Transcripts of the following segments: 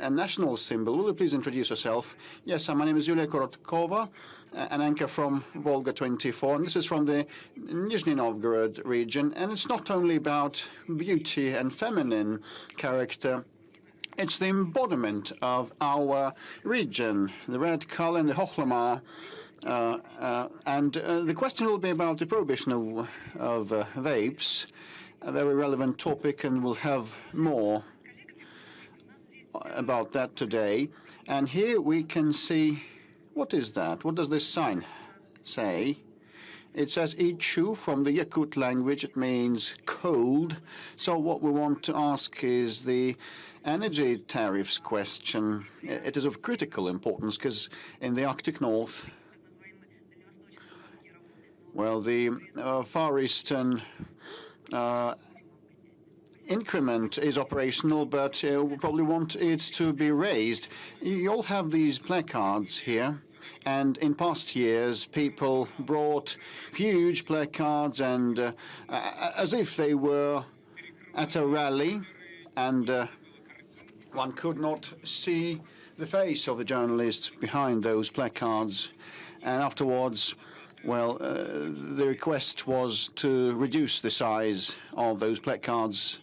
a national symbol. Will you please introduce yourself? Yes, my name is Yulia Korotkova, an anchor from Volga 24, and this is from the Nizhny Novgorod region. And it's not only about beauty and feminine character. It's the embodiment of our region, the red color and the hochlama. And the question will be about the prohibition of vapes, a very relevant topic, and we'll have more about that today. And here we can see, what is that? What does this sign say? It says Ichu from the Yakut language. It means cold. So what we want to ask is the energy tariffs question. It is of critical importance because in the Arctic North, well, the Far Eastern increment is operational, but we probably want it to be raised. You all have these placards here, and in past years, people brought huge placards and as if they were at a rally, and one could not see the face of the journalist behind those placards. And afterwards, well, the request was to reduce the size of those placards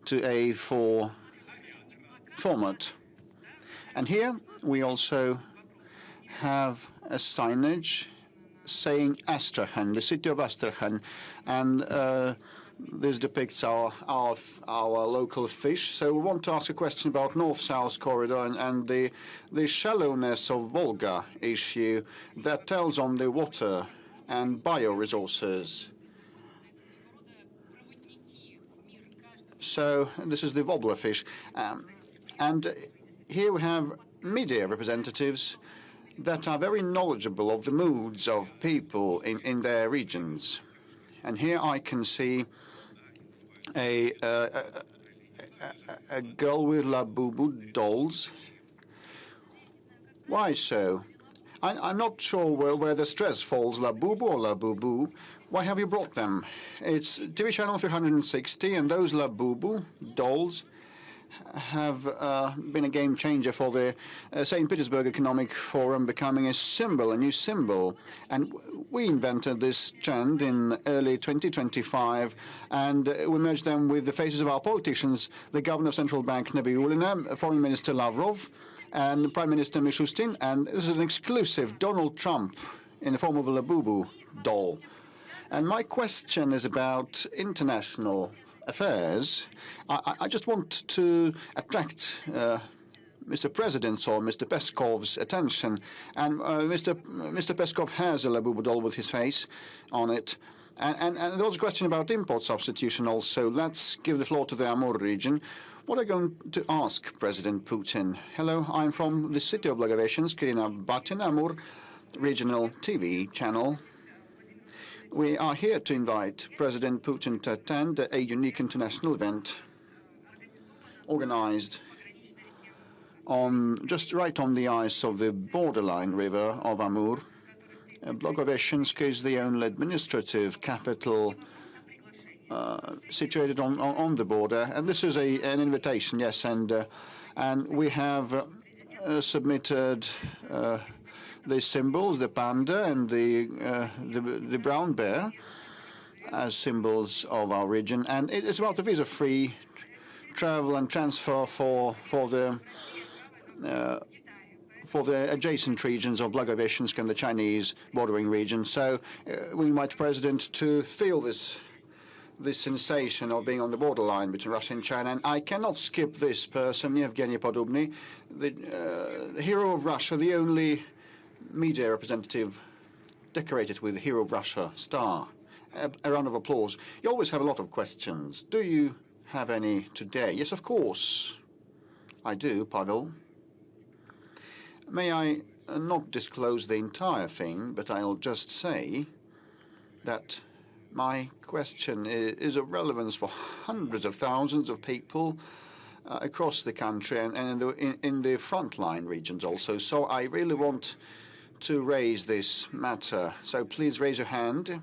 to A4 format. And here we also have a signage saying Astrakhan, the city of Astrakhan, and this depicts our local fish. So we want to ask a question about North-South corridor and the shallowness of Volga issue that tells on the water and bioresources. So this is the wobbler fish. And here we have media representatives that are very knowledgeable of the moods of people in their regions. And here I can see a girl with Labubu dolls. Why so? I'm not sure where the stress falls, Labubu or Labubu. Why have you brought them? It's TV channel 360, and those Labubu dolls have been a game changer for the St. Petersburg Economic Forum, becoming a symbol, a new symbol. And we invented this trend in early 2025, and we merged them with the faces of our politicians, the Governor of Central Bank, Nabiullina, Foreign Minister Lavrov, and Prime Minister Mishustin. And this is an exclusive Donald Trump in the form of a Labubu doll. And my question is about international affairs. I just want to attract Mr. President's or Mr. Peskov's attention. And Mr. Peskov has a Labubu doll with his face on it. And there was a question about import substitution also. Let's give the floor to the Amur region. What are you going to ask President Putin? Hello, I'm from the city of Blagoveshchensk in Batin, Amur regional TV channel. We are here to invite President Putin to attend a unique international event organized just right on the ice of the borderline river of Amur. Blagoveshchensk is the only administrative capital situated on the border, and this is an invitation, yes, and we have submitted the symbols, the panda and the brown bear, as symbols of our region, and it's about the visa-free travel and transfer for the adjacent regions of Blagoveshchensk and the Chinese bordering region. So we invite the President to feel this sensation of being on the borderline between Russia and China. And I cannot skip this person, Yevgeny Podobny, the hero of Russia, the only media representative decorated with the Hero of Russia star. A round of applause. You always have a lot of questions. Do you have any today? Yes, of course. I do, Pavel. May I not disclose the entire thing, but I'll just say that my question is of relevance for hundreds of thousands of people across the country and in the frontline regions also. So I really want to raise this matter. So please raise your hand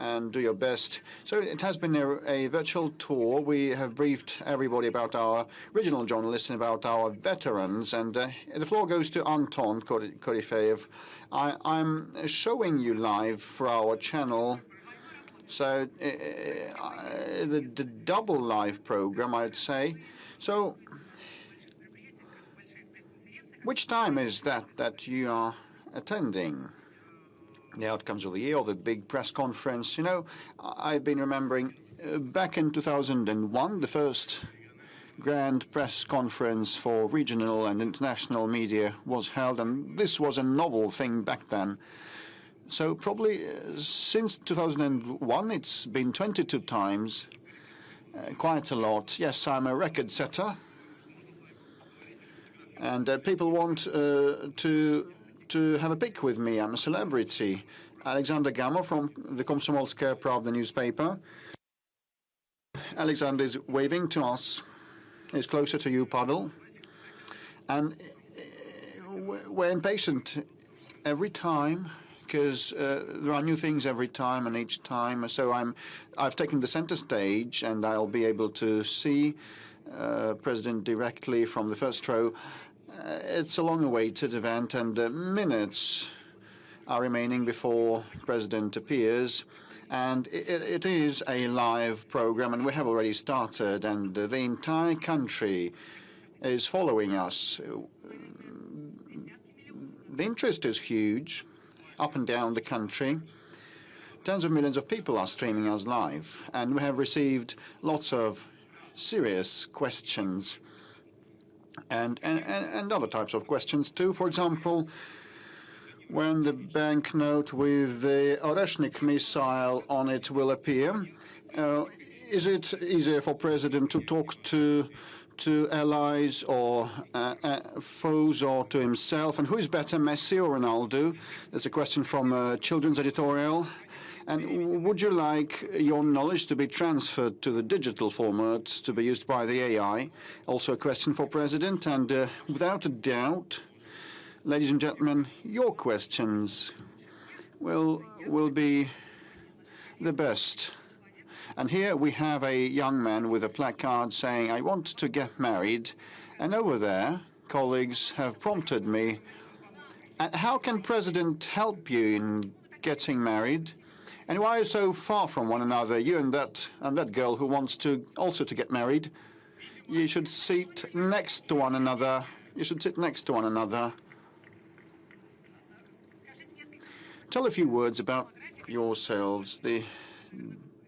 and do your best. So it has been a virtual tour. We have briefed everybody about our regional journalists and about our veterans, and the floor goes to Anton Korifeev. I'm showing you live for our channel. So the double live program, I'd say. So which time is that you are attending? The outcomes of the year, or the big press conference? You know, I've been remembering back in 2001, the first grand press conference for regional and international media was held, and this was a novel thing back then. So probably since 2001, it's been 22 times, quite a lot. Yes, I'm a record setter, and people want to have a pic with me. I'm a celebrity. Alexander Gamov from the Komsomolskaya Pravda newspaper. Alexander is waving to us. He's closer to you, Pavel. And we're impatient every time, because there are new things every time and each time. So I've taken the center stage, and I'll be able to see President directly from the first row. It's a long-awaited event, and minutes are remaining before President appears. And it is a live program, and we have already started, and the entire country is following us. The interest is huge, up and down the country. Tens of millions of people are streaming us live, and we have received lots of serious questions and other types of questions too. For example, when the banknote with the Oreshnik missile on it will appear, is it easier for President to talk to allies or foes, or to himself? And who is better, Messi or Ronaldo? There's a question from a children's editorial. And would you like your knowledge to be transferred to the digital format to be used by the AI? Also a question for President. And without a doubt, ladies and gentlemen, your questions will be the best. And here we have a young man with a placard saying, "I want to get married." And over there, colleagues have prompted me, how can President help you in getting married? And why are you so far from one another, you and that girl who wants to also to get married? You should sit next to one another. You should sit next to one another. Tell a few words about yourselves. The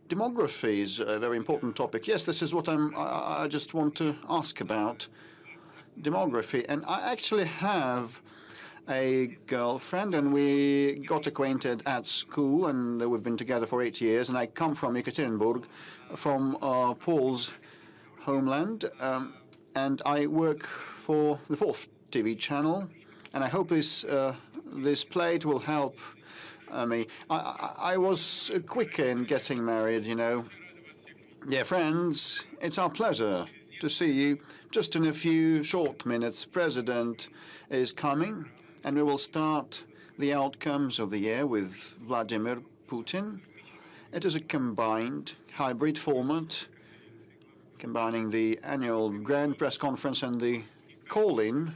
demography is a very important topic. Yes, this is what I just want to ask about. Demography. And I actually have a girlfriend, and we got acquainted at school, and we've been together for 8 years. And I come from Ekaterinburg, from Paul's homeland, and I work for the 4th TV channel. And I hope this plate will help me. I was quick in getting married, you know. Dear friends, it's our pleasure to see you. Just in a few short minutes, President is coming, and we will start the outcomes of the year with Vladimir Putin. It is a combined hybrid format, combining the annual grand press conference and the call-in.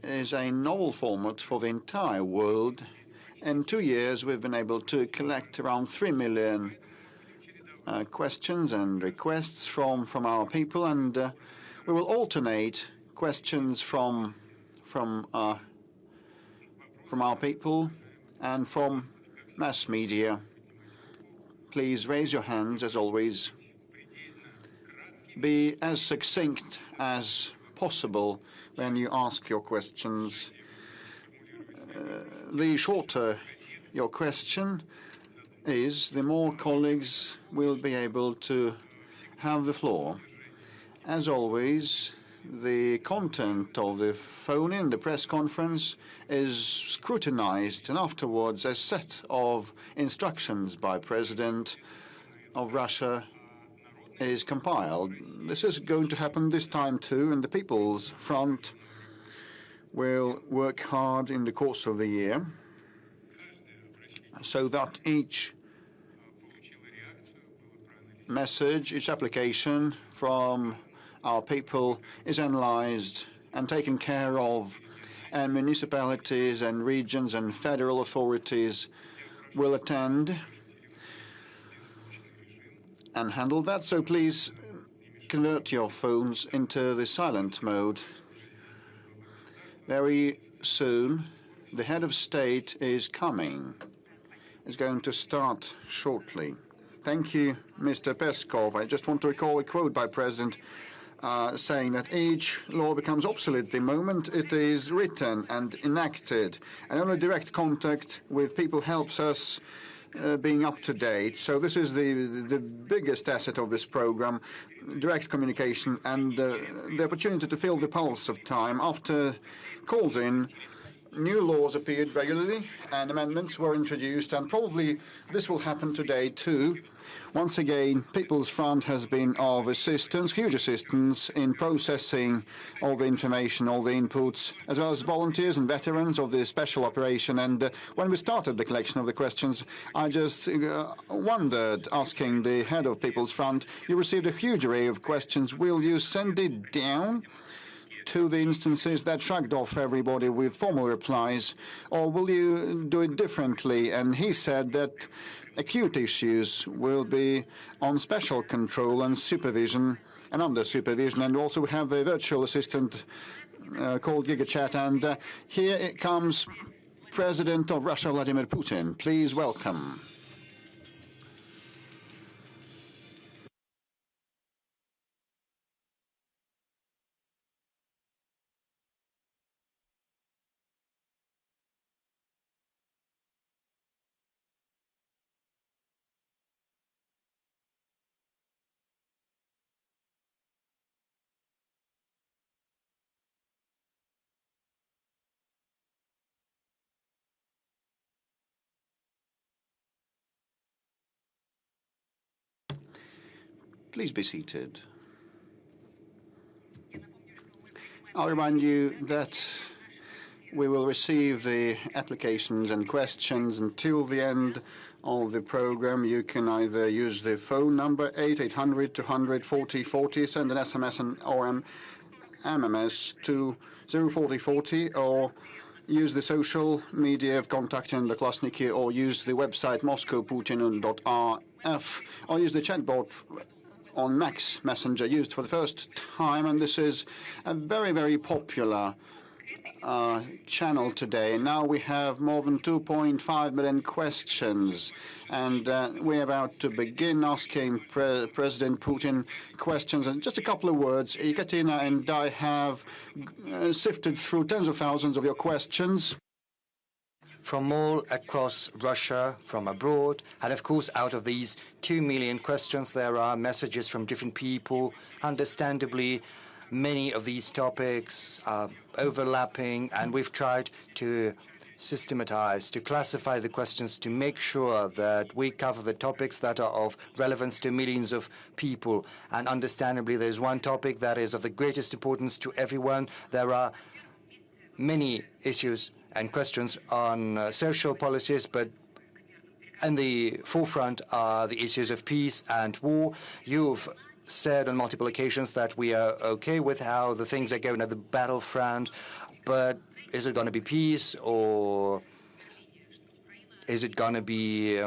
Is a novel format for the entire world. In 2 years, we've been able to collect around 3 million questions and requests from our people, and we will alternate questions from our people and from mass media. Please raise your hands, as always. Be as succinct as possible when you ask your questions. The shorter your question is, the more colleagues will be able to have the floor. As always, the content of the phone-in, the press conference, is scrutinized, and afterwards a set of instructions by President of Russia is compiled. This is going to happen this time too, and the People's Front will work hard in the course of the year so that each message, each application from our people is analyzed and taken care of, and municipalities and regions and federal authorities will attend and handle that. So please convert your phones into the silent mode. Very soon, the head of state is coming. Is going to start shortly. Thank you, Mr. Peskov. I just want to recall a quote by President saying that each law becomes obsolete the moment it is written and enacted, and only direct contact with people helps us being up to date. So this is the biggest asset of this program, direct communication and the opportunity to feel the pulse of time. After calls in, new laws appeared regularly and amendments were introduced, and probably this will happen today too. Once again, People's Front has been of assistance, huge assistance in processing all the information, all the inputs, as well as volunteers and veterans of the special operation. And when we started the collection of the questions, I just wondered, asking the head of People's Front, you received a huge array of questions. Will you send it down to the instances that shrugged off everybody with formal replies, or will you do it differently? And he said that acute issues will be on special control and supervision and under supervision. And also we have a virtual assistant called GigaChat. And here it comes President of Russia, Vladimir Putin. Please welcome. Please be seated. I'll remind you that we will receive the applications and questions until the end of the program. You can either use the phone number 8800 200 40 40, send an SMS or MMS to 04040, or use the social media of contacting the Klasniki, or use the website moscowputin.rf, or use the chatbot on Max Messenger, used for the first time, and this is a very, very popular channel today. Now we have more than 2.5 million questions, and we're about to begin asking President Putin questions. And just a couple of words, Ekaterina and I have sifted through tens of thousands of your questions from all across Russia, from abroad. And of course, out of these 2 million questions, there are messages from different people. Understandably, many of these topics are overlapping, and we've tried to systematize, to classify the questions, to make sure that we cover the topics that are of relevance to millions of people. And understandably, there's one topic that is of the greatest importance to everyone. There are many issues and questions on social policies, but in the forefront are the issues of peace and war. You've said on multiple occasions that we are okay with how the things are going at the battlefront, but is it going to be peace, or is it going to be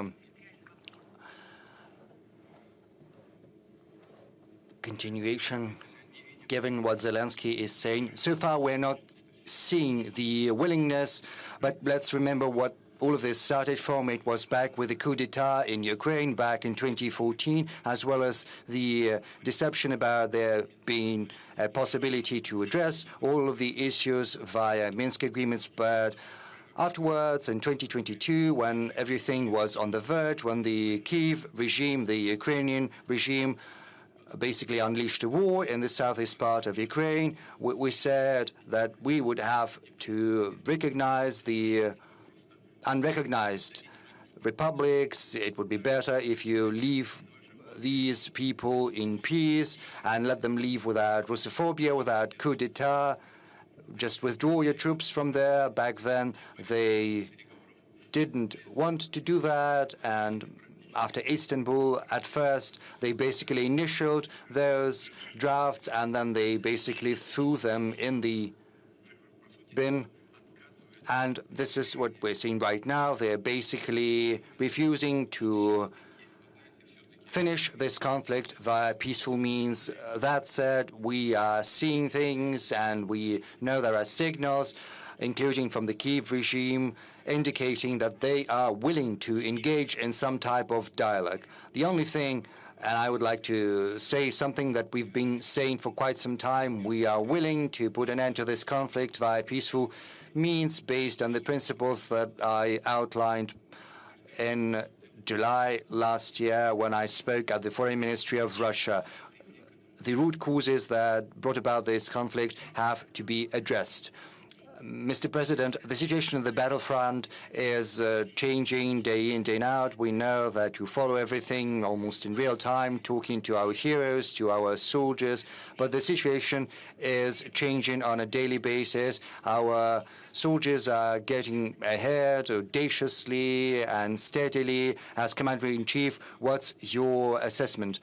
continuation, given what Zelensky is saying? So far, we're not seeing the willingness, but let's remember what all of this started from. It was back with the coup d'etat in Ukraine back in 2014, as well as the deception about there being a possibility to address all of the issues via Minsk agreements. But afterwards, in 2022, when everything was on the verge, when the Kyiv regime, the Ukrainian regime, basically unleashed a war in the southeast part of Ukraine, we said that we would have to recognize the unrecognized republics. It would be better if you leave these people in peace and let them leave without Russophobia, without coup d'etat. Just withdraw your troops from there. Back then, they didn't want to do that, and after Istanbul. At first, they basically initialed those drafts, and then they basically threw them in the bin. And this is what we're seeing right now. They're basically refusing to finish this conflict via peaceful means. That said, we are seeing things, and we know there are signals, including from the Kyiv regime, indicating that they are willing to engage in some type of dialogue. The only thing, and I would like to say something that we've been saying for quite some time, we are willing to put an end to this conflict via peaceful means based on the principles that I outlined in July last year when I spoke at the Foreign Ministry of Russia. The root causes that brought about this conflict have to be addressed. Mr. President, the situation on the battlefront is changing day in, day out. We know that you follow everything almost in real time, talking to our heroes, to our soldiers, but the situation is changing on a daily basis. Our soldiers are getting ahead audaciously and steadily. As Commander-in-Chief, what's your assessment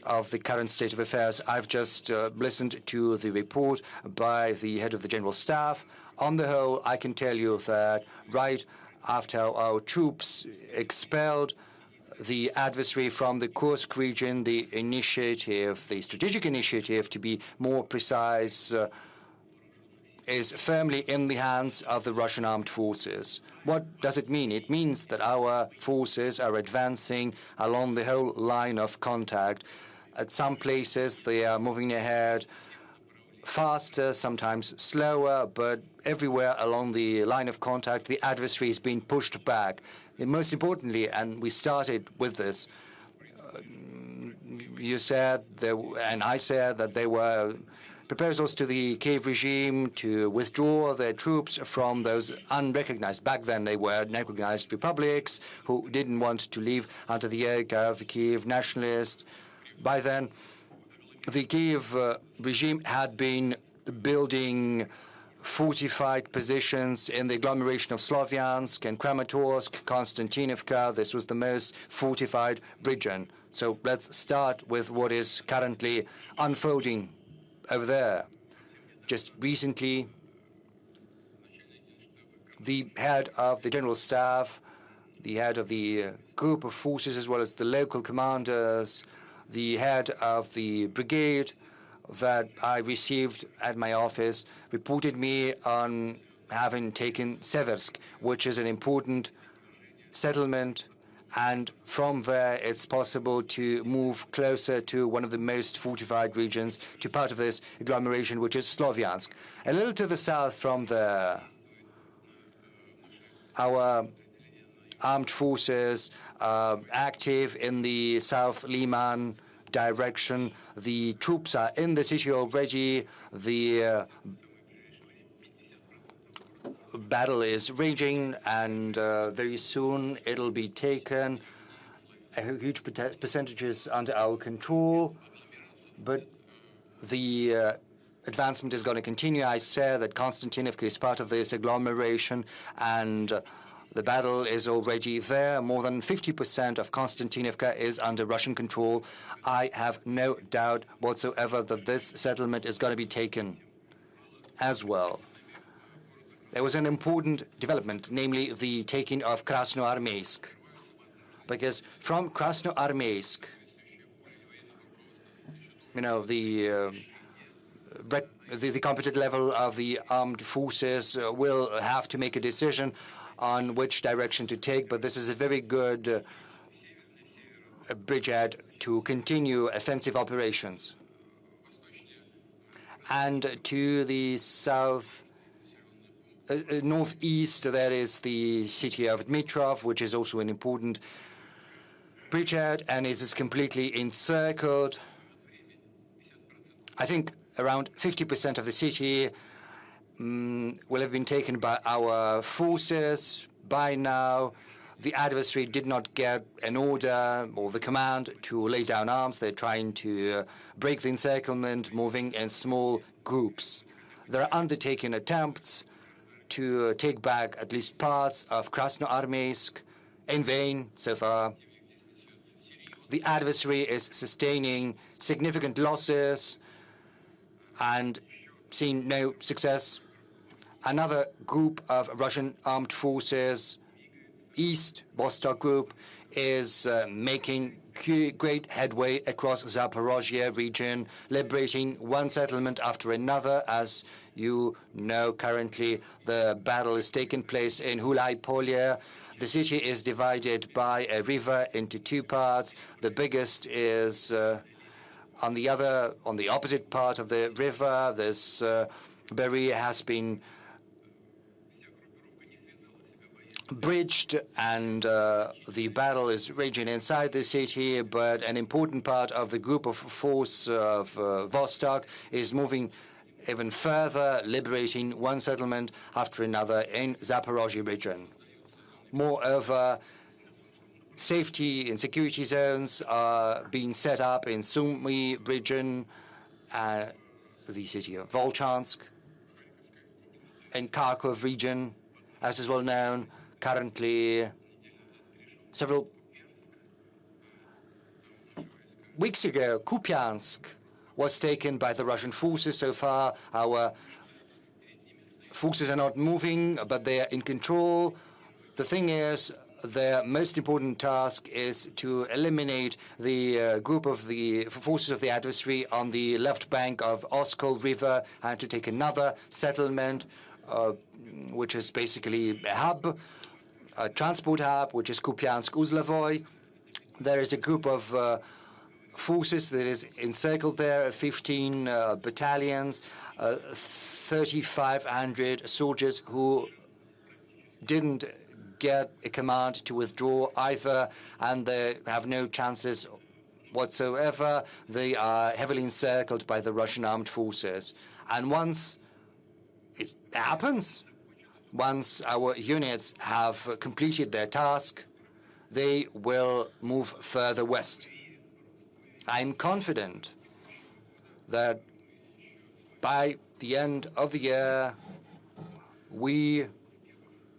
of the current state of affairs? I've just listened to the report by the head of the General Staff. On the whole, I can tell you that right after our troops expelled the adversary from the Kursk region, the initiative, the strategic initiative, to be more precise, is firmly in the hands of the Russian armed forces. What does it mean? It means that our forces are advancing along the whole line of contact. At some places, they are moving ahead faster, sometimes slower, but everywhere along the line of contact, the adversary is being pushed back. And most importantly, and we started with this, you said, and I said that there were proposals to the Kyiv regime to withdraw their troops from those unrecognized, back then they were unrecognized republics, who didn't want to leave under the yoke of the Kyiv nationalists. By then, the Kyiv regime had been building fortified positions in the agglomeration of Slavyansk and Kramatorsk, Konstantinovka. This was the most fortified region. So let's start with what is currently unfolding over there. Just recently, the head of the General Staff, the head of the group of forces, as well as the local commanders, the head of the brigade that I received at my office, reported me on having taken Seversk, which is an important settlement, and from there it's possible to move closer to one of the most fortified regions, to part of this agglomeration, which is Slavyansk. A little to the south from there, our armed forces active in the South Liman direction. The troops are in the city already. The battle is raging, and very soon it'll be taken. A huge percentages under our control, but the advancement is going to continue. I said that Konstantinovka is part of this agglomeration, and the battle is already there. More than 50% of Konstantinovka is under Russian control. I have no doubt whatsoever that this settlement is going to be taken as well. There was an important development, namely the taking of Krasnoarmeysk. Because from Krasnoarmeysk, you know, the competent level of the armed forces will have to make a decision on which direction to take, but this is a very good bridgehead to continue offensive operations. And to the south, northeast, there is the city of Dmitrov, which is also an important bridgehead, and it is completely encircled. I think around 50% of the city will have been taken by our forces. By now, the adversary did not get an order or the command to lay down arms. They're trying to break the encirclement, moving in small groups. They're undertaking attempts to take back at least parts of Krasnoarmeysk, in vain so far. the adversary is sustaining significant losses and seeing no success. Another group of Russian armed forces, East Vostok Group, is making great headway across Zaporozhye region, liberating one settlement after another. As you know, currently the battle is taking place in Hulai-Polye. The city is divided by a river into two parts. The biggest is on the opposite part of the river. This barrier has been bridged, and the battle is raging inside the city, but an important part of the group of force of Vostok is moving even further, liberating one settlement after another in Zaporozhye region. Moreover, safety and security zones are being set up in Sumy region, the city of Volchansk, in Kharkov region, as is well known. Currently, several weeks ago, Kupiansk was taken by the Russian forces. So far, our forces are not moving, but they are in control. The thing is, their most important task is to eliminate the group of the forces of the adversary on the left bank of Oskol River and to take another settlement, which is basically a hub, a transport hub, which is Kupiansk-Uzlovoy. There is a group of forces that is encircled there, 15 battalions, 3,500 soldiers who didn't get a command to withdraw either, and they have no chances whatsoever. They are heavily encircled by the Russian armed forces. And once it happens, once our units have completed their task, they will move further west. I'm confident that by the end of the year, we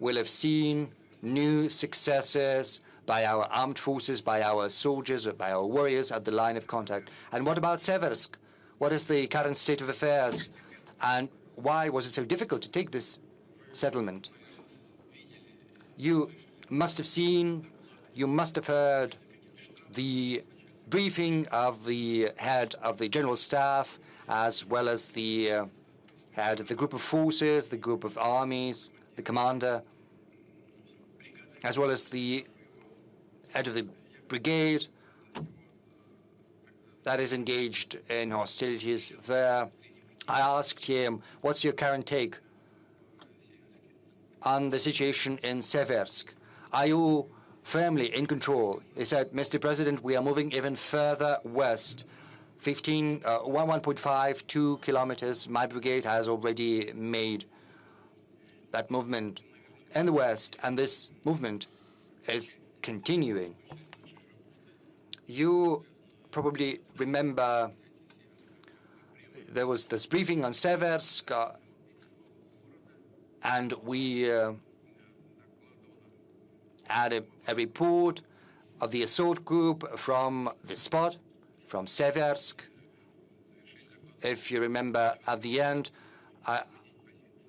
will have seen new successes by our armed forces, by our soldiers, by our warriors at the line of contact. And what about Seversk? What is the current state of affairs? And why was it so difficult to take this settlement? You must have seen, you must have heard the briefing of the head of the general staff, as well as the head of the group of forces, the group of armies, the commander, as well as the head of the brigade that is engaged in hostilities there. I asked him, what's your current take on the situation in Seversk? Are you firmly in control? He said, Mr. President, we are moving even further west, 1.5, 2 kilometers. My brigade has already made that movement in the west, and this movement is continuing. You probably remember there was this briefing on Seversk, and we had a report of the assault group from the spot, from Seversk. If you remember, at the end,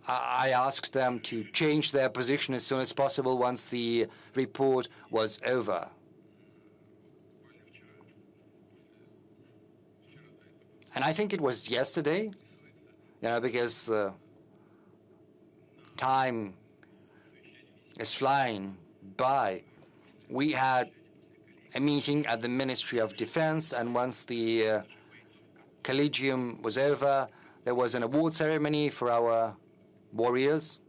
I asked them to change their position as soon as possible once the report was over. And I think it was yesterday, because time is flying by. We had a meeting at the Ministry of Defense, and once the collegium was over, there was an award ceremony for our warriors.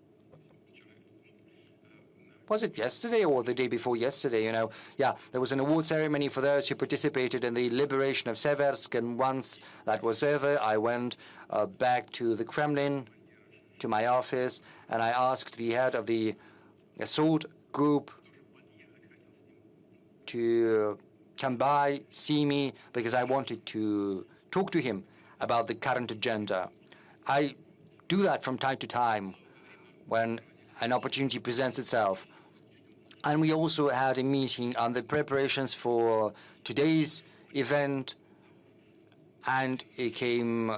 Was it yesterday or the day before yesterday? Yeah, there was an award ceremony for those who participated in the liberation of Seversk, and once that was over, I went back to the Kremlin, to my office, and I asked the head of the assault group to come by, see me, because I wanted to talk to him about the current agenda. I do that from time to time when an opportunity presents itself. And we also had a meeting on the preparations for today's event, and he came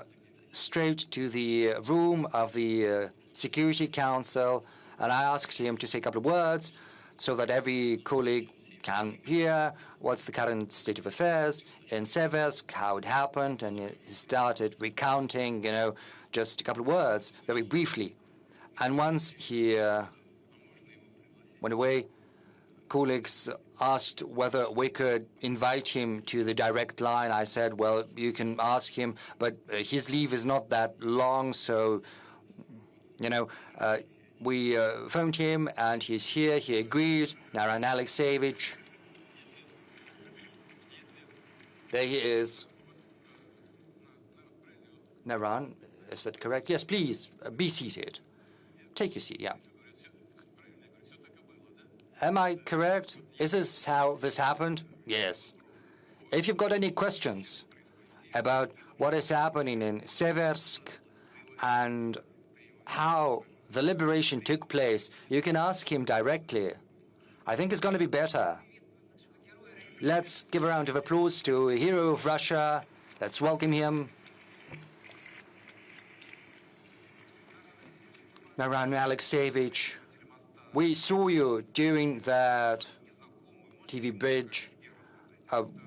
straight to the room of the Security Council, and I asked him to say a couple of words so that every colleague can hear what's the current state of affairs in Seversk, how it happened, and he started recounting, just a couple of words, very briefly. And once he went away, colleagues asked whether we could invite him to the direct line. I said, well, you can ask him, but his leave is not that long, so, we phoned him, and he's here. He agreed. Naran Alexeyevich. There he is. Naran, is that correct? Yes, please, be seated. Take your seat, yeah. Am I correct? Is this how this happened? Yes. If you've got any questions about what is happening in Seversk and how the liberation took place, you can ask him directly. I think it's going to be better. Let's give a round of applause to a hero of Russia. Let's welcome him. Naran Alexeyevich, we saw you during that TV bridge,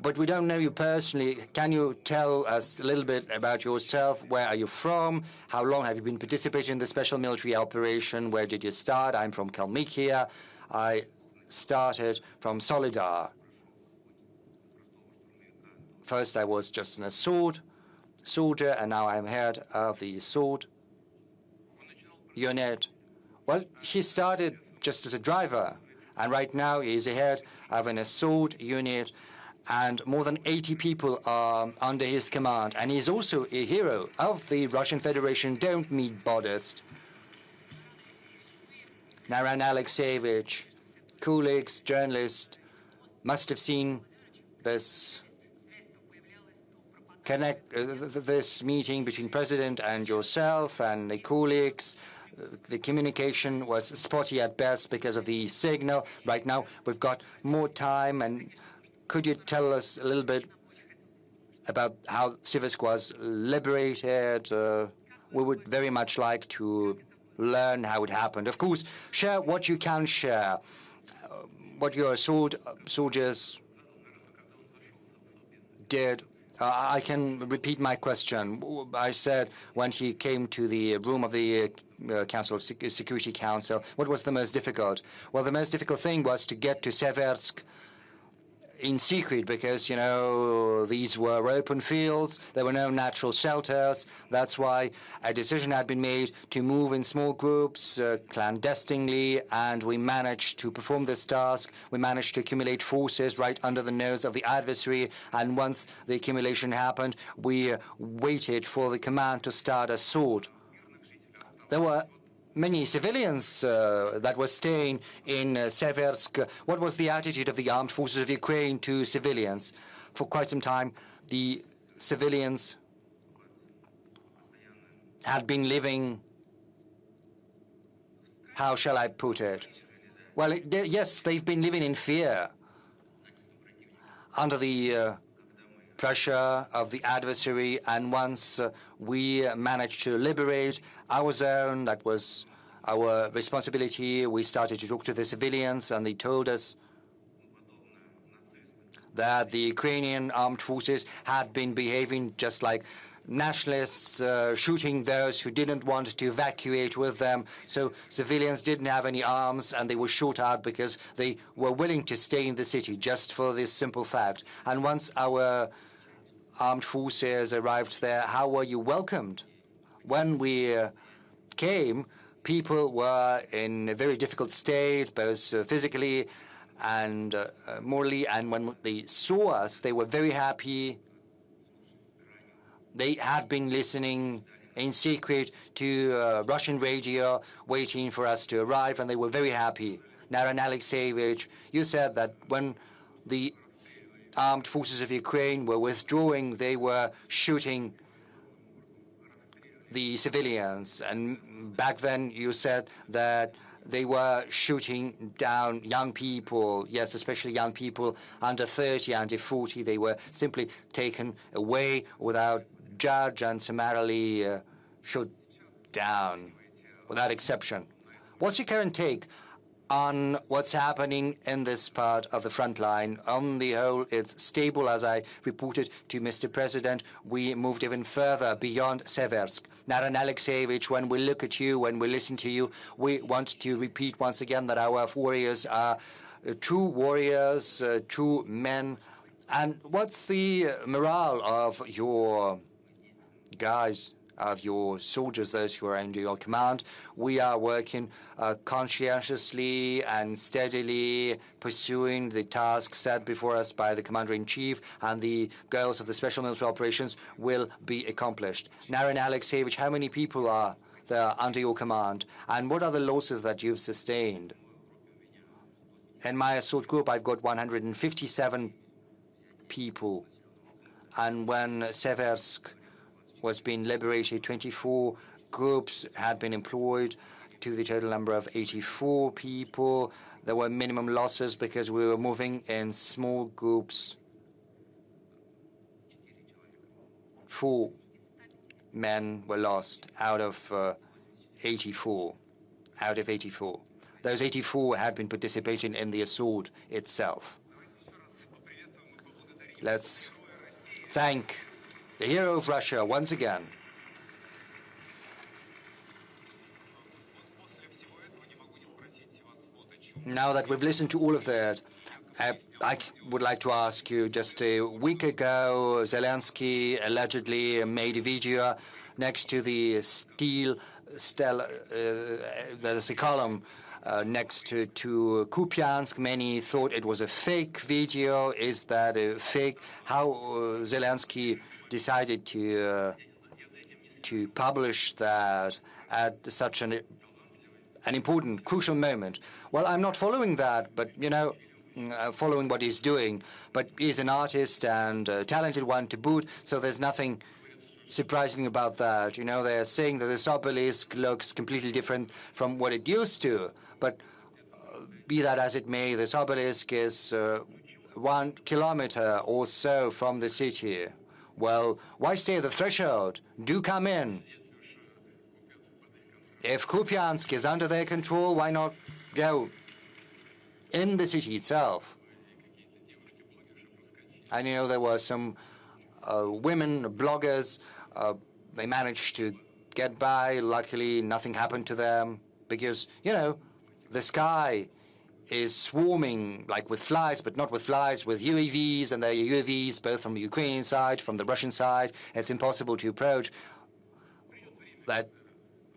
but we don't know you personally. Can you tell us a little bit about yourself? Where are you from? How long have you been participating in the special military operation? Where did you start? I'm from Kalmykia. I started from Solidar. First, I was just an soldier, and now I'm head of the sword unit. Well, he started just as a driver, and right now he's a head of an assault unit, and more than 80 people are under his command. And he's also a hero of the Russian Federation. Don't be modest. Naran Alexeyevich, colleagues, journalists, must have seen this this meeting between President and yourself and the colleagues. The communication was spotty at best because of the signal. Right now, we've got more time, and could you tell us a little bit about how Seversk was liberated? We would very much like to learn how it happened. Of course, share what you can share, what your soldiers did. I can repeat my question. I said when he came to the room of the Security Council, what was the most difficult? Well, the most difficult thing was to get to Seversk in secret because, these were open fields. There were no natural shelters. That's why a decision had been made to move in small groups, clandestinely, and we managed to perform this task. We managed to accumulate forces right under the nose of the adversary, and once the accumulation happened, we waited for the command to start assault. There were many civilians that were staying in Seversk. What was the attitude of the armed forces of Ukraine to civilians? For quite some time, the civilians had been living, how shall I put it? Well, yes, they've been living in fear under the pressure of the adversary, and once we managed to liberate our zone, that was our responsibility. We started to talk to the civilians, and they told us that the Ukrainian armed forces had been behaving just like nationalists, shooting those who didn't want to evacuate with them. So civilians didn't have any arms, and they were shot out because they were willing to stay in the city just for this simple fact. And once our armed forces arrived there, how were you welcomed? When we came, people were in a very difficult state, both physically and morally, and when they saw us, they were very happy. They had been listening in secret to Russian radio, waiting for us to arrive, and they were very happy. Naran Alexeyevich, you said that when the armed forces of Ukraine were withdrawing, they were shooting the civilians. And back then you said that they were shooting down young people, yes, especially young people under 30, under 40. They were simply taken away without judge and summarily shot down, without exception. What's your current take on what's happening in this part of the front line? On the whole, it's stable, as I reported to Mr. President. We moved even further beyond Seversk. Naren Alexeyevich, when we look at you, when we listen to you, we want to repeat once again that our warriors are true warriors, true men. And what's the morale of your guys, of your soldiers, those who are under your command? We are working conscientiously and steadily, pursuing the tasks set before us by the Commander-in-Chief, and the goals of the Special Military Operations will be accomplished. Naren Alexeyevich, how many people are there under your command, and what are the losses that you've sustained? In my assault group, I've got 157 people, and when Seversk was being liberated, 24 groups had been employed to the total number of 84 people. There were minimum losses because we were moving in small groups. 4 men were lost out of 84. Those 84 had been participating in the assault itself. Let's thank the hero of Russia once again. Now that we've listened to all of that, I would like to ask you, just a week ago, Zelensky allegedly made a video next to the steel, that is a column next to Kupiansk. Many thought it was a fake video. Is that a fake? How Zelensky decided to publish that at such an important, crucial moment? Well, I'm not following that, but, you know, following what he's doing. But he's an artist and a talented one to boot, so there's nothing surprising about that. You know, they're saying that this obelisk looks completely different from what it used to. But be that as it may, this obelisk is 1 kilometer or so from the city. Well, why stay at the threshold? Do come in. If Kupiansk is under their control, why not go in the city itself? And, you know, there were some women bloggers. They managed to get by. Luckily, nothing happened to them because, you know, the sky is swarming, like with flies, but not with flies, with UAVs, and there are UAVs both from the Ukrainian side, from the Russian side. It's impossible to approach that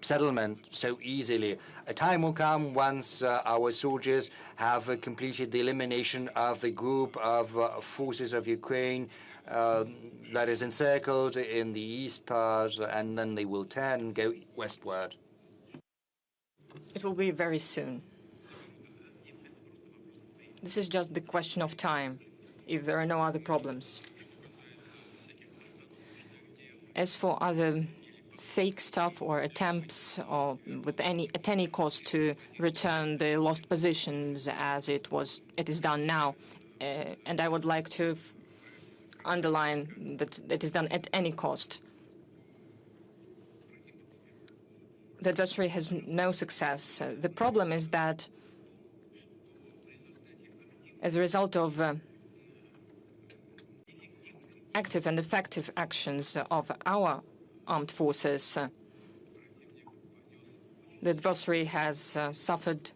settlement so easily. A time will come once our soldiers have completed the elimination of the group of forces of Ukraine that is encircled in the east part, and then they will turn and go westward. It will be very soon. This is just the question of time, if there are no other problems. As for other fake stuff or attempts or at any cost to return the lost positions as it is done now, and I would like to underline that it is done at any cost. The adversary has no success. The problem is that as a result of active and effective actions of our armed forces, the adversary has suffered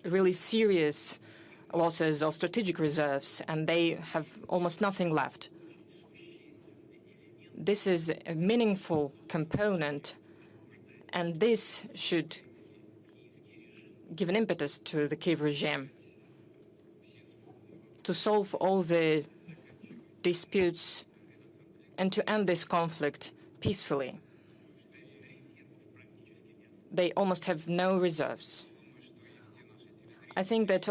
really serious losses of strategic reserves, and they have almost nothing left. This is a meaningful component, and this should give an impetus to the Kiev regime to solve all the disputes and to end this conflict peacefully. They almost have no reserves. I think that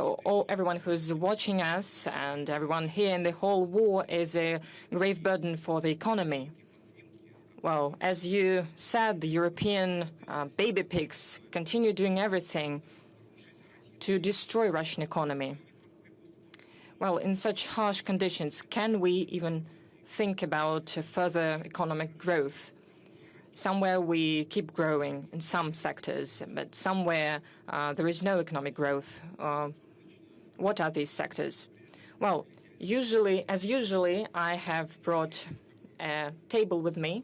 everyone who's watching us and everyone here in the whole war is a grave burden for the economy. Well, as you said, the European baby pigs continue doing everything to destroy Russian economy. Well, in such harsh conditions, can we even think about further economic growth? Somewhere we keep growing in some sectors, but somewhere there is no economic growth. What are these sectors? Well, as usually, I have brought a table with me.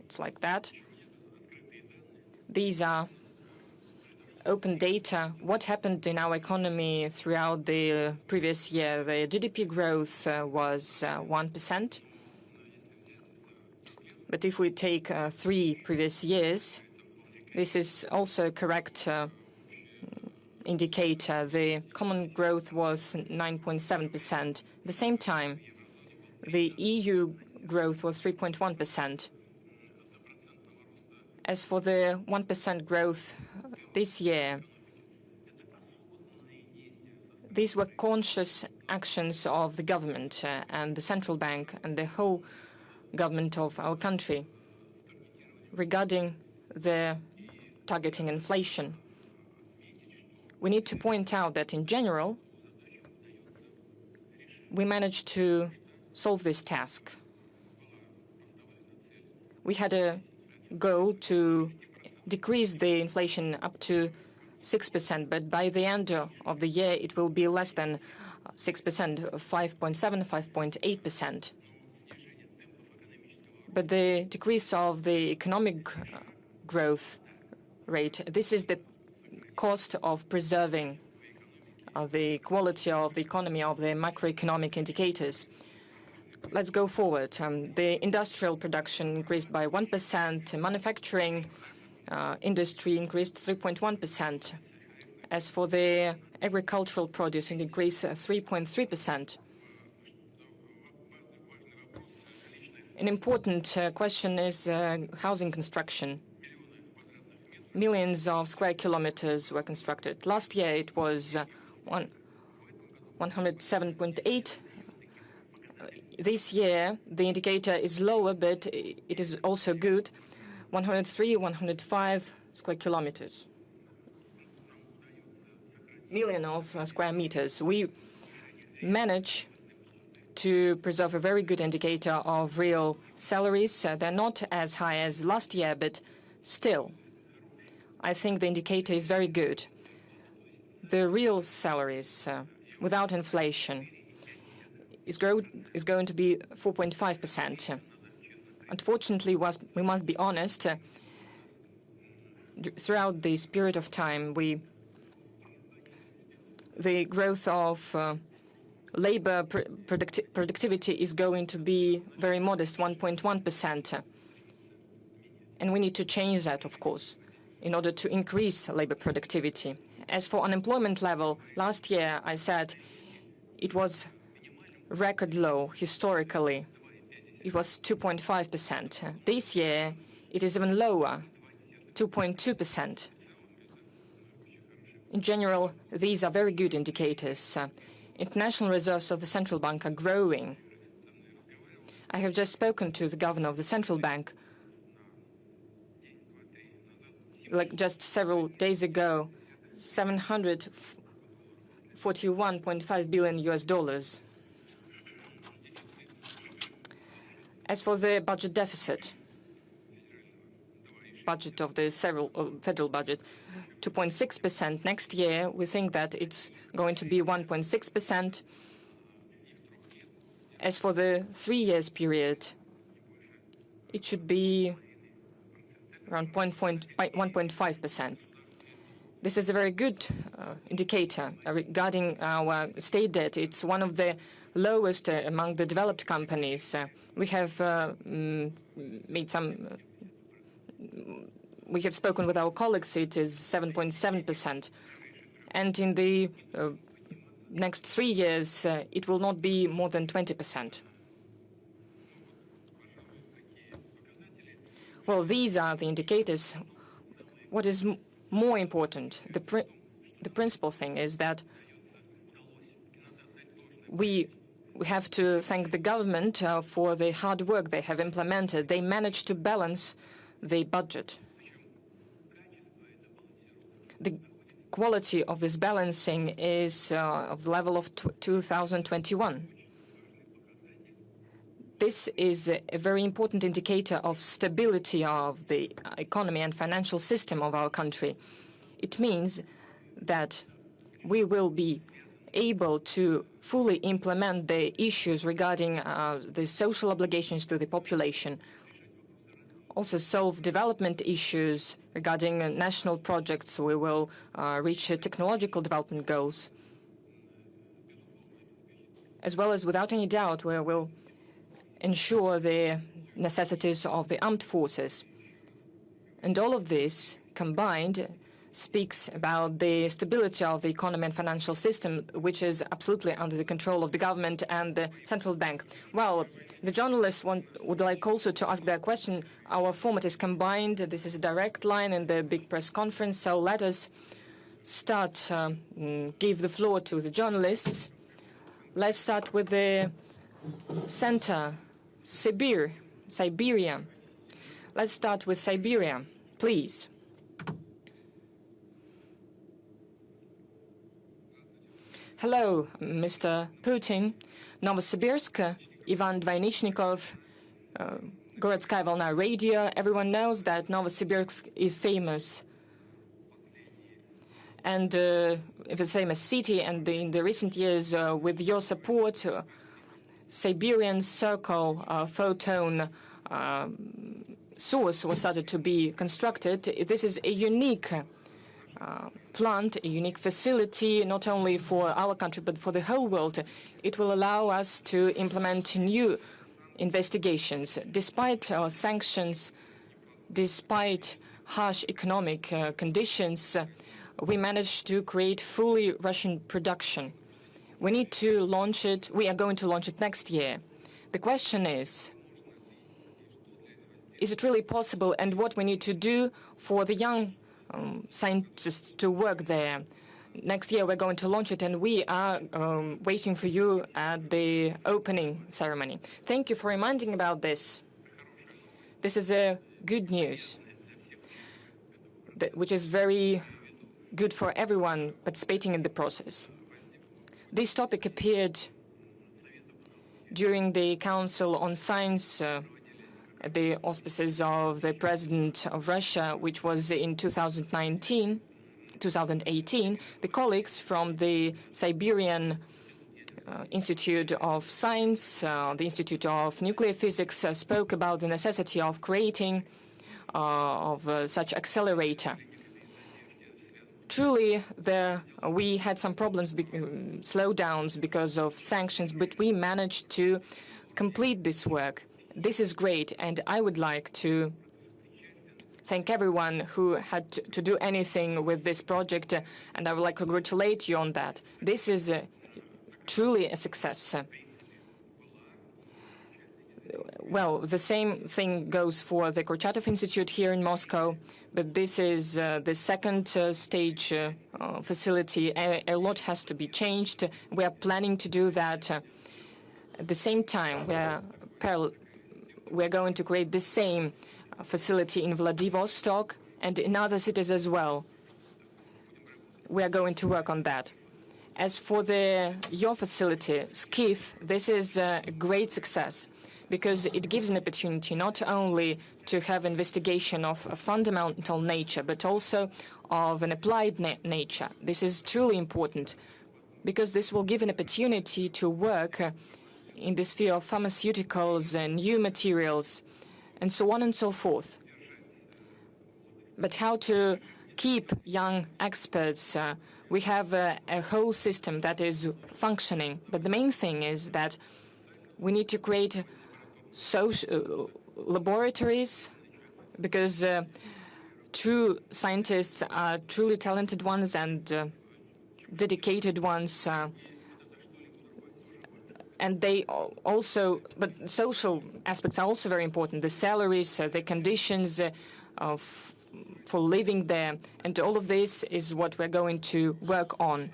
It's like that. These are open data. What happened in our economy throughout the previous year? The GDP growth was 1%. But if we take 3 previous years, this is also a correct indicator. The common growth was 9.7%. At the same time, the EU growth was 3.1%. As for the 1% growth this year, these were conscious actions of the government and the central bank and the whole government of our country regarding the targeting inflation. We need to point out that in general, we managed to solve this task. We had a goal to decrease the inflation up to 6%, but by the end of the year, it will be less than 6%, 5.7, 5.8%. But the decrease of the economic growth rate, this is the cost of preserving the quality of the economy, of the macroeconomic indicators. Let's go forward. The industrial production increased by 1%. Manufacturing industry increased 3.1%. As for the agricultural produce, it increased 3.3%. An important question is housing construction. Millions of square kilometers were constructed. Last year it was 107.8. This year the indicator is lower, but it is also good. 103, 105 square kilometers. Million of square meters. We manage to preserve a very good indicator of real salaries. They're not as high as last year, but still, I think the indicator is very good. The real salaries without inflation is going to be 4.5%. Unfortunately, we must be honest, throughout this period of time, the growth of labor productivity is going to be very modest, 1.1%. And we need to change that, of course, in order to increase labor productivity. As for unemployment level, last year I said it was record low historically. It was 2.5%. This year it is even lower, 2.2%. In general, these are very good indicators. International reserves of the central bank are growing. I have just spoken to the governor of the central bank, like just several days ago, $741.5 billion US. As for the budget deficit, budget of the federal budget, 2.6%. Next year, we think that it's going to be 1.6%. As for the 3 years period, it should be around 1.5%. This is a very good indicator regarding our state debt. It's one of the lowest among the developed companies. We have we have spoken with our colleagues. It is 7.7%. And in the next 3 years, it will not be more than 20%. Well, these are the indicators. What is more important, the principal thing is that we have to thank the government for the hard work they have implemented. They managed to balance the budget. quality of this balancing is of the level of 2021. This is a very important indicator of stability of the economy and financial system of our country. It means that we will be able to fully implement the issues regarding the social obligations to the population, also solve development issues regarding national projects. We will reach technological development goals, as well as, without any doubt, we will ensure the necessities of the armed forces. And all of this combined speaks about the stability of the economy and financial system, which is absolutely under the control of the government and the central bank. Well, the journalists would like also to ask their question. Our format is combined. This is a direct line in the big press conference. So let us start, give the floor to the journalists. Let's start with the center, Siberia. Let's start with Siberia, please. Hello, Mr. Putin. Novosibirsk, Ivan Dvaynichnikov, Gorodskaya Volna Radio. Everyone knows that Novosibirsk is famous. And it's a famous city, and in the recent years, with your support, Siberian Circle photon source was started to be constructed. This is a unique plant, a unique facility, not only for our country, but for the whole world. It will allow us to implement new investigations. Despite our sanctions, despite harsh economic conditions, we managed to create fully Russian production. We need to launch it. We are going to launch it next year. The question is it really possible, and what we need to do for the young scientists to work there? Next year we're going to launch it, and we are waiting for you at the opening ceremony. Thank you for reminding about this. This is a good news, which is very good for everyone participating in the process. This topic appeared during the Council on Science at the auspices of the President of Russia, which was in 2018. The colleagues from the Siberian Institute of Science, the Institute of Nuclear Physics, spoke about the necessity of creating such accelerator. Truly, we had some problems, slowdowns because of sanctions, but we managed to complete this work. This is great, and I would like to thank everyone who had to do anything with this project, and I would like to congratulate you on that. This is truly a success. Well, the same thing goes for the Kurchatov Institute here in Moscow, but this is the second stage facility. A lot has to be changed. We are planning to do that. At the same time, we're going to create the same facility in Vladivostok and in other cities as well. We are going to work on that. As for your facility, SKIF, this is a great success, because it gives an opportunity not only to have investigation of a fundamental nature, but also of an applied nature. This is truly important, because this will give an opportunity to work in the sphere of pharmaceuticals and new materials, and so on and so forth. But how to keep young experts? We have a whole system that is functioning, but the main thing is that we need to create laboratories, because true scientists are truly talented ones and dedicated ones, and they also, but social aspects are also very important. The salaries, the conditions for living there, and all of this is what we're going to work on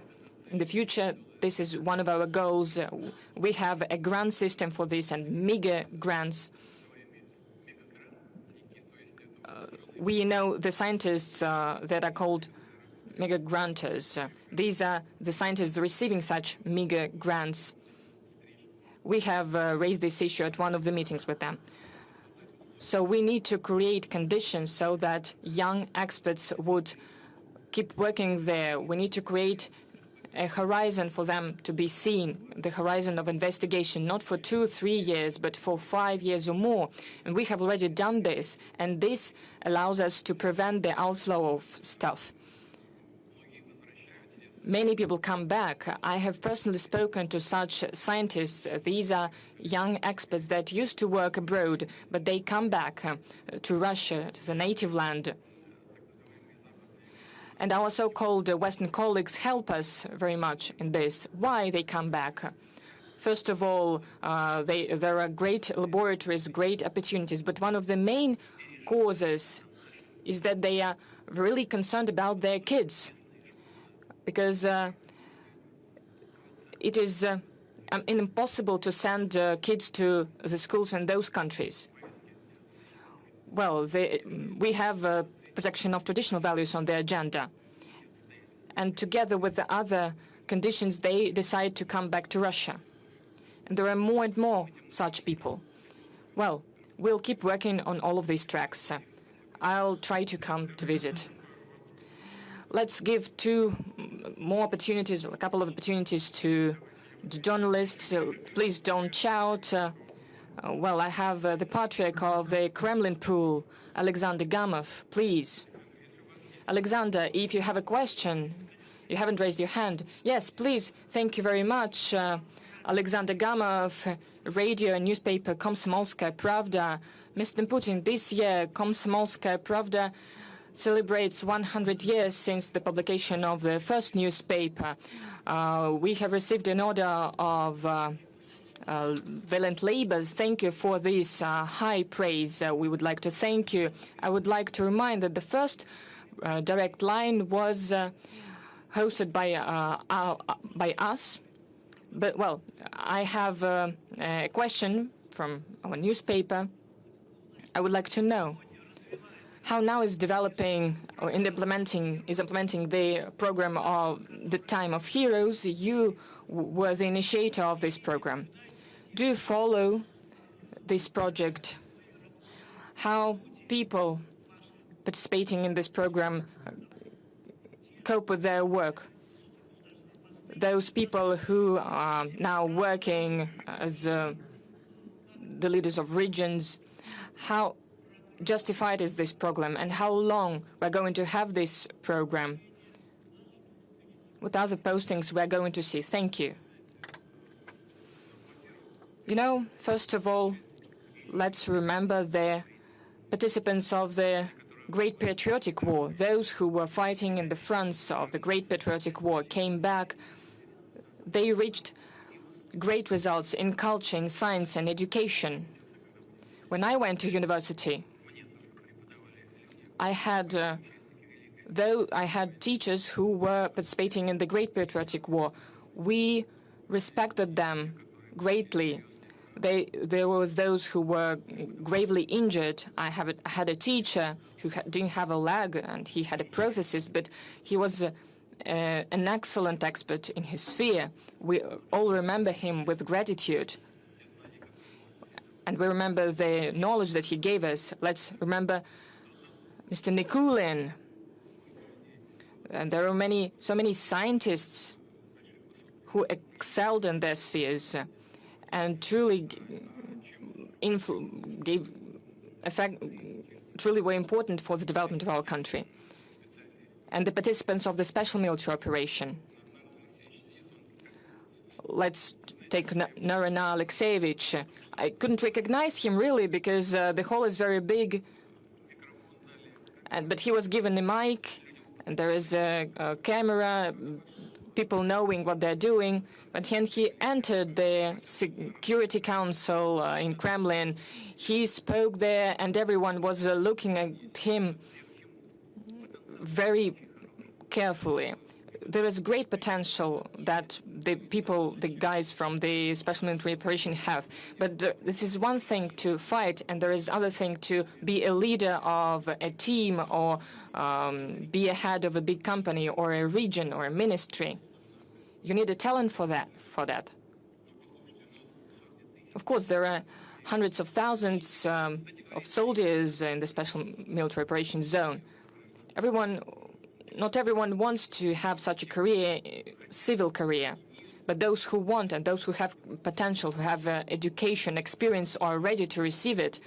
in the future. This is one of our goals. We have a grant system for this and mega grants. We know the scientists that are called mega grantors. These are the scientists receiving such mega grants. We have raised this issue at one of the meetings with them. So we need to create conditions so that young experts would keep working there. We need to create a horizon for them to be seen, the horizon of investigation, not for 2 or 3 years, but for 5 years or more. And we have already done this, and this allows us to prevent the outflow of stuff. Many people come back. I have personally spoken to such scientists. These are young experts that used to work abroad, but they come back to Russia, to the native land. And our so-called Western colleagues help us very much in this. Why they come back? First of all, there are great laboratories, great opportunities, but one of the main causes is that they are really concerned about their kids, because it is impossible to send kids to the schools in those countries. Well, we have protection of traditional values on the agenda. And together with the other conditions, they decide to come back to Russia. And there are more and more such people. Well, we'll keep working on all of these tracks. I'll try to come to visit. Let's give 2 more opportunities, a couple of opportunities to the journalists. Please don't shout. Well, I have the patriarch of the Kremlin pool, Alexander Gamov, please. Alexander, if you have a question, you haven't raised your hand. Yes, please. Thank you very much. Alexander Gamov, radio and newspaper Komsomolskaya Pravda. Mr. Putin, this year Komsomolskaya Pravda celebrates 100 years since the publication of the first newspaper. We have received an order of valiant labors. Thank you for this high praise. We would like to thank you. I would like to remind that the first direct line was hosted by us. But, well, I have a question from our newspaper. I would like to know how now is developing or implementing the program of the Time of Heroes. You were the initiator of this program. Do you follow this project? How people participating in this program cope with their work? Those people who are now working as the leaders of regions, how justified is this program, and how long we're going to have this program? What other postings we're going to see? Thank you. You know, first of all, let's remember the participants of the Great Patriotic War. Those who were fighting in the fronts of the Great Patriotic War came back. They reached great results in culture, in science, and education. When I went to university, I had teachers who were participating in the Great Patriotic War. We respected them greatly. There was those who were gravely injured. I had a teacher who didn't have a leg and he had a prosthesis, but he was an excellent expert in his sphere. We all remember him with gratitude. And we remember the knowledge that he gave us. Let's remember Mr. Nikulin. And there are so many scientists who excelled in their spheres and truly gave effect, truly were important for the development of our country. And the participants of the special military operation. Let's take Narina Alexeyevich. I couldn't recognize him really because the hall is very big. But he was given a mic, and there is a camera, people knowing what they're doing. But when he entered the Security Council in Kremlin, he spoke there, and everyone was looking at him very carefully. there is great potential that the people, the guys from the Special Military Operation have. But this is one thing to fight, and there is other thing to be a leader of a team or be a head of a big company or a region or a ministry. You need a talent for that. Of course, there are hundreds of thousands of soldiers in the Special Military Operations Zone. Not everyone wants to have such a career, civil career, but those who want and those who have potential, who have education, experience, are ready to receive it.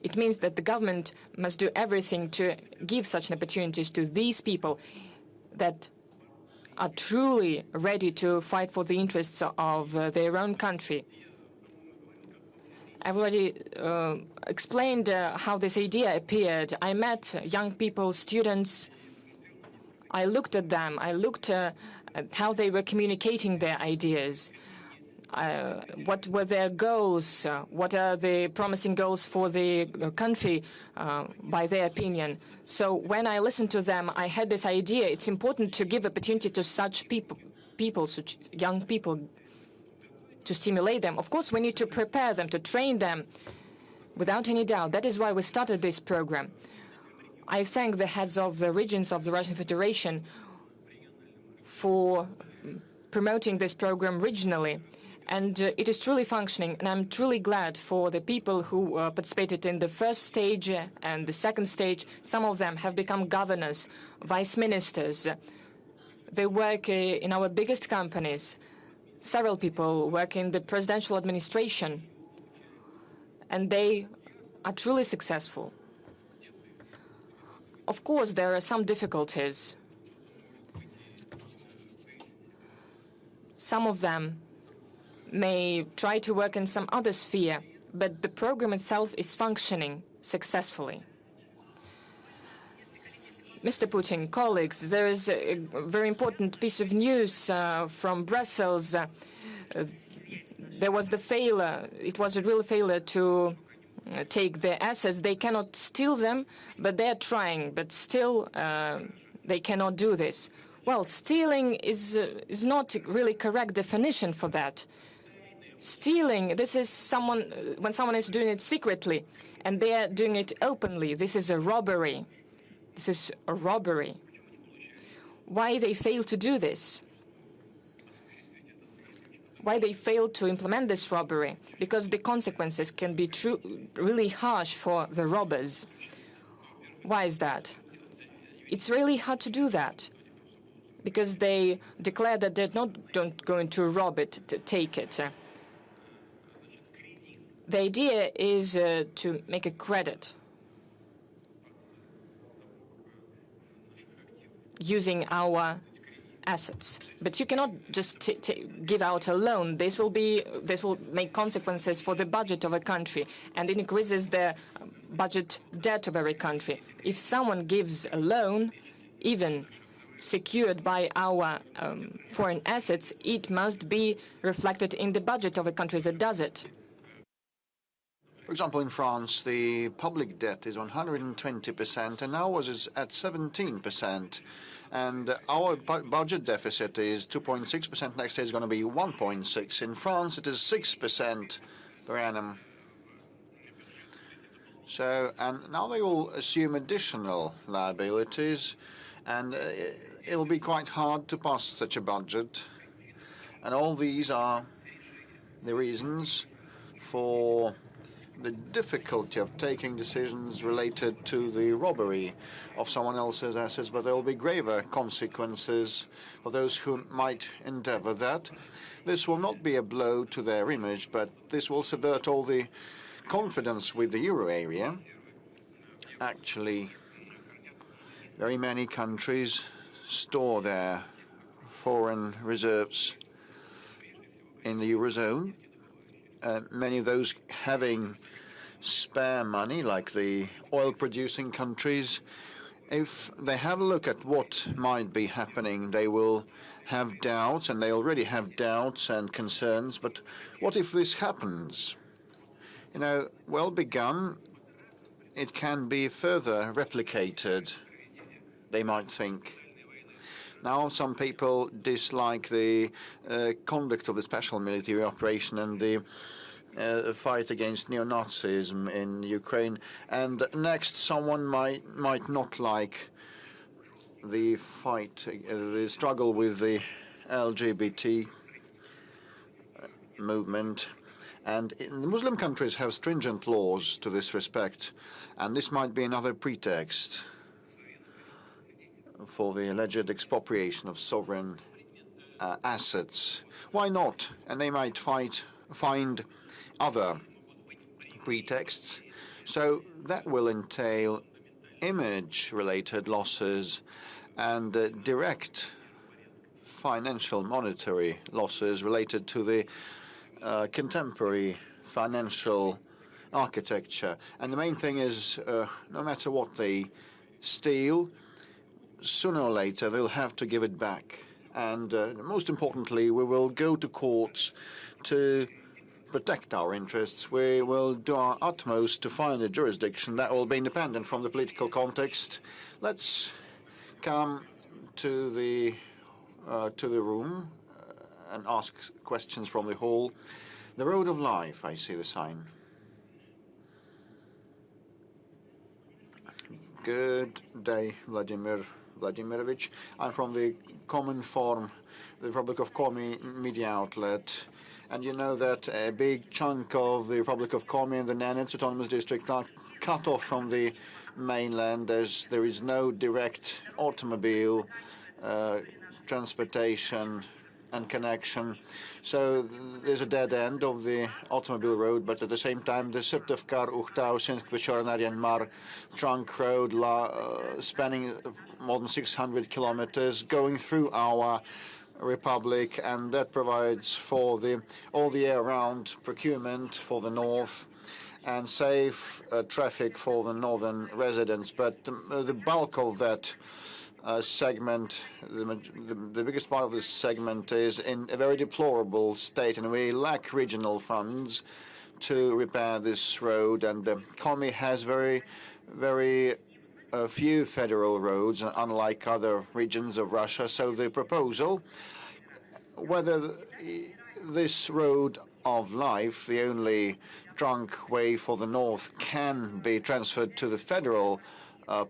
It means that the government must do everything to give such opportunities to these people that are truly ready to fight for the interests of their own country. I've already explained how this idea appeared. I met young people, students. I looked at them. I looked at how they were communicating their ideas. What were their goals? What are the promising goals for the country, by their opinion? So when I listened to them, I had this idea. It's important to give opportunity to such people, such young people, to stimulate them. Of course, we need to prepare them, to train them, without any doubt. That is why we started this program. I thank the heads of the regions of the Russian Federation for promoting this program regionally. And it is truly functioning, and I'm truly glad for the people who participated in the first stage and the second stage. Some of them have become governors, vice ministers. They work in our biggest companies. Several people work in the presidential administration, and they are truly successful. Of course, there are some difficulties. Some of them may try to work in some other sphere, but the program itself is functioning successfully. Mr. Putin, colleagues, there is a very important piece of news from Brussels. There was the failure. It was a real failure to take their assets. They cannot steal them, but they're trying. But still, they cannot do this. Well, stealing is not really correct definition for that. Stealing, this is when someone is doing it secretly, and they are doing it openly. This is a robbery. This is a robbery. Why they fail to do this? Why they fail to implement this robbery? Because the consequences can be really harsh for the robbers. Why is that? It's really hard to do that, because they declare that they're not going to rob it, to take it. The idea is to make a credit using our assets. But you cannot just give out a loan. This will make consequences for the budget of a country, and it increases the budget debt of every country. If someone gives a loan, even secured by our foreign assets, it must be reflected in the budget of a country that does it. For example, in France, the public debt is 120%, and ours is at 17%. And our budget deficit is 2.6%. Next year is going to be 1.6%. In France, it is 6% per annum. So, and now they will assume additional liabilities, and it'll be quite hard to pass such a budget. And all these are the reasons for the difficulty of taking decisions related to the robbery of someone else's assets, but there will be graver consequences for those who might endeavor that. This will not be a blow to their image, but this will subvert all the confidence with the euro area. Actually, very many countries store their foreign reserves in the eurozone. Many of those having spare money, like the oil-producing countries, if they have a look at what might be happening, they will have doubts, and they already have doubts and concerns. But what if this happens? You know, well begun, it can be further replicated, they might think. Now, some people dislike the conduct of the special military operation and the fight against neo-Nazism in Ukraine. And next, someone might not like the fight, the struggle with the LGBT movement. And the Muslim countries have stringent laws to this respect, and this might be another pretext for the alleged expropriation of sovereign assets. Why not? And they might find other pretexts. So that will entail image-related losses and direct financial monetary losses related to the contemporary financial architecture. And the main thing is, no matter what they steal, sooner or later they'll have to give it back. And most importantly, we will go to courts to protect our interests. We will do our utmost to find a jurisdiction that will be independent from the political context. Let's come to the room and ask questions from the hall. The road of life, I see the sign. Good day, Vladimir Vladimirovich. I'm from the Common Forum, the Republic of Komi media outlet. And you know that a big chunk of the Republic of Komi and the Nenets Autonomous District are cut off from the mainland, as there is no direct automobile transportation and connection. So there's a dead end of the automobile road, but at the same time, the Syrtevkar, Uchtau, Sinsk-Pechornarian Mar trunk road spanning more than 600 kilometers going through our republic, and that provides for all the year-round procurement for the north and safe traffic for the northern residents. But the bulk of that segment, the biggest part of this segment is in a very deplorable state, and we lack regional funds to repair this road. And Komi has very few federal roads, unlike other regions of Russia. So the proposal, whether this road of life, the only trunk way for the north, can be transferred to the federal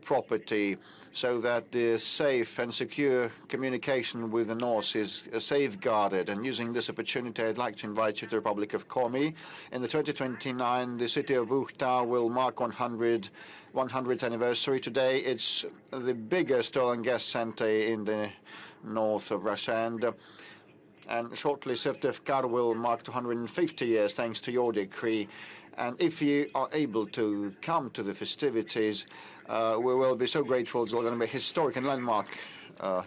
property, so that the safe and secure communication with the north is safeguarded. And using this opportunity, I'd like to invite you to the Republic of Komi. In the 2029, the city of Uchtau will mark 100th anniversary. Today, it's the biggest oil and gas center in the north of Russia. And shortly, Syrtevkar will mark 250 years, thanks to your decree. And if you are able to come to the festivities, we will be so grateful. It's going to be a historic and landmark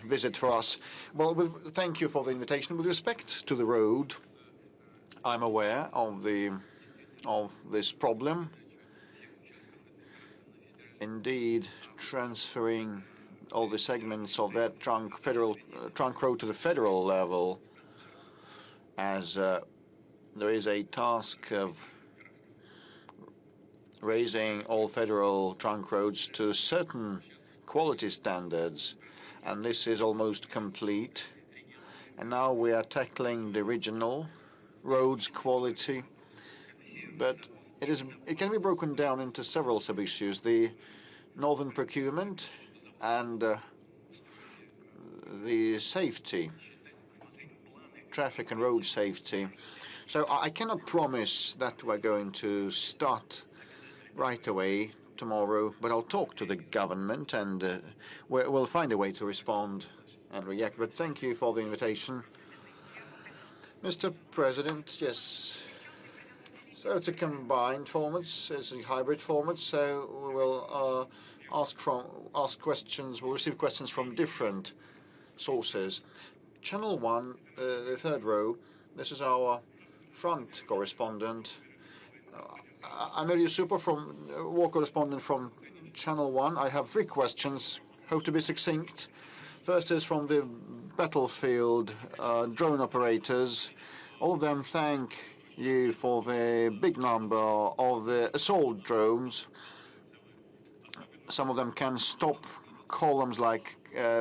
visit for us. Well, thank you for the invitation. With respect to the road, I'm aware of this problem. Indeed, transferring all the segments of that federal trunk road to the federal level, as there is a task of raising all federal trunk roads to certain quality standards, and this is almost complete. And now we are tackling the regional roads quality, but it can be broken down into several sub-issues: the northern procurement and the safety, traffic and road safety. So I cannot promise that we're going to start right away tomorrow, but I'll talk to the government, and we'll find a way to respond and react. But thank you for the invitation. Mr. President, yes. So it's a combined format, it's a hybrid format, so we will we'll receive questions from different sources. Channel 1, the third row, this is our front correspondent. I'm Super, war correspondent from Channel 1. I have 3 questions, hope to be succinct. First is from the battlefield drone operators. All of them thank you for the big number of the assault drones. Some of them can stop columns like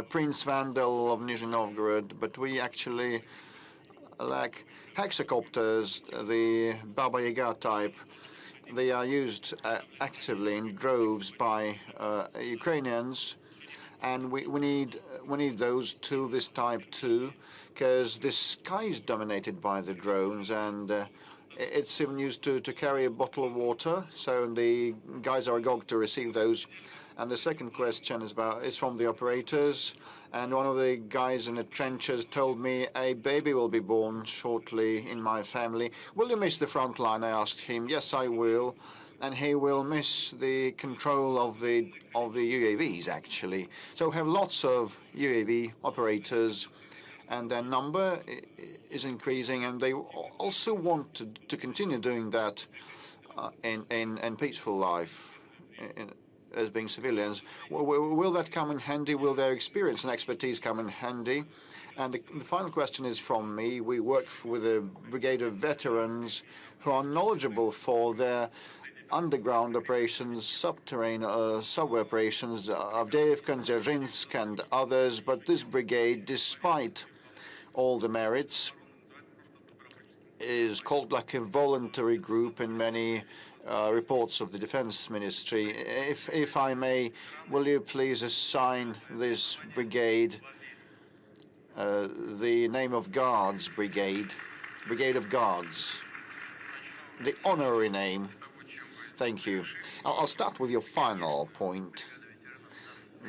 Prince Vandal of Nizhny Novgorod, but we actually lack hexacopters, the Baba Yaga type. They are used actively in droves by Ukrainians, and we need those too, this type too, because the sky is dominated by the drones, and it's even used to carry a bottle of water. So the guys are agog to receive those. And the second question is from the operators. And one of the guys in the trenches told me a baby will be born shortly in my family. Will you miss the front line? I asked him. Yes, I will. And he will miss the control of the UAVs, actually. So we have lots of UAV operators, and their number is increasing, and they also want to continue doing that in peaceful life. As being civilians, will that come in handy? Will their experience and expertise come in handy? And the final question is from me. We work with a brigade of veterans who are knowledgeable for their underground operations, subterranean subway operations, Avdiivka and Dzержinsk and others. But this brigade, despite all the merits, is called like a voluntary group in many reports of the Defense Ministry. If I may, will you please assign this brigade the name of Guards Brigade, Brigade of Guards, the honorary name? Thank you. I'll start with your final point.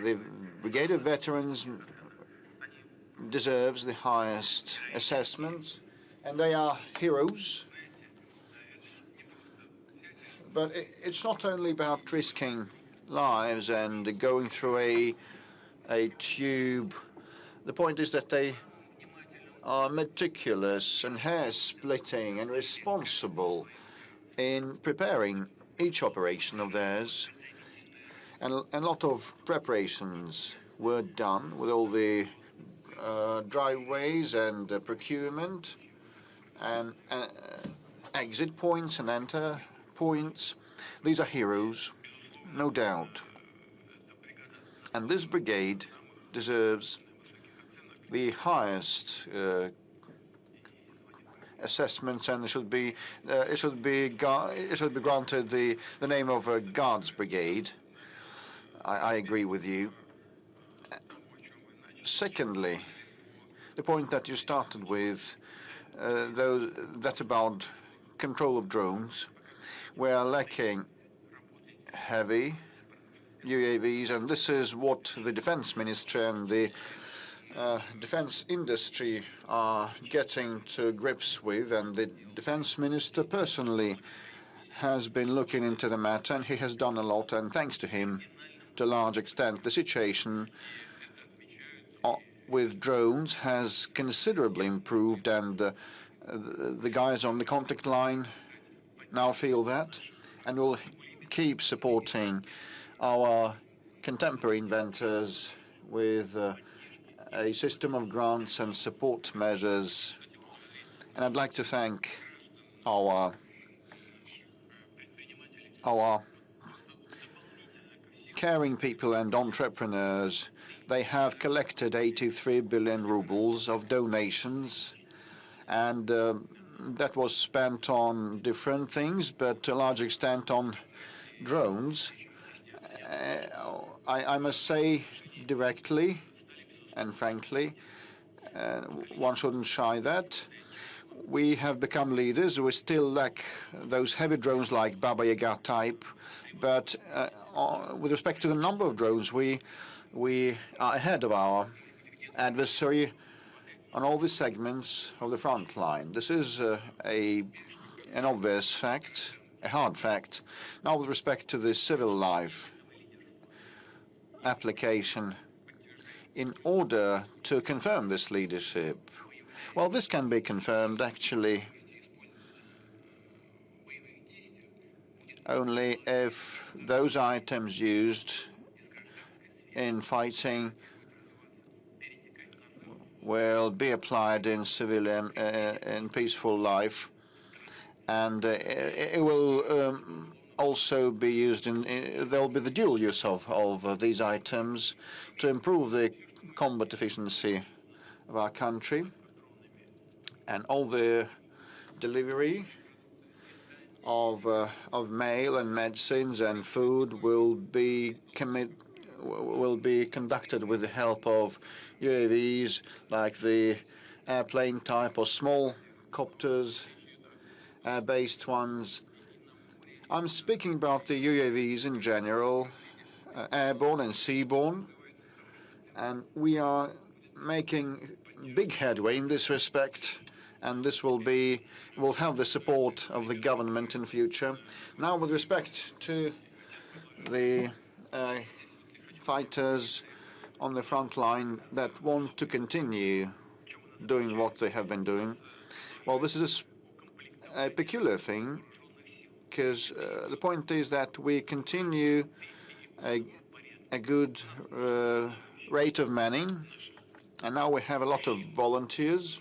The Brigade of Veterans deserves the highest assessments, and they are heroes. But it's not only about risking lives and going through a tube. The point is that they are meticulous and hair-splitting and responsible in preparing each operation of theirs. And a lot of preparations were done with all the driveways and procurement and exit points and enter points. These are heroes, no doubt. And this brigade deserves the highest assessments, and it should be granted the name of a Guards Brigade. I agree with you. Secondly, the point that you started with, that about control of drones. We are lacking heavy UAVs, and this is what the Defense Ministry and the defense industry are getting to grips with, and the Defense Minister personally has been looking into the matter, and he has done a lot, and thanks to him, to a large extent, the situation with drones has considerably improved, and the guys on the contact line now feel that, and will keep supporting our contemporary inventors with a system of grants and support measures. And I'd like to thank our caring people and entrepreneurs. They have collected 83 billion rubles of donations, and that was spent on different things, but to a large extent on drones. I must say directly and frankly, one shouldn't shy that. We have become leaders. We still lack those heavy drones like Baba Yaga type, but with respect to the number of drones, we are ahead of our adversary on all the segments of the front line. This is an obvious fact, a hard fact. Now, with respect to the civil life application, in order to confirm this leadership, well, this can be confirmed actually only if those items used in fighting will be applied in civilian, in peaceful life, and it will also be used there'll be the dual use of these items to improve the combat efficiency of our country, and all the delivery of mail and medicines and food will be conducted with the help of UAVs, like the airplane type or small copters, air-based ones. I'm speaking about the UAVs in general, airborne and seaborne, and we are making big headway in this respect, and this will have the support of the government in future. Now, with respect to the fighters on the front line that want to continue doing what they have been doing, well, this is a peculiar thing, because the point is that we continue a good rate of manning, and now we have a lot of volunteers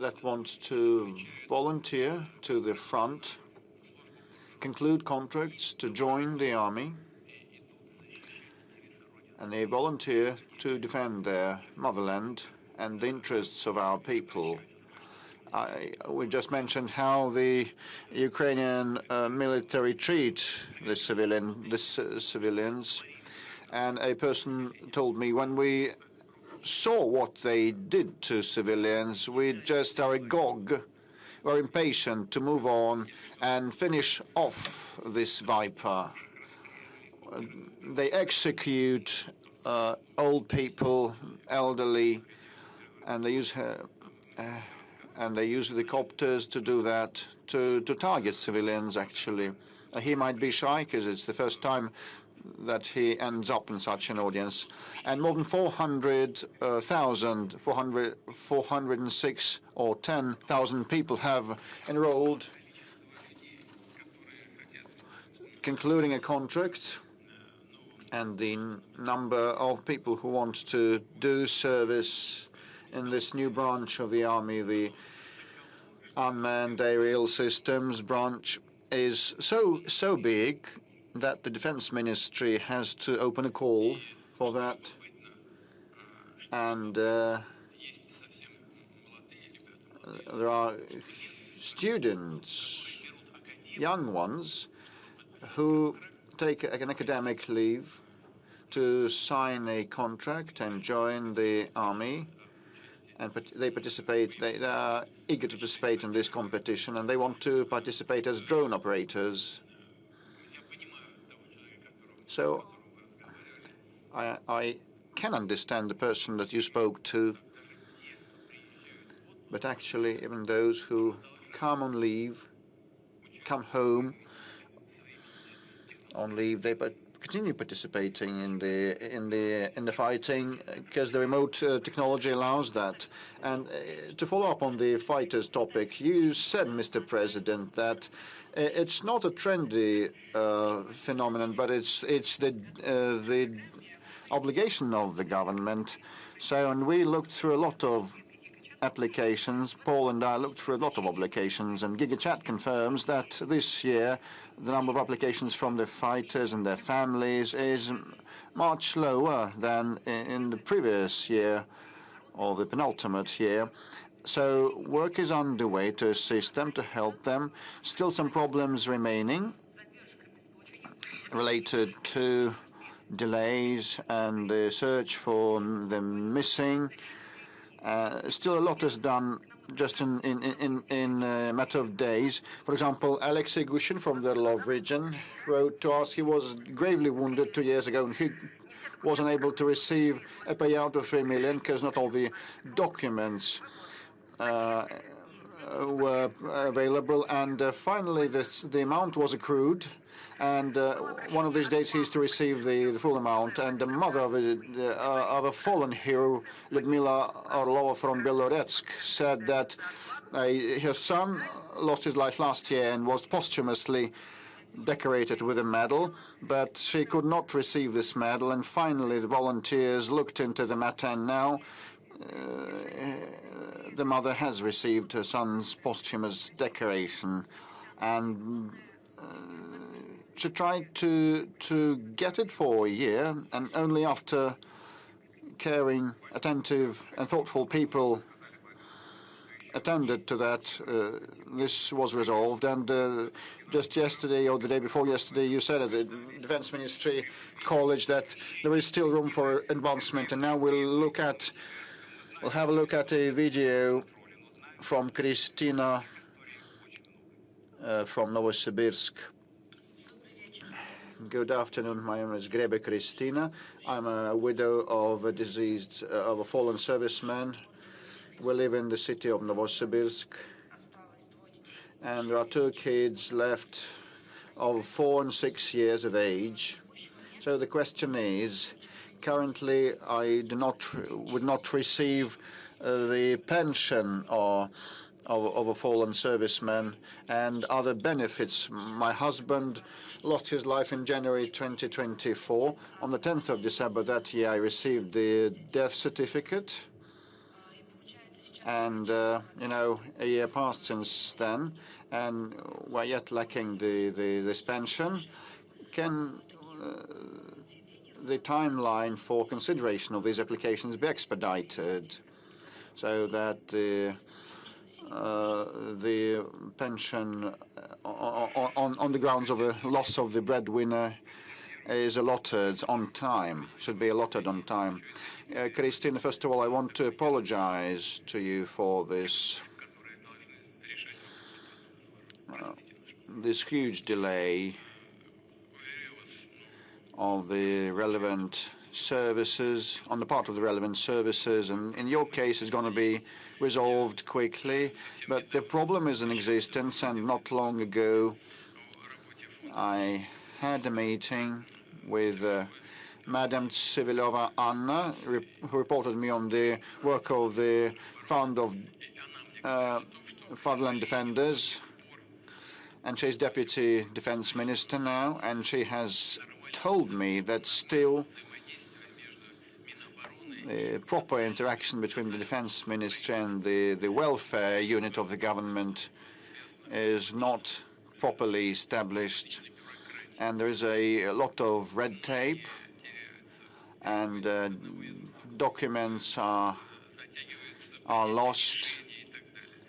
that want to volunteer to the front, conclude contracts to join the army, and they volunteer to defend their motherland and the interests of our people. We just mentioned how the Ukrainian military treat the civilians, and a person told me, when we saw what they did to civilians, we just are agog. We're impatient to move on and finish off this viper. They execute old people, elderly, and they use helicopters to do that, to target civilians, actually. He might be shy because it's the first time that he ends up in such an audience. And more than 406 or 10,000 people have enrolled, concluding a contract, and the number of people who want to do service in this new branch of the army, the unmanned aerial systems branch, is so big that the Defense Ministry has to open a call for that. And there are students, young ones, who take an academic leave to sign a contract and join the army, and they participate. They are eager to participate in this competition, and they want to participate as drone operators. So I can understand the person that you spoke to, but actually, even those who come on leave, come home on leave, they continue participating in the fighting because the remote technology allows that. And to follow up on the fighters topic, you said, Mr. President, that it's not a trendy phenomenon, but it's the obligation of the government. So, and we looked through a lot of applications. Paul and I looked through a lot of applications, and GigaChat confirms that this year the number of applications from the fighters and their families is much lower than in the previous year or the penultimate year. So work is underway to assist them, to help them. Still some problems remaining related to delays and the search for the missing. Still a lot is done just in a matter of days. For example, Alexei Gushin from the Lov region wrote to us he was gravely wounded 2 years ago, and he was unable to receive a payout of 3 million because not all the documents were available. And finally, the amount was accrued, and one of these days he's to receive the full amount. And the mother of a fallen hero, Lyudmila Orlova from Beloretsk, said that her son lost his life last year and was posthumously decorated with a medal, but she could not receive this medal. And finally, the volunteers looked into the matter, and now the mother has received her son's posthumous decoration. and to try to get it for a year, and only after caring, attentive, and thoughtful people attended to that, this was resolved. And just yesterday or the day before yesterday, you said at the Defense Ministry College that there is still room for advancement. And now we'll have a look at a video from Kristina from Novosibirsk. Good afternoon. My name is Grebe Kristina. I'm a widow of a fallen serviceman. We live in the city of Novosibirsk, and there are two kids left of 4 and 6 years of age. So the question is, currently I would not receive the pension of a fallen serviceman and other benefits. My husband lost his life in January 2024. On the 10th of December that year, I received the death certificate. And, a year passed since then, and we're yet lacking this pension. Can the timeline for consideration of these applications be expedited so that the pension on the grounds of a loss of the breadwinner is allotted on time, should be allotted on time? Christine, first of all, I want to apologize to you for this huge delay of the relevant services, on the part of the relevant services, and in your case it's going to be resolved quickly, but the problem is in existence. And not long ago I had a meeting with Madam Civilova Anna, who reported me on the work of the Fund of Fatherland Defenders, and she's Deputy Defense Minister now, and she has told me that still the proper interaction between the Defense Ministry and the welfare unit of the government is not properly established, and there is a lot of red tape, and documents are lost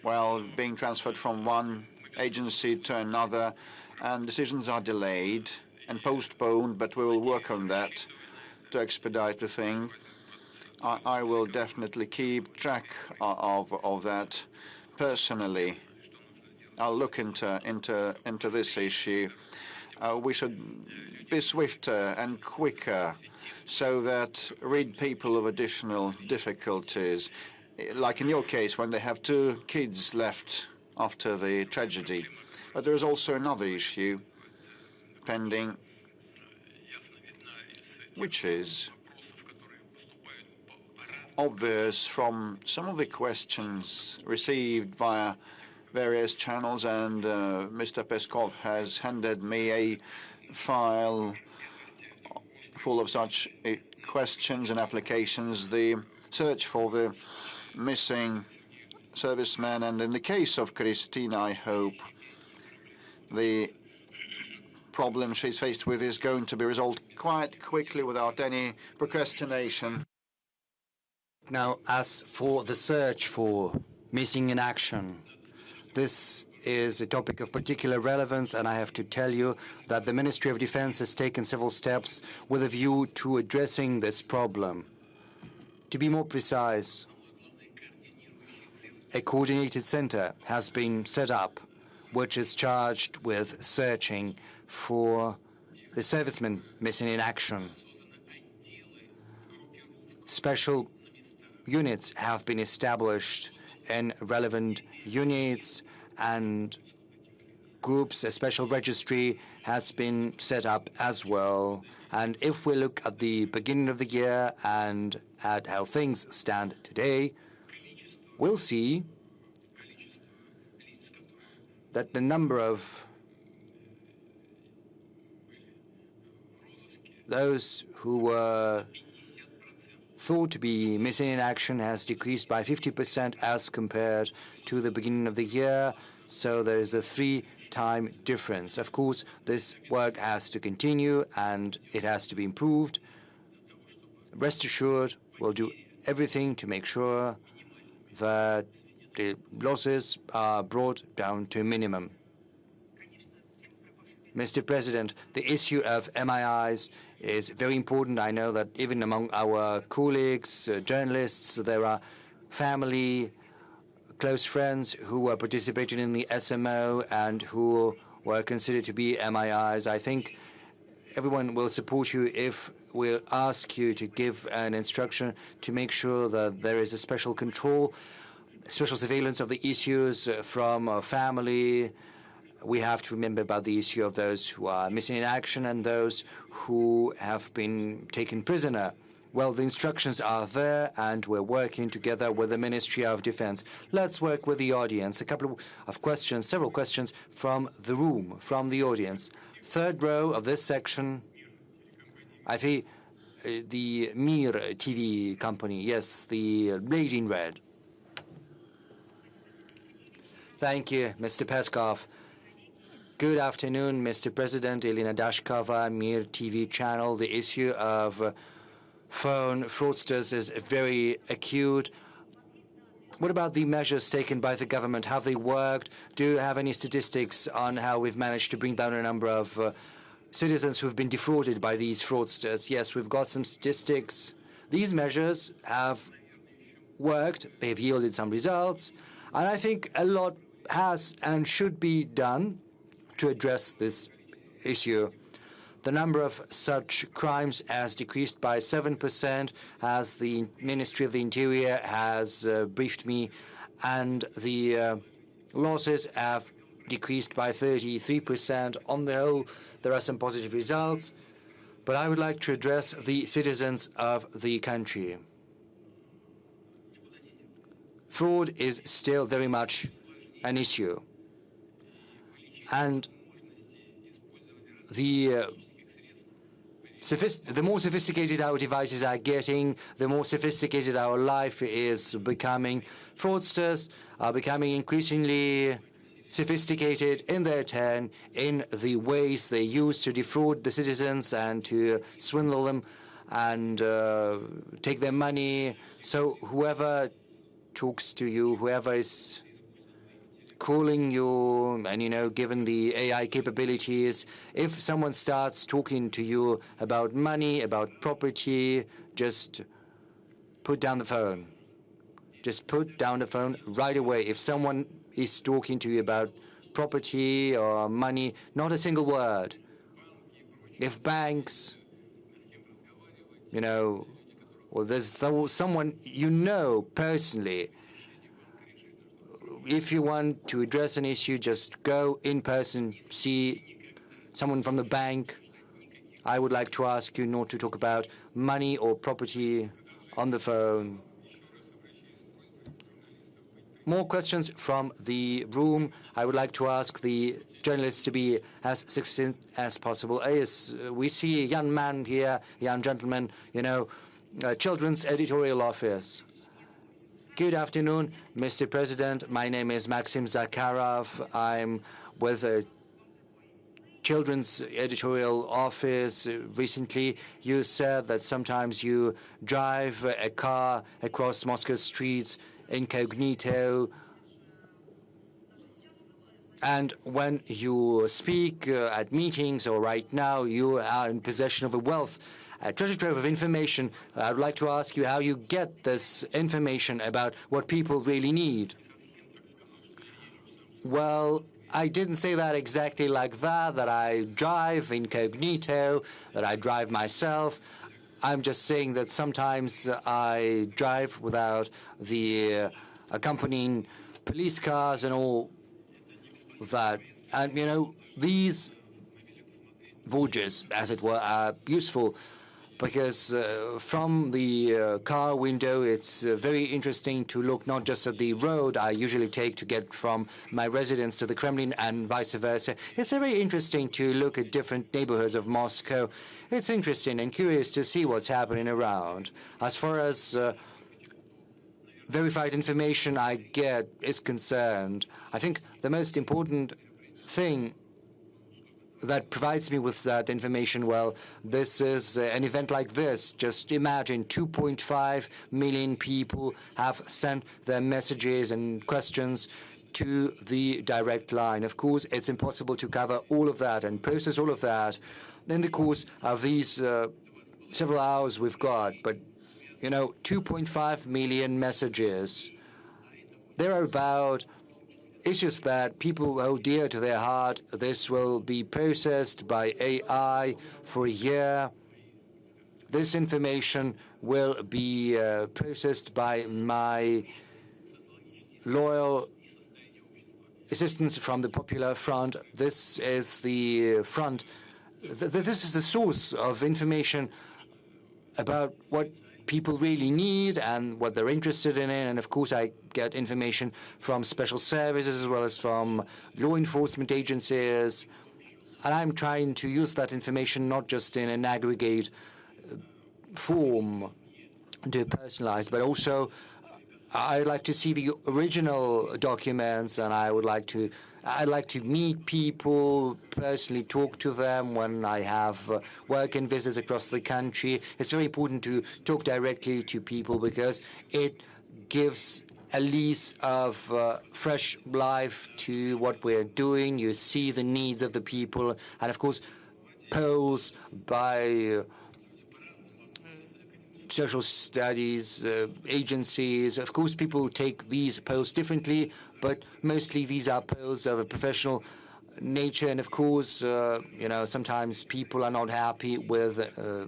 while being transferred from one agency to another, and decisions are delayed and postponed, but we will work on that to expedite the thing. I will definitely keep track of that personally. I'll look into this issue. We should be swifter and quicker so that rid people of additional difficulties, like in your case when they have 2 kids left after the tragedy. But there is also another issue pending, which is obvious from some of the questions received via various channels, and Mr. Peskov has handed me a file full of such questions and applications, the search for the missing serviceman. And in the case of Christina, I hope the problem she's faced with is going to be resolved quite quickly without any procrastination. Now, as for the search for missing in action, this is a topic of particular relevance, and I have to tell you that the Ministry of Defense has taken several steps with a view to addressing this problem. To be more precise, a coordinated center has been set up, which is charged with searching for the servicemen missing in action. Special units have been established in relevant units, and groups, a special registry has been set up as well. And if we look at the beginning of the year and at how things stand today, we'll see that the number of those who were thought to be missing in action has decreased by 50% as compared to the beginning of the year. So there is a 3 time difference. Of course, this work has to continue and it has to be improved. Rest assured, we'll do everything to make sure that the losses are brought down to a minimum. Mr. President, the issue of MIIs is very important. I know that even among our colleagues, journalists, there are family, close friends who are participating in the SMO and who were considered to be MIIs. I think everyone will support you if we'll ask you to give an instruction to make sure that there is a special control, special surveillance of the issues from family. We have to remember about the issue of those who are missing in action and those who have been taken prisoner. Well, the instructions are there, and we're working together with the Ministry of Defense. Let's work with the audience. A couple of questions, several questions from the room, from the audience. Third row of this section, I think the Mir TV company. Yes, the lady in red. Thank you, Mr. Peskov. Good afternoon, Mr. President. Elena Dashkova, Mir TV channel. The issue of phone fraudsters is very acute. What about the measures taken by the government? Have they worked? Do you have any statistics on how we've managed to bring down a number of citizens who've been defrauded by these fraudsters? Yes, we've got some statistics. These measures have worked. They've yielded some results. And I think a lot has and should be done to address this issue. The number of such crimes has decreased by 7%, as the Ministry of the Interior has briefed me, and the losses have decreased by 33%. On the whole, there are some positive results, but I would like to address the citizens of the country. Fraud is still very much an issue. And the more sophisticated our devices are getting, the more sophisticated our life is becoming. Fraudsters are becoming increasingly sophisticated in their turn in the ways they use to defraud the citizens and to swindle them and take their money. So whoever talks to you, whoever is calling you, and, given the AI capabilities, if someone starts talking to you about money, about property, just put down the phone. Just put down the phone right away. If someone is talking to you about property or money, not a single word. If banks, or there's someone personally, if you want to address an issue, just go in person, see someone from the bank. I would like to ask you not to talk about money or property on the phone. More questions from the room. I would like to ask the journalists to be as succinct as possible. Yes, we see a young man here, young gentleman, Children's Editorial Office. Good afternoon, Mr. President. My name is Maxim Zakharov. I'm with a Children's Editorial Office. Recently, you said that sometimes you drive a car across Moscow streets incognito, and when you speak at meetings or right now, you are in possession of a treasure trove of information. I would like to ask you how you get this information about what people really need. Well, I didn't say that exactly like that I drive incognito, that I drive myself. I'm just saying that sometimes I drive without the accompanying police cars and all that. And, these voyages, as it were, are useful because from the car window, it's very interesting to look not just at the road I usually take to get from my residence to the Kremlin and vice versa. It's very interesting to look at different neighborhoods of Moscow. It's interesting and curious to see what's happening around. As far as verified information I get is concerned, I think the most important thing that provides me with that information, well, this is an event like this. Just imagine 2.5 million people have sent their messages and questions to the direct line. Of course, it's impossible to cover all of that and process all of that in the course of these several hours we've got. But, 2.5 million messages. They're about issues that people hold dear to their heart. This will be processed by AI for a year. This information will be processed by my loyal assistants from the Popular Front. This is the front. This is the source of information about what people really need and what they're interested in. And of course, I get information from special services as well as from law enforcement agencies. And I'm trying to use that information not just in an aggregate form to personalize, but also I'd like to see the original documents, and I'd like to meet people, personally talk to them when I have work and visits across the country. It's very important to talk directly to people because it gives a lease of fresh life to what we're doing. You see the needs of the people, and of course, polls by social studies agencies. Of course, people take these polls differently, but mostly these are polls of a professional nature. And of course, sometimes people are not happy with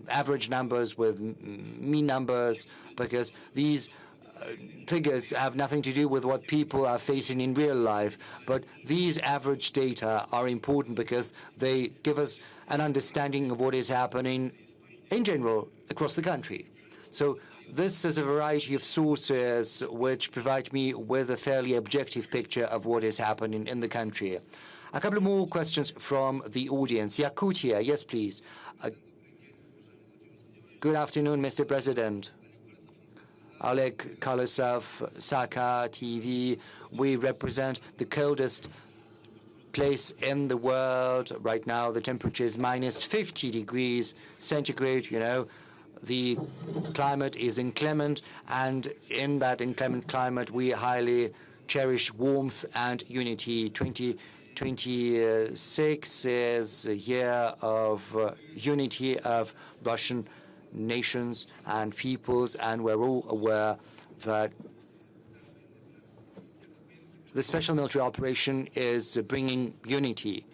average numbers, with mean numbers, because these figures have nothing to do with what people are facing in real life. But these average data are important because they give us an understanding of what is happening in general across the country. So this is a variety of sources which provide me with a fairly objective picture of what is happening in the country. A couple of more questions from the audience. Yakutia, yes, please. Good afternoon, Mr. President. Oleg Kolosov, Saka TV. We represent the coldest place in the world. Right now, the temperature is minus 50 degrees centigrade, The climate is inclement, and in that inclement climate, we highly cherish warmth and unity. 2026 is a year of unity of Russian nations and peoples, and we're all aware that the special military operation is bringing unity.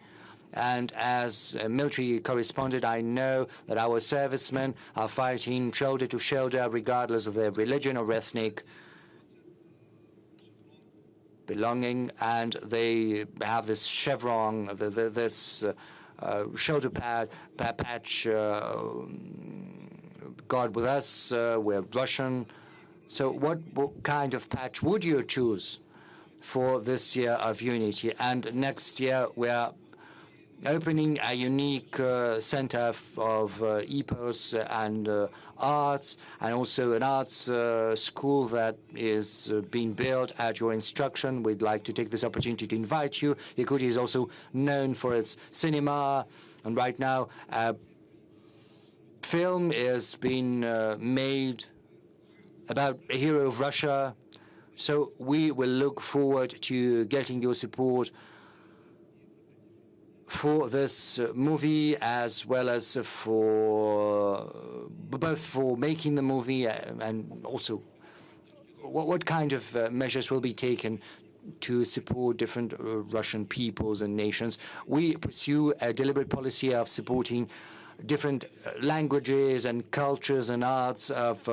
And as a military correspondent, I know that our servicemen are fighting shoulder to shoulder, regardless of their religion or ethnic belonging. And they have this chevron, this shoulder patch, God with us, we're Russian. So what kind of patch would you choose for this year of unity? And next year, we're opening a unique center of epos and arts, and also an arts school that is being built at your instruction. We'd like to take this opportunity to invite you. Yakutia is also known for its cinema, and right now a film is being made about a hero of Russia. So we will look forward to getting your support for this movie, as well as for both for making the movie and also what kind of measures will be taken to support different Russian peoples and nations. We pursue a deliberate policy of supporting different languages and cultures and arts of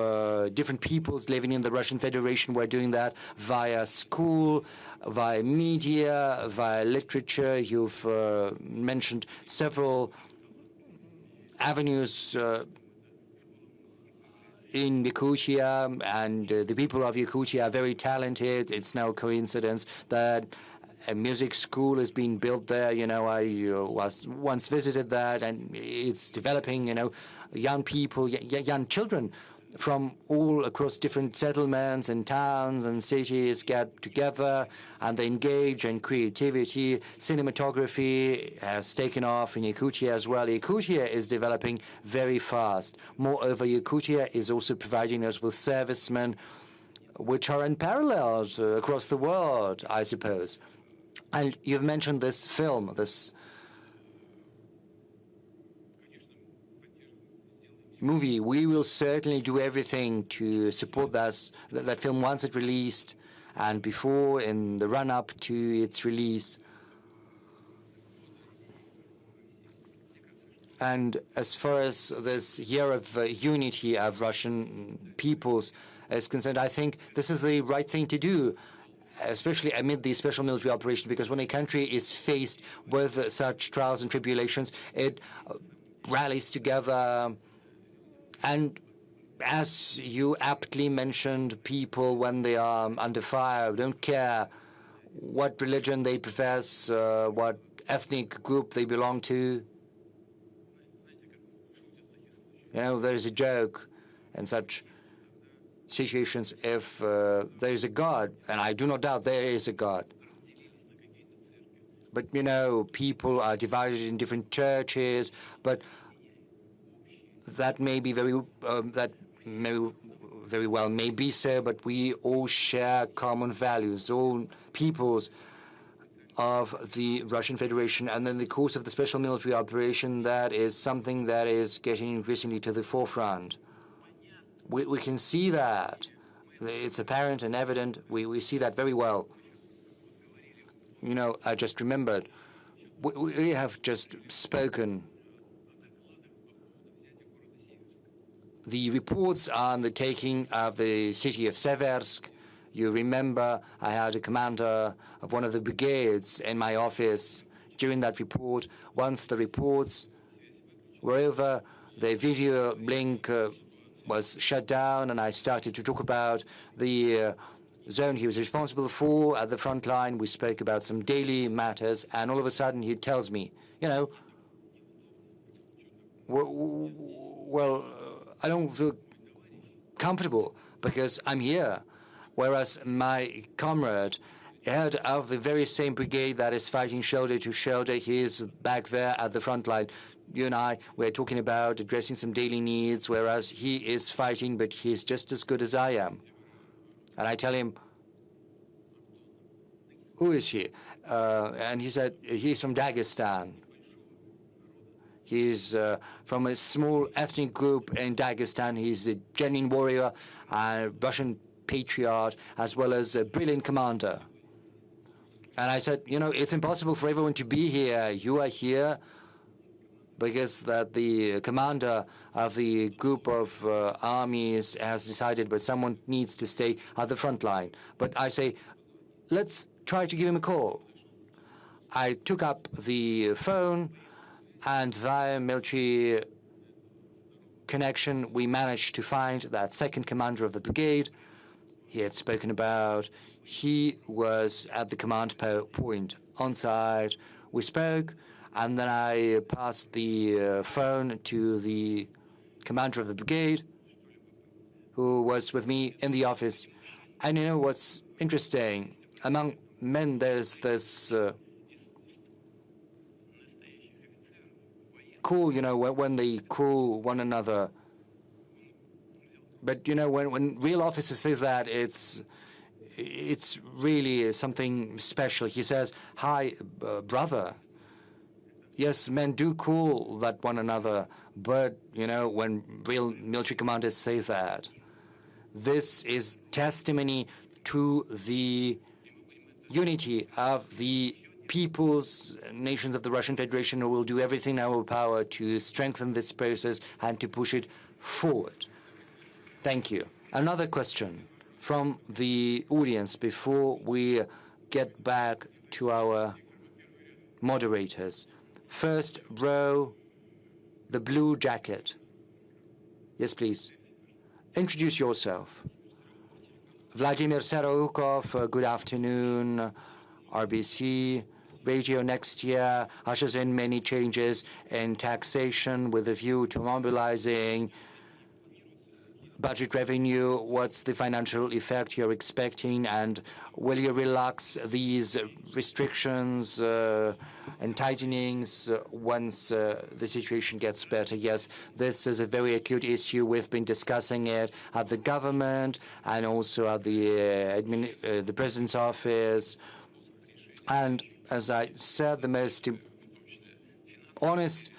different peoples living in the Russian Federation. We're doing that via school, via media, via literature. You've mentioned several avenues in Yakutia, and the people of Yakutia are very talented. It's no coincidence that a music school is being built there. I was once visited that, and it's developing, young people, young children from all across different settlements and towns and cities get together and they engage in creativity. Cinematography has taken off in Yakutia as well. Yakutia is developing very fast. Moreover, Yakutia is also providing us with servicemen which are unparalleled across the world, I suppose. And you've mentioned this film, this movie. We will certainly do everything to support that film once it's released and before, in the run-up to its release. And as far as this year of unity of Russian peoples is concerned, I think this is the right thing to do, especially amid the special military operation, because when a country is faced with such trials and tribulations, it rallies together. And as you aptly mentioned, people, when they are under fire, don't care what religion they profess, what ethnic group they belong to. You know, there's a joke in such situations, if there is a God, and I do not doubt there is a God. But, you know, people are divided in different churches, but that may be very well may be so, but we all share common values, all peoples of the Russian Federation. And in the course of the special military operation, that is something that is getting increasingly to the forefront. We can see that. It's apparent and evident. We see that very well. You know, I just remembered, we have just spoken. The reports on the taking of the city of Seversk, you remember I had a commander of one of the brigades in my office during that report. Once the reports were over, the video link was shut down, and I started to talk about the zone he was responsible for at the front line. We spoke about some daily matters, and all of a sudden he tells me, you know, well, I don't feel comfortable because I'm here, whereas my comrade, head of the very same brigade that is fighting shoulder to shoulder, he is back there at the front line. You and I, we're talking about addressing some daily needs, whereas he is fighting, but he's just as good as I am. And I tell him, who is he? And he said, he's from Dagestan. He's from a small ethnic group in Dagestan. He's a genuine warrior, a Russian patriot, as well as a brilliant commander. And I said, you know, it's impossible for everyone to be here. You are here because that the commander of the group of armies has decided, but someone needs to stay at the front line. But I say, let's try to give him a call. I took up the phone, and via military connection, we managed to find that second commander of the brigade he had spoken about. He was at the command point on site. We spoke, and then I passed the phone to the commander of the brigade, who was with me in the office. And you know what's interesting? Among men, there's this cool, you know, when they call one another. But, you know, when real officer says that, it's really something special. He says, hi, brother. Yes, men do call that one another, but, you know, when real military commanders say that, this is testimony to the unity of the peoples, nations of the Russian Federation, who will do everything in our power to strengthen this process and to push it forward. Thank you. Another question from the audience before we get back to our moderators. First row, the blue jacket. Yes, please. Introduce yourself. Vladimir Sarokov, good afternoon. RBC Radio next year ushers in many changes in taxation with a view to mobilizing budget revenue, what's the financial effect you're expecting, and will you relax these restrictions and tightenings once the situation gets better? Yes, this is a very acute issue. We've been discussing it at the government and also at the President's office. And as I said, the most honest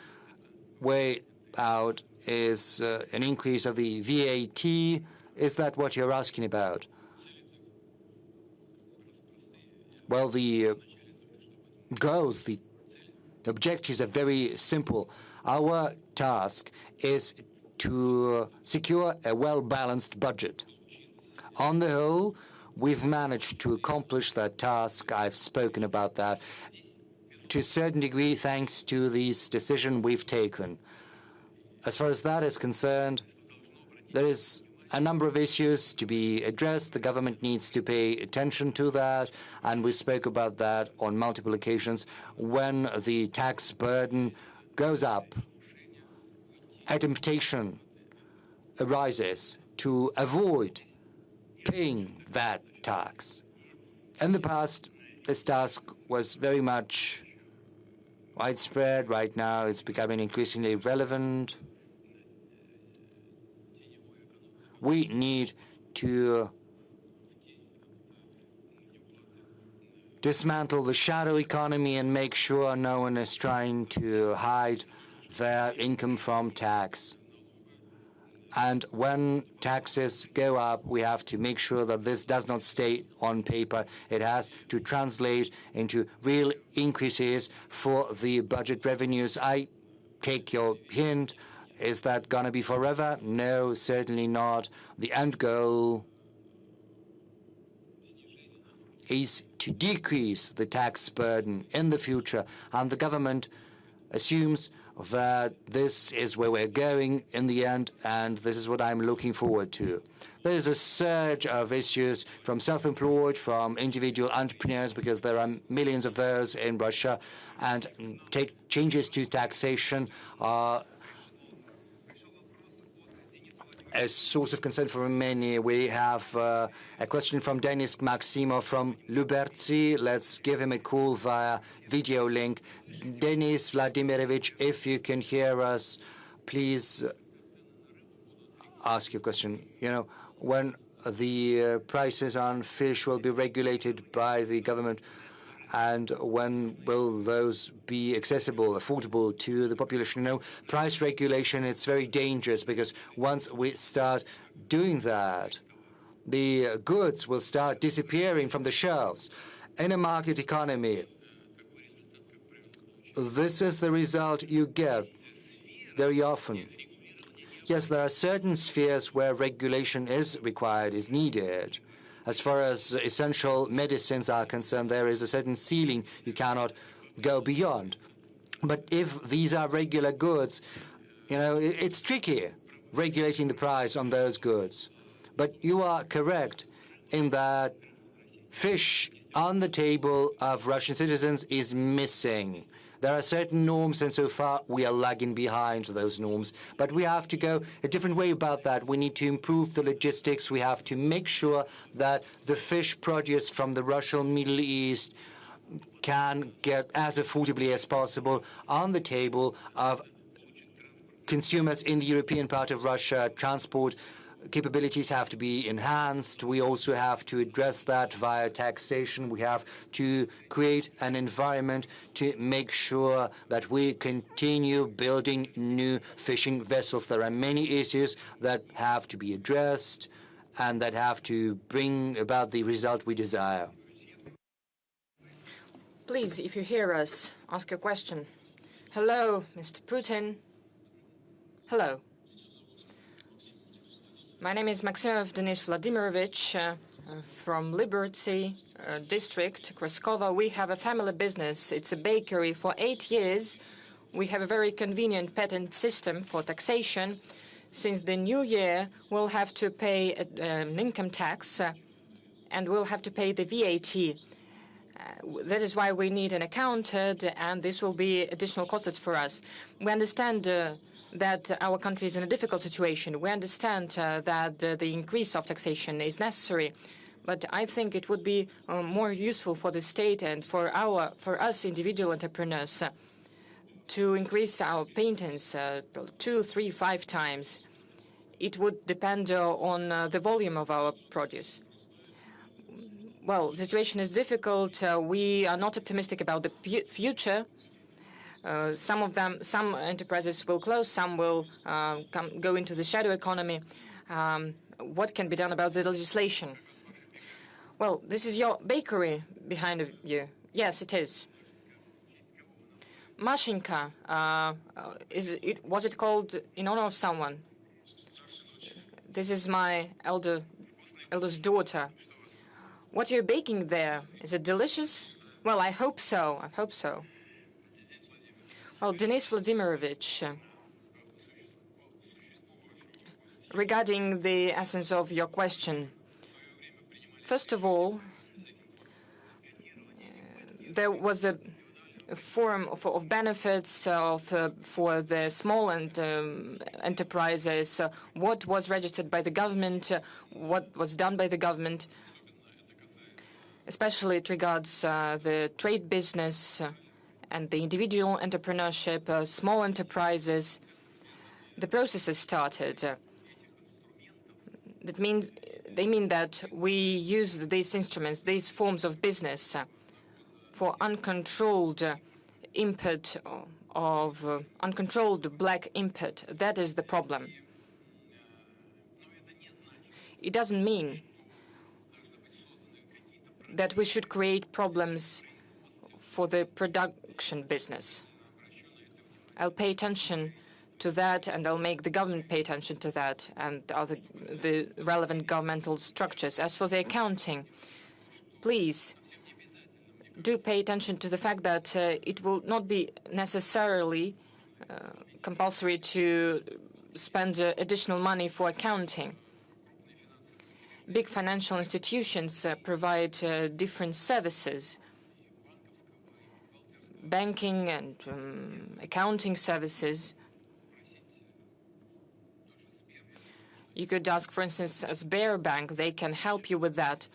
way out is an increase of the VAT. Is that what you're asking about? Well, the goals, the objectives are very simple. Our task is to secure a well-balanced budget. On the whole, we've managed to accomplish that task. I've spoken about that to a certain degree thanks to this decision we've taken. As far as that is concerned, there is a number of issues to be addressed. The government needs to pay attention to that, and we spoke about that on multiple occasions. When the tax burden goes up, a temptation arises to avoid paying that tax. In the past, this task was very much widespread. Right now, it's becoming increasingly relevant. We need to dismantle the shadow economy and make sure no one is trying to hide their income from tax. And when taxes go up, we have to make sure that this does not stay on paper. It has to translate into real increases for the budget revenues. I take your hint. Is that going to be forever? No, certainly not. The end goal is to decrease the tax burden in the future, and the government assumes that this is where we're going in the end, and this is what I'm looking forward to. There is a surge of issues from self-employed, from individual entrepreneurs, because there are millions of those in Russia, and changes to taxation are a source of concern for many. We have a question from Denis Maximov from Lubertsy. Let's give him a call via video link. Denis Vladimirovich, if you can hear us, please ask your question. You know, when the prices on fish will be regulated by the government, and when will those be accessible, affordable to the population? You know, price regulation, it's very dangerous, because once we start doing that, the goods will start disappearing from the shelves. In a market economy, this is the result you get very often. Yes, there are certain spheres where regulation is required, is needed. As far as essential medicines are concerned, there is a certain ceiling you cannot go beyond. But if these are regular goods, you know, it's tricky regulating the price on those goods. But you are correct in that fish on the table of Russian citizens is missing. There are certain norms, and so far we are lagging behind those norms. But we have to go a different way about that. We need to improve the logistics. We have to make sure that the fish produced from the Russian Middle East can get as affordably as possible on the table of consumers in the European part of Russia. Transport capabilities have to be enhanced. We also have to address that via taxation. We have to create an environment to make sure that we continue building new fishing vessels. There are many issues that have to be addressed and that have to bring about the result we desire. Please, if you hear us, ask a question. Hello, Mr. Putin. Hello. My name is Maximov Denis Vladimirovich from Liberty district, Kraskova. We have a family business. It's a bakery. For 8 years, we have a very convenient patent system for taxation. Since the new year, we'll have to pay an income tax and we'll have to pay the VAT. That is why we need an accountant, and this will be additional costs for us. We understand that our country is in a difficult situation. We understand that the increase of taxation is necessary, but I think it would be more useful for the state and for us individual entrepreneurs to increase our payments 2, 3, 5 times. It would depend on the volume of our produce. Well, the situation is difficult. We are not optimistic about the future. Some enterprises will close, some will go into the shadow economy. What can be done about the legislation? Well, this is your bakery behind you. Yes, it is. Mashinka, was it called in honor of someone? This is my eldest daughter. What are you baking there? Is it delicious? Well, I hope so. I hope so. Well, Denis Vladimirovich, regarding the essence of your question, first of all, there was a form of benefits for the small enterprises, what was registered by the government, what was done by the government. Especially it regards the trade business and the individual entrepreneurship, small enterprises. The process has started. They mean that we use these instruments, these forms of business, for uncontrolled input of uncontrolled black input. That is the problem. It doesn't mean that we should create problems for the production business. I'll pay attention to that, and I'll make the government pay attention to that and the relevant governmental structures. As for the accounting, please do pay attention to the fact that it will not be necessarily compulsory to spend additional money for accounting. Big financial institutions provide different services, banking and accounting services. You could ask, for instance, a Sberbank. They can help you with that.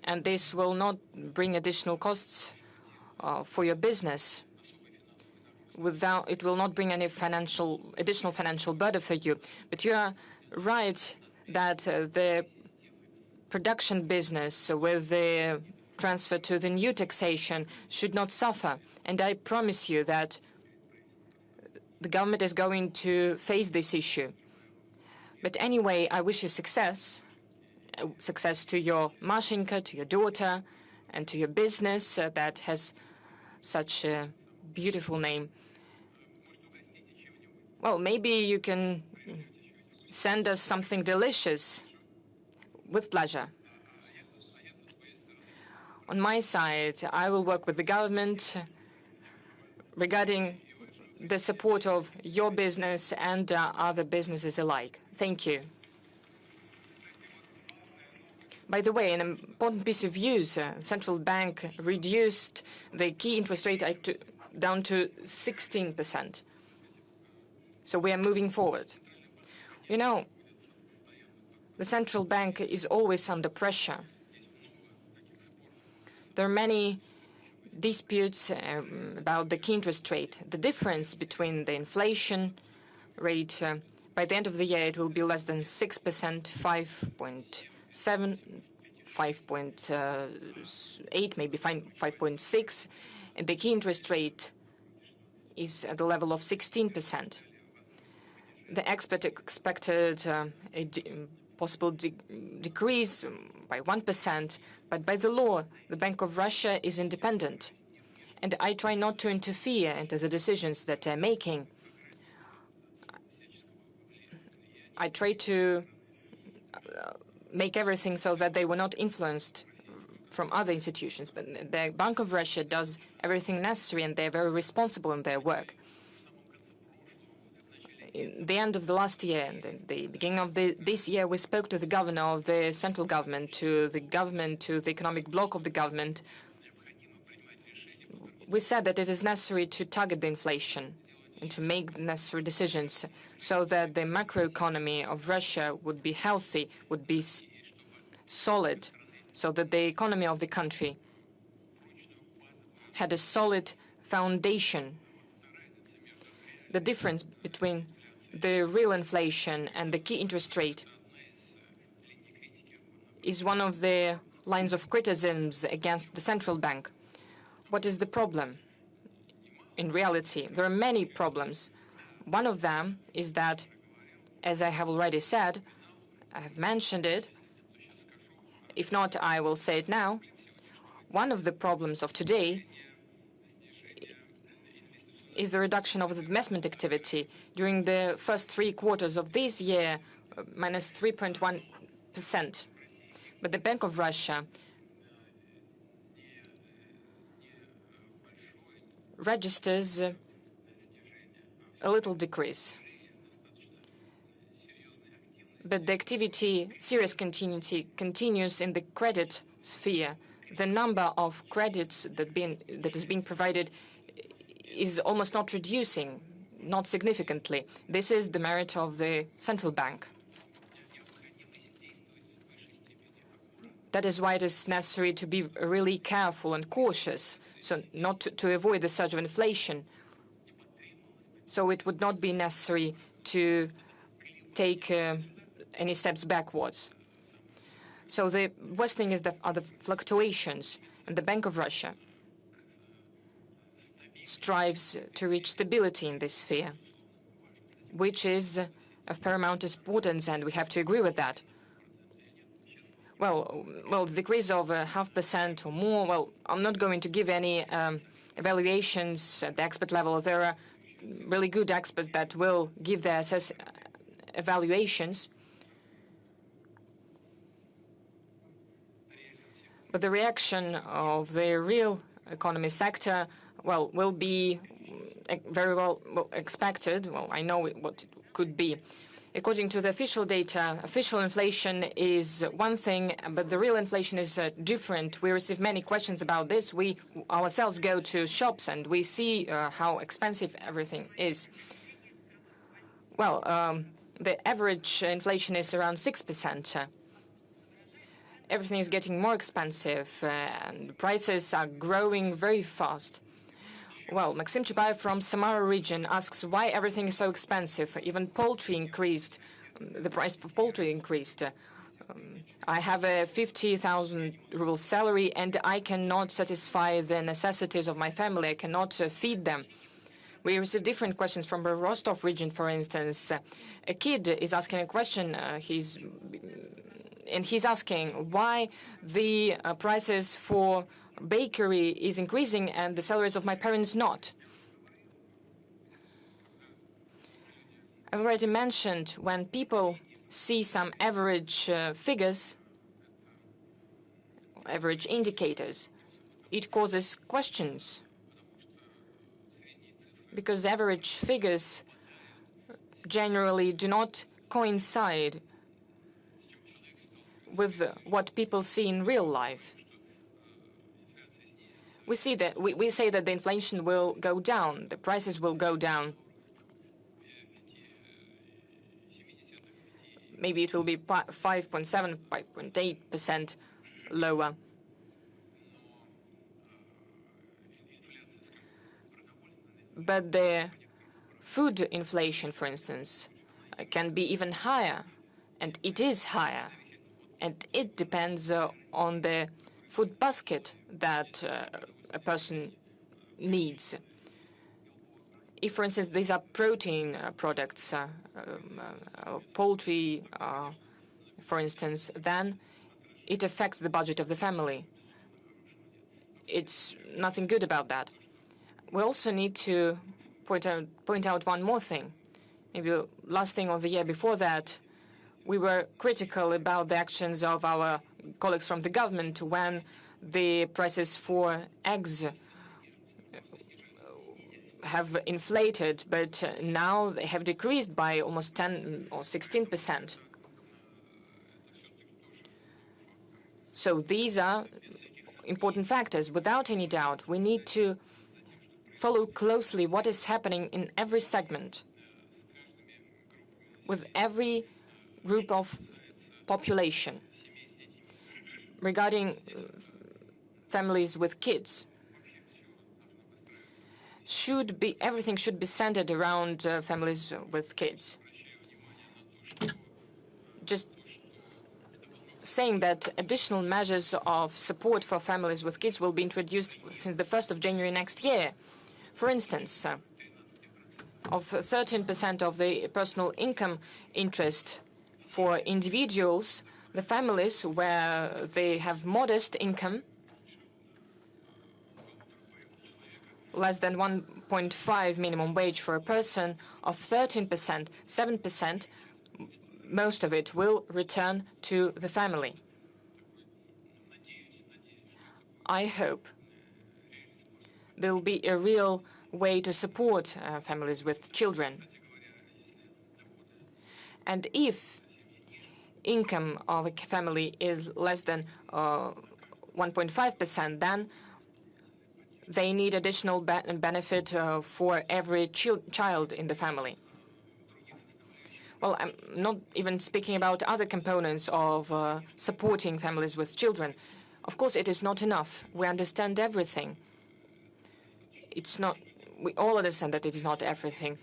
And this will not bring additional costs for your business. It will not bring any additional financial burden for you. But you are right that the production business with the transfer to the new taxation should not suffer. And I promise you that the government is going to face this issue. But anyway, I wish you success. Success to your Mashinka, to your daughter, and to your business that has such a beautiful name. Well, maybe you can send us something delicious. With pleasure. On my side, I will work with the government regarding the support of your business and other businesses alike. Thank you. By the way, an important piece of news, central bank reduced the key interest rate down to 16%. So we are moving forward. You know, the central bank is always under pressure. There are many disputes about the key interest rate. The difference between the inflation rate, by the end of the year, it will be less than 6%, 5.7, 5.8, maybe 5.6, and the key interest rate is at the level of 16%. The expert expected a possible decrease by 1%, but by the law, the Bank of Russia is independent. And I try not to interfere into the decisions that they're making. I try to make everything so that they were not influenced from other institutions. But the Bank of Russia does everything necessary, and they're very responsible in their work. In the end of the last year and the beginning of this year, we spoke to the governor of the central government, to the economic bloc of the government. We said that it is necessary to target the inflation. and to make the necessary decisions so that the macroeconomy of Russia would be healthy, would be solid, so that the economy of the country had a solid foundation. The difference between the real inflation and the key interest rate is one of the lines of criticisms against the central bank. What is the problem? In reality, there are many problems. One of them is that, as I have already said, I have mentioned it, if not, I will say it now, one of the problems of today is the reduction of the investment activity. During the first 3 quarters of this year, minus 3.1%. But the Bank of Russia registers a little decrease. But the activity, serious continuity, continues in the credit sphere. The number of credits that is being provided is almost not reducing, not significantly. This is the merit of the central bank. That is why it is necessary to be really careful and cautious, so not to avoid the surge of inflation. So it would not be necessary to take any steps backwards. So the worst thing are the fluctuations, and the Bank of Russia strives to reach stability in this sphere, which is of paramount importance, and we have to agree with that. Well, the decrease of 0.5% or more, well, I'm not going to give any evaluations at the expert level. There are really good experts that will give their evaluations. But the reaction of the real economy sector, well, will be very well expected. Well, I know what it could be. According to the official data, official inflation is one thing, but the real inflation is different. We receive many questions about this. We ourselves go to shops and we see how expensive everything is. Well, the average inflation is around 6%. Everything is getting more expensive and prices are growing very fast. Well, Maxim Chubayev from Samara region asks why everything is so expensive. Even poultry increased. The price of poultry increased. I have a 50,000 ruble salary and I cannot satisfy the necessities of my family. I cannot feed them. We receive different questions from the Rostov region, for instance. A kid is asking a question. He's asking why the prices for bakery is increasing and the salaries of my parents not. I've already mentioned when people see some average figures, average indicators, it causes questions because average figures generally do not coincide with what people see in real life. We say that the inflation will go down, the prices will go down. Maybe it will be 5.7, 5.8% lower. But the food inflation, for instance, can be even higher, and it is higher. And it depends on the food basket that a person needs. If, for instance, these are protein products, poultry, for instance, then it affects the budget of the family. It's nothing good about that. We also need to point out one more thing. Maybe last thing of the year before that, we were critical about the actions of our colleagues from the government when the prices for eggs have inflated, but now they have decreased by almost 10 or 16%. So these are important factors. Without any doubt, we need to follow closely what is happening in every segment, with every group of population. Regarding families with kids, everything should be centered around families with kids. Just saying that additional measures of support for families with kids will be introduced since the 1st of January next year. For instance, of 13% of the personal income interest for individuals, the families where they have modest income, less than 1.5 minimum wage for a person, of 13%, 7%, most of it will return to the family. I hope there will be a real way to support families with children. And if income of a family is less than 1.5%, then they need additional benefit for every child in the family. Well, I'm not even speaking about other components of supporting families with children. Of course, it is not enough. We understand everything. It's not. We all understand that it is not everything.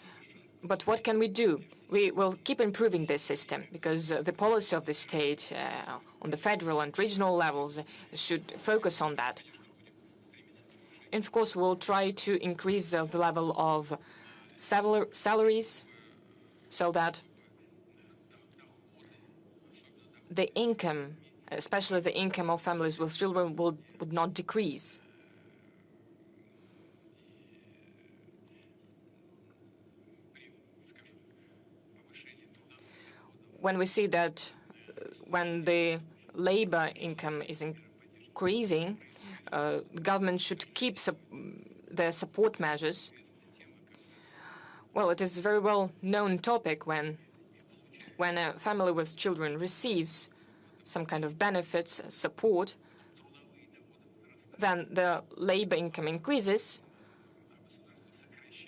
But what can we do? We will keep improving this system because the policy of the state on the federal and regional levels should focus on that. And of course, we'll try to increase the level of salaries so that the income, especially the income of families with children, would not decrease. When we see that when the labor income is increasing, the government should keep their support measures. Well, it is a very well-known topic when a family with children receives some kind of benefits, support, then the labor income increases,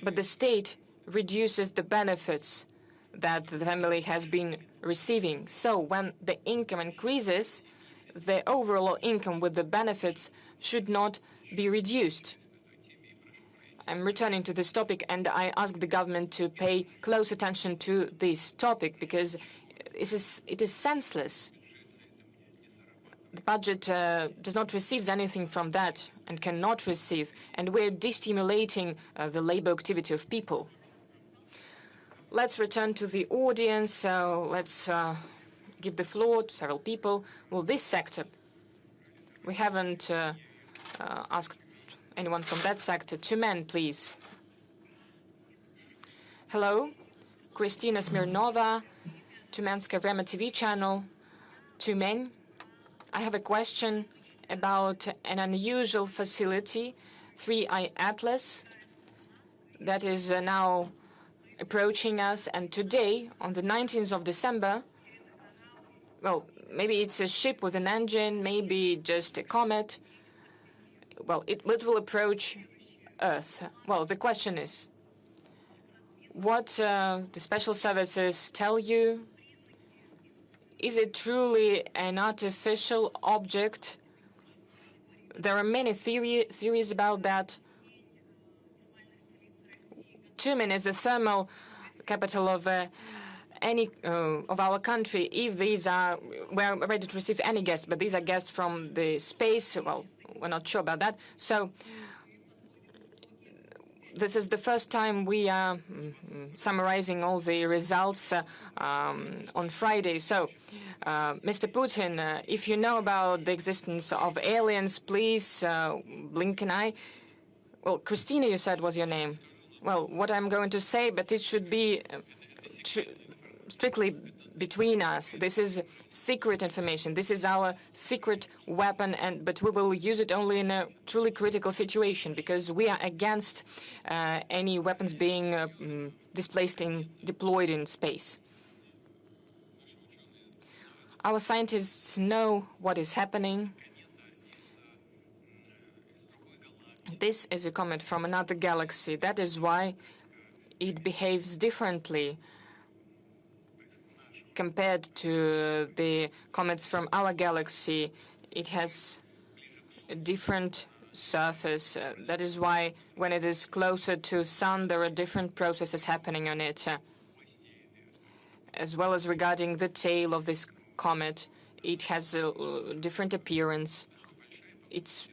but the state reduces the benefits that the family has been receiving. So when the income increases, the overall income with the benefits should not be reduced. I'm returning to this topic, and I ask the government to pay close attention to this topic because it is senseless. The budget does not receive anything from that and cannot receive, and we're destimulating the labor activity of people. Let's return to the audience. Let's give the floor to several people. Well, this sector, we haven't asked anyone from that sector. Two men, please. Hello, Kristina Smirnova, Tumenska Vremya TV channel. Two men. I have a question about an unusual facility, 3i Atlas, that is now approaching us. And today, on the 19th of December, well, maybe it's a ship with an engine, maybe just a comet. Well, it will approach Earth. Well, the question is, what the special services tell you? Is it truly an artificial object? There are many theories about that. Tumen is the thermal capital of any of our country. If we're ready to receive any guests, but these are guests from the space. Well, we're not sure about that. So this is the first time we are summarizing all the results on Friday. So, Mr. Putin, if you know about the existence of aliens, please blink an eye. Well, Christina, you said was your name. Well, what I'm going to say, but it should be strictly between us. This is secret information. This is our secret weapon, but we will use it only in a truly critical situation because we are against any weapons being deployed in space. Our scientists know what is happening. This is a comet from another galaxy. That is why it behaves differently compared to the comets from our galaxy. It has a different surface. That is why when it is closer to Sun, there are different processes happening on it. As well as regarding the tail of this comet, it has a different appearance. It's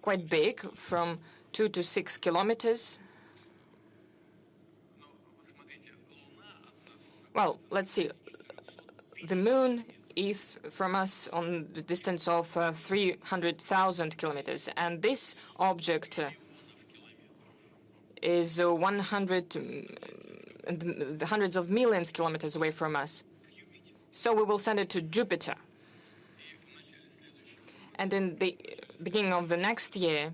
quite big, from 2 to 6 kilometers. Well, let's see. The moon is from us on the distance of 300,000 kilometers, and this object is 100 and the hundreds of millions kilometers away from us. So we will send it to Jupiter. And in the beginning of the next year,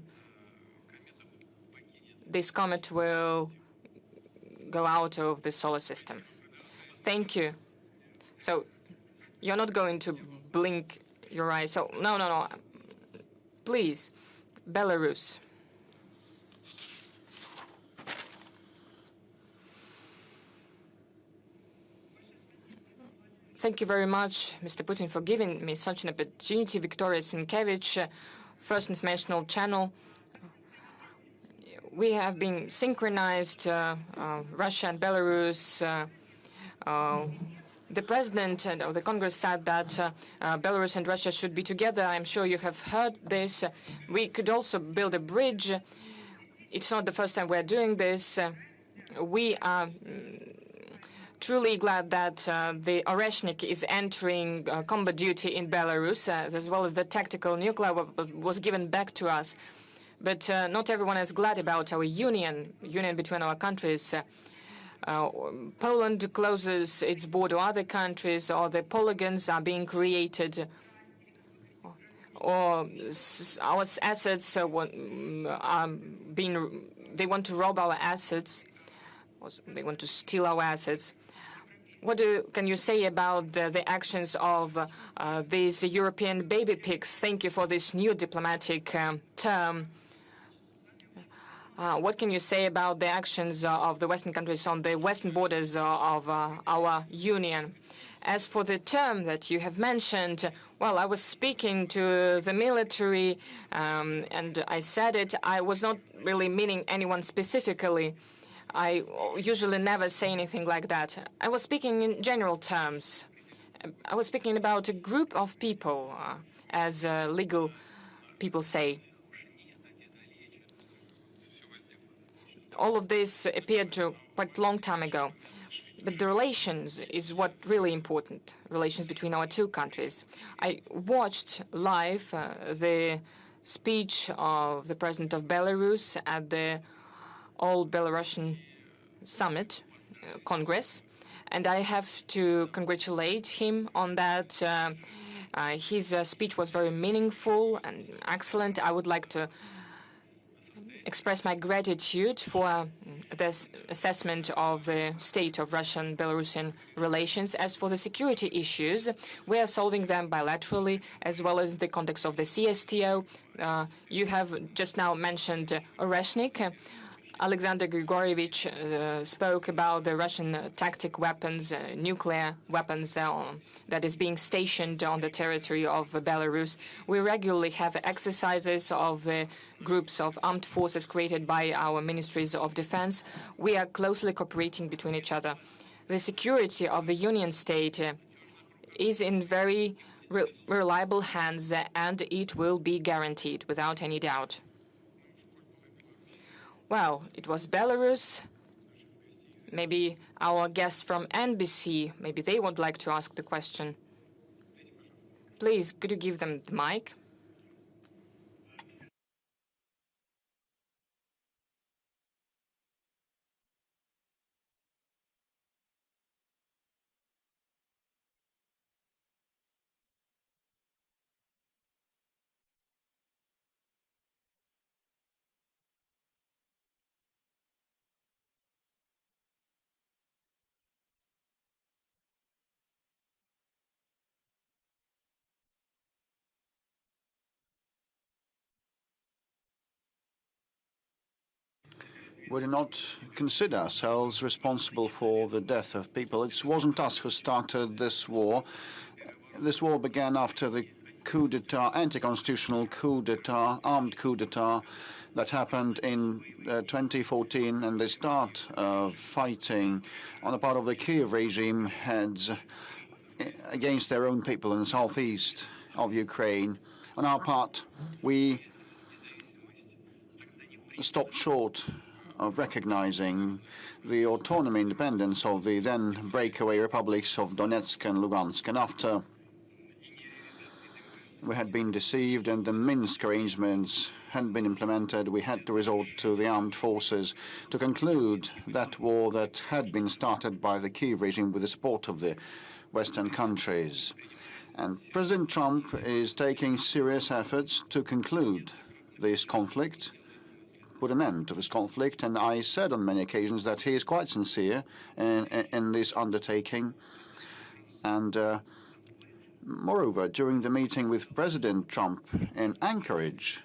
this comet will go out of the solar system. Thank you. So you're not going to blink your eyes. So no. Please, Belarus. Thank you very much, Mr. Putin, for giving me such an opportunity. Victoria Sienkiewicz, First Informational Channel. We have been synchronized, Russia and Belarus. The president of the Congress said that Belarus and Russia should be together. I'm sure you have heard this. We could also build a bridge. It's not the first time we're doing this. We are truly glad that the Oreshnik is entering combat duty in Belarus, as well as the tactical nuclear weapon was given back to us. But not everyone is glad about our union between our countries. Poland closes its border to other countries, or the polygons are being created, or our assets are being. They want to rob our assets. They want to steal our assets. What can you say about the actions of these European baby pigs? Thank you for this new diplomatic term. What can you say about the actions of the Western countries on the western borders of our union? As for the term that you have mentioned, well, I was speaking to the military, and I said it. I was not really meaning anyone specifically. I usually never say anything like that. I was speaking in general terms. I was speaking about a group of people, as legal people say. All of this appeared to quite a long time ago. But the relations is what really important, relations between our two countries. I watched live the speech of the president of Belarus at the All-Belarusian Summit, Congress, and I have to congratulate him on that. His speech was very meaningful and excellent. I would like to express my gratitude for this assessment of the state of Russian-Belarusian relations. As for the security issues, we are solving them bilaterally, as well as the context of the CSTO. You have just now mentioned Oreshnik. Alexander Grigorievich spoke about the Russian tactic weapons, nuclear weapons that is being stationed on the territory of Belarus. We regularly have exercises of the groups of armed forces created by our ministries of defense. We are closely cooperating between each other. The security of the Union State is in very reliable hands, and it will be guaranteed without any doubt. Well, it was Belarus. Maybe our guests from NBC, maybe they would like to ask the question. Please, could you give them the mic? we do not consider ourselves responsible for the death of people. It wasn't us who started this war. This war began after the coup d'etat, anti-constitutional coup d'etat, armed coup d'etat that happened in 2014, and the start of fighting on the part of the Kiev regime heads against their own people in the southeast of Ukraine. On our part, we stopped short of recognizing the autonomy, independence of the then breakaway republics of Donetsk and Lugansk. And after we had been deceived and the Minsk arrangements hadn't been implemented, we had to resort to the armed forces to conclude that war that had been started by the Kiev regime with the support of the Western countries. And President Trump is taking serious efforts to conclude this conflict, put an end to this conflict, and I said on many occasions that he is quite sincere in this undertaking. And moreover, during the meeting with President Trump in Anchorage,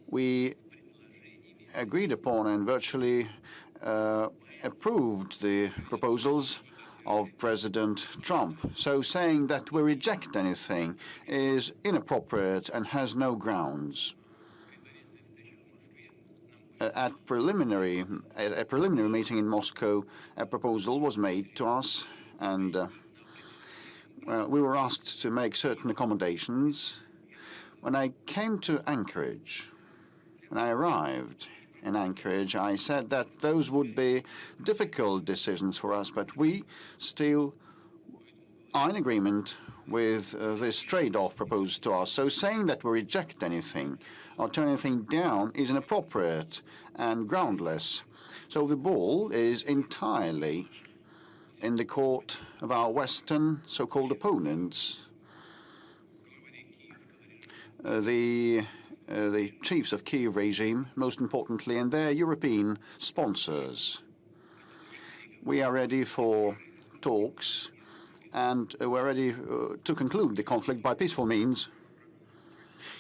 we agreed upon and virtually approved the proposals of President Trump. So saying that we reject anything is inappropriate and has no grounds. At a preliminary meeting in Moscow, a proposal was made to us, and we were asked to make certain accommodations. When I came to Anchorage, when I arrived in Anchorage, I said that those would be difficult decisions for us, but we still are in agreement with this trade-off proposed to us. So saying that we reject anything or turn anything down is inappropriate and groundless. So the ball is entirely in the court of our Western so-called opponents, the chiefs of Kiev regime, most importantly, and their European sponsors. We are ready for talks, and we're ready to conclude the conflict by peaceful means.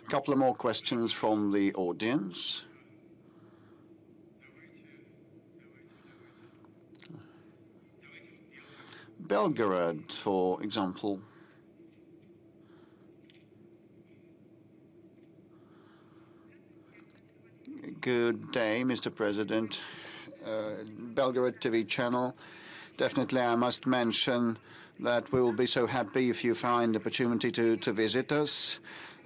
A couple of more questions from the audience. Belgorod, for example. Good day, Mr. President. Belgorod TV channel. Definitely, I must mention that we will be so happy if you find the opportunity to visit us.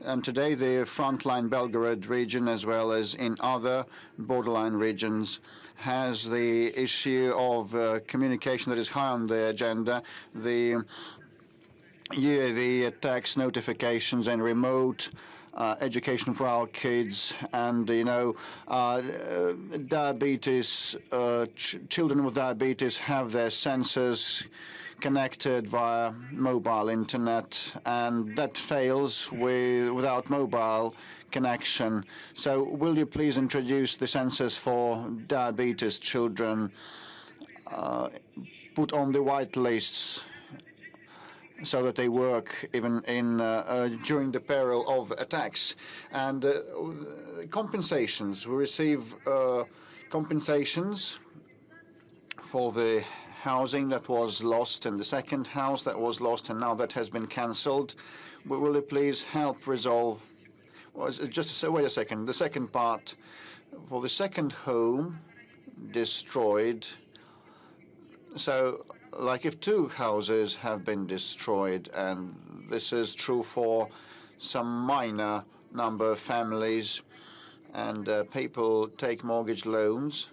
And today, the frontline Belgorod region, as well as in other borderline regions, has the issue of communication that is high on the agenda. The UAV attacks, notifications, and remote education for our kids, and diabetes. Children with diabetes have their sensors connected via mobile internet, and that fails without mobile connection. So will you please introduce the sensors for diabetes children, put on the white lists so that they work even during the peril of attacks? And compensations. We receive compensations for the housing that was lost and the second house that was lost and now that has been cancelled. Will you please help resolve? Just wait a second. The second part, for the second home destroyed. So, like if two houses have been destroyed, and this is true for some minor number of families, and people take mortgage loans,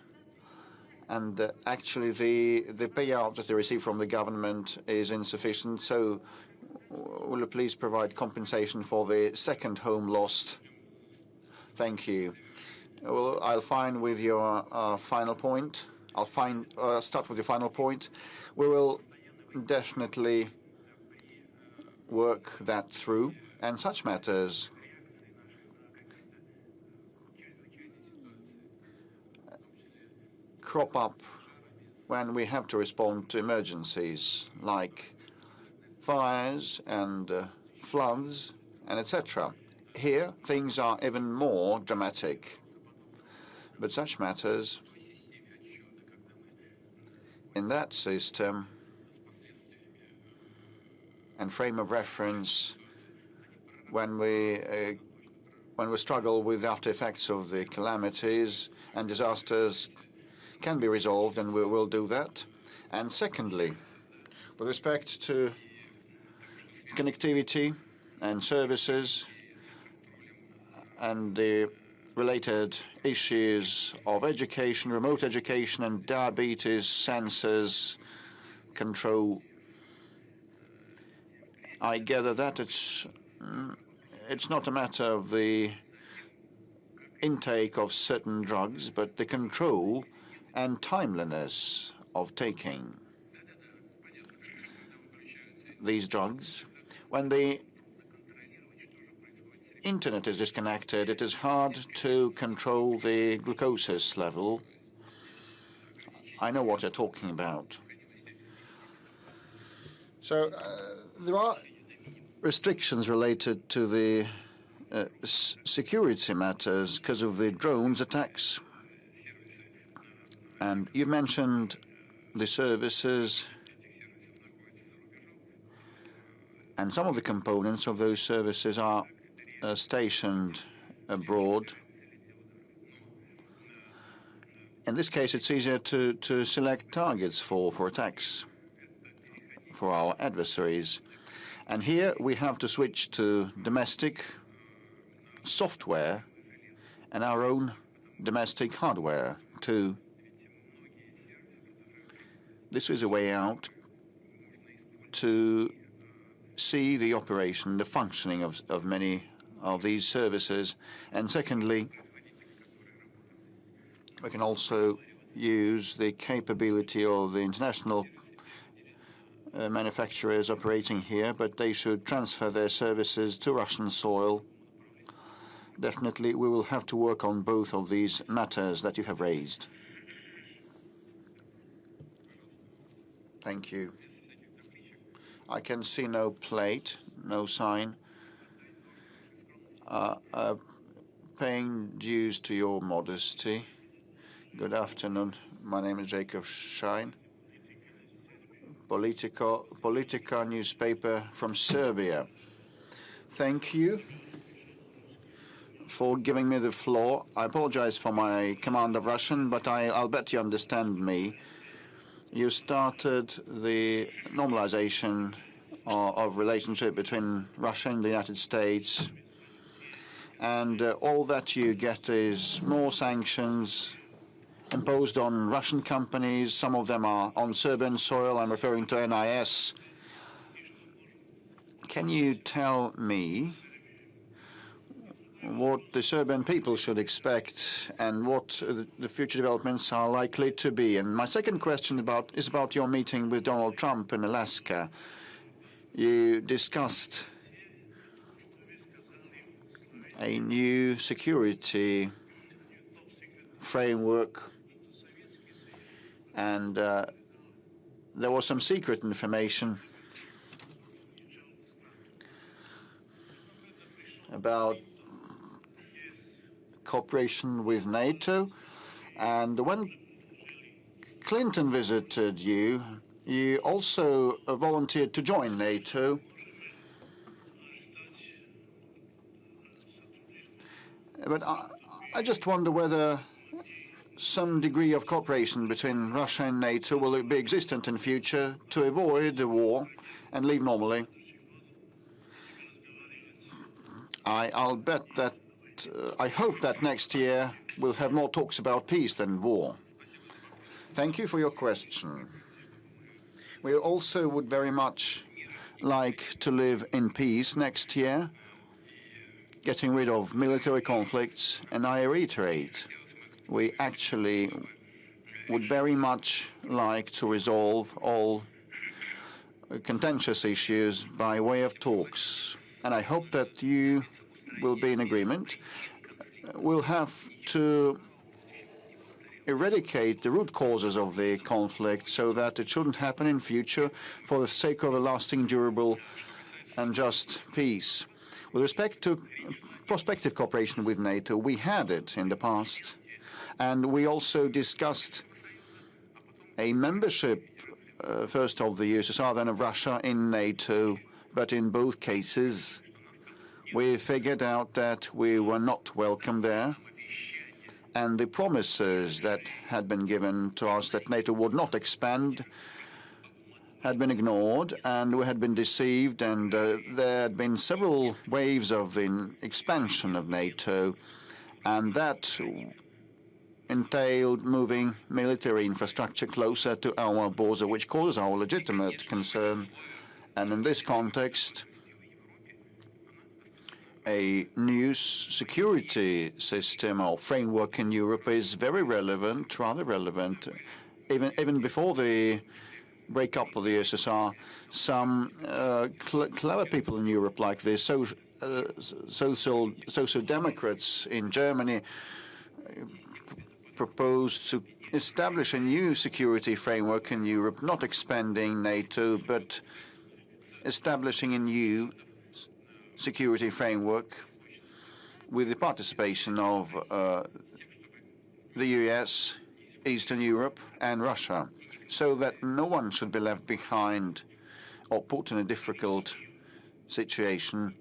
and actually the payout that they receive from the government is insufficient. So will you please provide compensation for the second home lost? Thank you. Well, I'll find with your final point. I'll start with your final point. We will definitely work that through, and such matters crop up when we have to respond to emergencies like fires and floods and etc. Here, things are even more dramatic. But such matters in that system and frame of reference, when we struggle with after effects of the calamities and disasters, can be resolved, and we will do that. And secondly, with respect to connectivity and services and the related issues of education, remote education, and diabetes sensors control, I gather that it's not a matter of the intake of certain drugs, but the control and timeliness of taking these drugs. When the internet is disconnected, it is hard to control the glucose level. I know what you're talking about. So there are restrictions related to the security matters because of the drones attacks. And you mentioned the services, and some of the components of those services are stationed abroad. In this case, it's easier to select targets for attacks for our adversaries. And here we have to switch to domestic software and our own domestic hardware too. This is a way out to see the operation, the functioning of many of these services. And secondly, we can also use the capability of the international manufacturers operating here, but they should transfer their services to Russian soil. Definitely, we will have to work on both of these matters that you have raised. Thank you. I can see no plate, no sign. Paying dues to your modesty. Good afternoon. My name is Jacob Schein. Politica newspaper from Serbia. Thank you for giving me the floor. I apologize for my command of Russian, but I'll bet you understand me. You started the normalization of relationship between Russia and the United States, and all that you get is more sanctions imposed on Russian companies. Some of them are on Serbian soil. I'm referring to NIS. Can you tell me what the Serbian people should expect and what the future developments are likely to be? And my second question is about your meeting with Donald Trump in Alaska. You discussed a new security framework, and there was some secret information about cooperation with NATO. And when Clinton visited you, you also volunteered to join NATO. But I just wonder whether some degree of cooperation between Russia and NATO will be existent in future to avoid a war and live normally. I'll bet that I hope that next year we'll have more talks about peace than war. Thank you for your question. We also would very much like to live in peace next year, getting rid of military conflicts, and I reiterate, we actually would very much like to resolve all contentious issues by way of talks. And I hope that you will be in agreement. We'll have to eradicate the root causes of the conflict so that it shouldn't happen in future for the sake of a lasting, durable, and just peace. With respect to prospective cooperation with NATO, we had it in the past, and we also discussed a membership, first of the USSR, then of Russia in NATO. But in both cases, we figured out that we were not welcome there. And the promises that had been given to us that NATO would not expand had been ignored, and we had been deceived, and there had been several waves of expansion of NATO, and that entailed moving military infrastructure closer to our border, which causes our legitimate concern. And in this context, a new security system or framework in Europe is very relevant, rather relevant. Even before the breakup of the USSR, some clever people in Europe like the social democrats in Germany proposed to establish a new security framework in Europe, not expanding NATO, but establishing a new security framework with the participation of the US, Eastern Europe, and Russia, so that no one should be left behind or put in a difficult situation.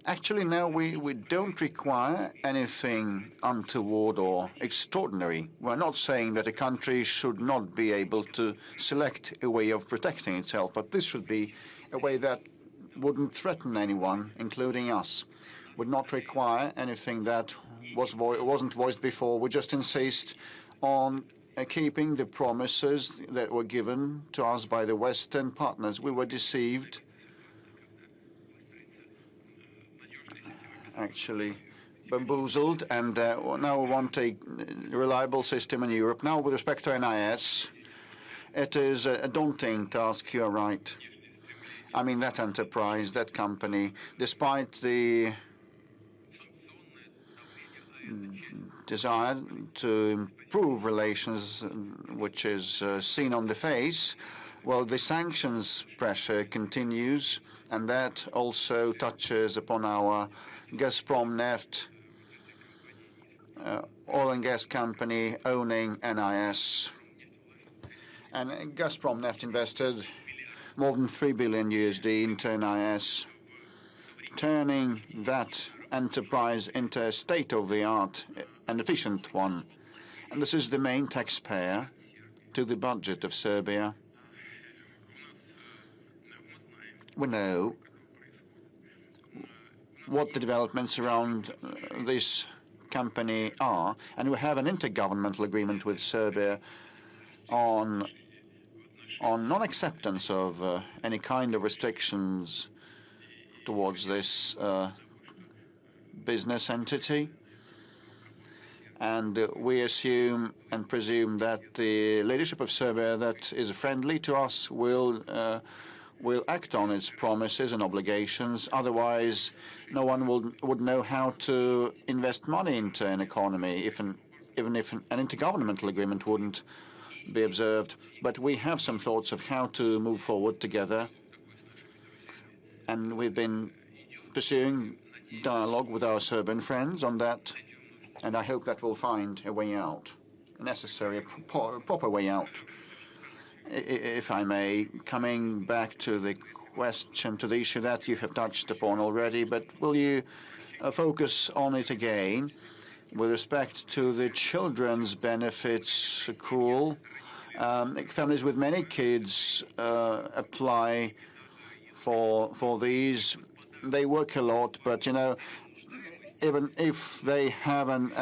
Actually, now we don't require anything untoward or extraordinary. We're not saying that a country should not be able to select a way of protecting itself, but this should be a way that wouldn't threaten anyone, including us. Would not require anything that wasn't voiced before. We just insist on keeping the promises that were given to us by the Western partners. We were deceived, actually bamboozled, and now we want a reliable system in Europe. Now, with respect to NIS, it is a daunting task, you're right. I mean, that enterprise, that company, despite the desire to improve relations, which is seen on the face, well, the sanctions pressure continues, and that also touches upon our Gazprom Neft, oil and gas company owning NIS. And Gazprom Neft invested more than $3 billion into NIS, turning that enterprise into a state-of-the-art and efficient one. And this is the main taxpayer to the budget of Serbia. We know what the developments around this company are, and we have an intergovernmental agreement with Serbia on non-acceptance of any kind of restrictions towards this business entity. And we assume and presume that the leadership of Serbia that is friendly to us will act on its promises and obligations. Otherwise, no one would know how to invest money into an economy, even if an intergovernmental agreement wouldn't be observed. But we have some thoughts of how to move forward together, and we've been pursuing dialogue with our Serbian friends on that, and I hope that we'll find a way out, a necessary, proper way out. If I may, coming back to the question, to the issue that you have touched upon already, but will you focus on it again with respect to the children's benefits accrual? Families with many kids apply for these. They work a lot, but, you know, even if they have an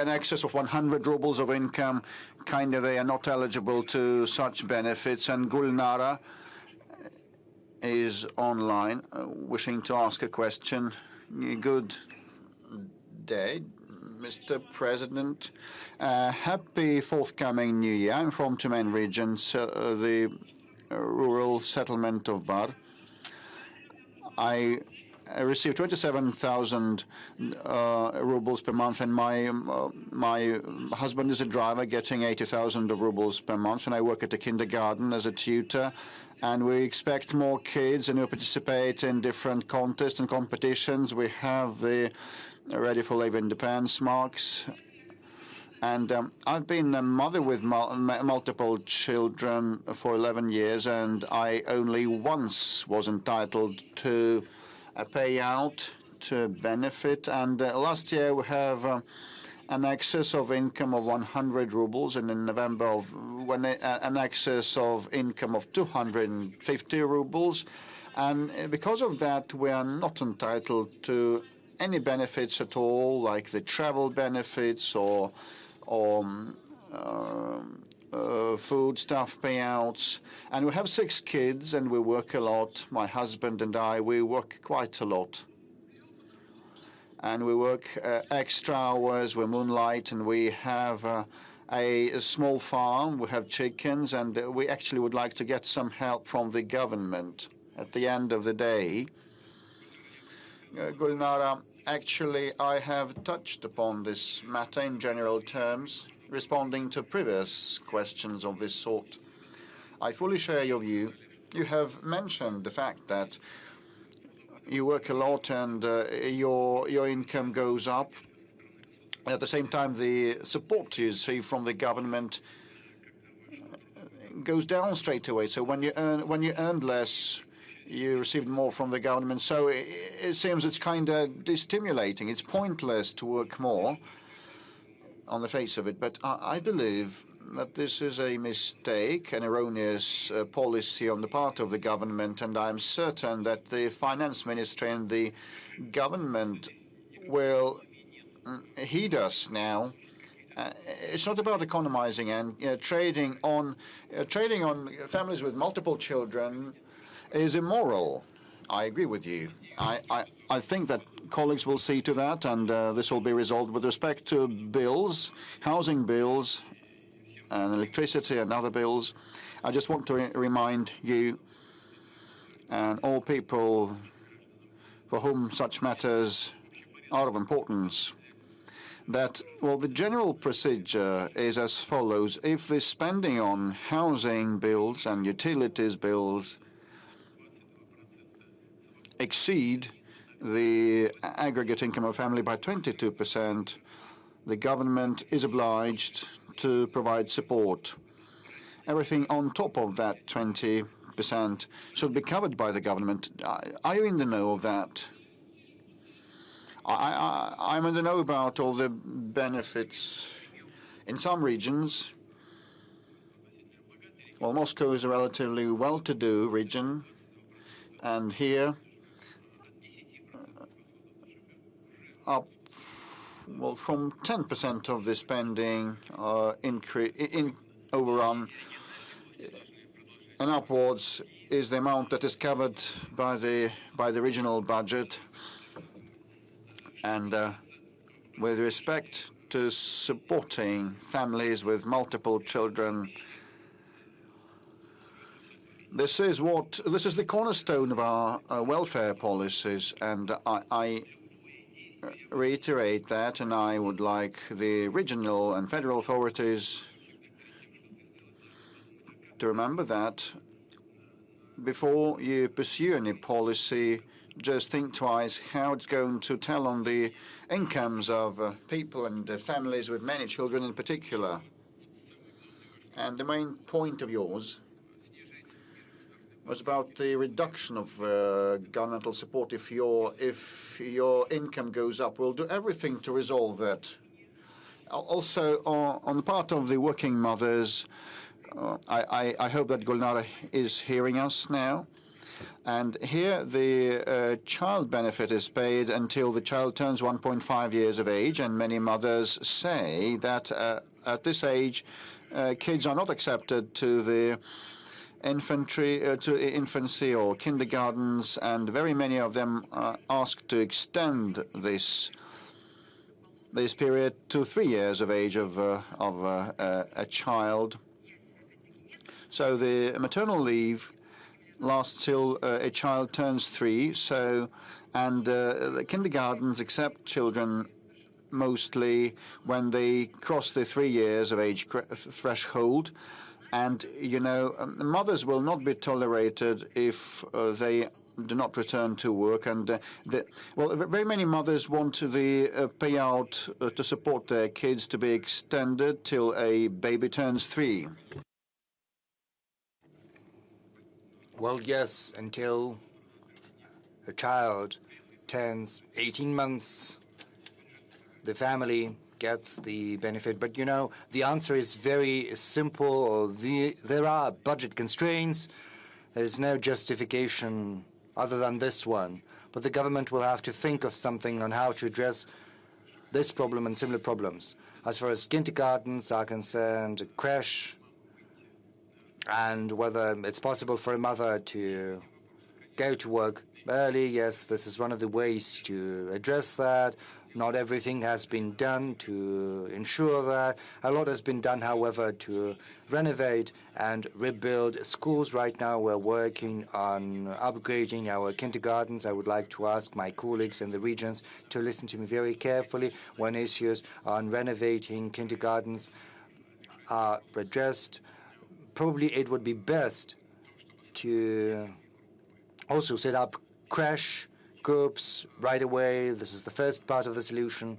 excess of 100 rubles of income, they are not eligible to such benefits. And Gulnara is online, wishing to ask a question. Good day, Mr. President. Happy forthcoming New Year. I'm from Tyumen region, the rural settlement of Bar. I received 27,000 rubles per month, and my husband is a driver, getting 80,000 rubles per month, and I work at a kindergarten as a tutor. And we expect more kids, and we participate in different contests and competitions. We have the ready for labor independence marks. And I've been a mother with multiple children for 11 years, and I only once was entitled to a payout, to benefit. And last year we have an excess of income of 100 rubles, and in November an excess of income of 250 rubles. And because of that, we are not entitled to any benefits at all, like the travel benefits or food stuff payouts. And we have 6 kids, and we work a lot. My husband and I, we work quite a lot. And we work extra hours, we moonlight, and we have a small farm. We have chickens, and we actually would like to get some help from the government at the end of the day. Gulnara, actually, I have touched upon this matter in general terms, responding to previous questions of this sort. I fully share your view. You have mentioned the fact that you work a lot and your income goes up. At the same time, the support you receive from the government goes down straight away. So when you earn less, you receive more from the government. So it seems it's kind of destimulating. It's pointless to work more on the face of it. But I believe that this is a mistake, an erroneous policy on the part of the government, and I'm certain that the finance ministry and the government will heed us now. It's not about economizing and trading on families with multiple children is immoral. I agree with you. I think that colleagues will see to that, and this will be resolved with respect to bills, housing bills, and electricity and other bills. I just want to remind you and all people for whom such matters are of importance that, well, the general procedure is as follows. If the spending on housing bills and utilities bills exceed the aggregate income of a family by 22%, the government is obliged to provide support. Everything on top of that 20% should be covered by the government. Are you in the know of that? I'm in the know about all the benefits in some regions. Well, Moscow is a relatively well-to-do region, and here from 10% of the spending overrun and upwards is the amount that is covered by the regional budget. And with respect to supporting families with multiple children, this is the cornerstone of our welfare policies, and I reiterate that, and I would like the regional and federal authorities to remember that before you pursue any policy, just think twice how it's going to tell on the incomes of people and families with many children in particular. And the main point of yours was about the reduction of governmental support. If your income goes up, we'll do everything to resolve that. Also, on the part of the working mothers, I hope that Gulnara is hearing us now. And here the child benefit is paid until the child turns 1.5 years of age, and many mothers say that at this age, kids are not accepted to the infancy or kindergartens, and very many of them ask to extend this period to 3 years of age of a child. So the maternal leave lasts till a child turns 3. And the kindergartens accept children mostly when they cross the 3 years of age threshold. And, mothers will not be tolerated if they do not return to work, and very many mothers want the payout to support their kids to be extended till a baby turns 3. Well, yes, until a child turns 18 months, the family gets the benefit. But, you know, the answer is very simple. There are budget constraints. There is no justification other than this one. But the government will have to think of something on how to address this problem and similar problems. As far as kindergartens are concerned, creche, and whether it's possible for a mother to go to work early, yes, this is one of the ways to address that. Not everything has been done to ensure that. A lot has been done, however, to renovate and rebuild schools. Right now, we're working on upgrading our kindergartens. I would like to ask my colleagues in the regions to listen to me very carefully when issues on renovating kindergartens are addressed. Probably it would be best to also set up creche groups right away. This is the first part of the solution.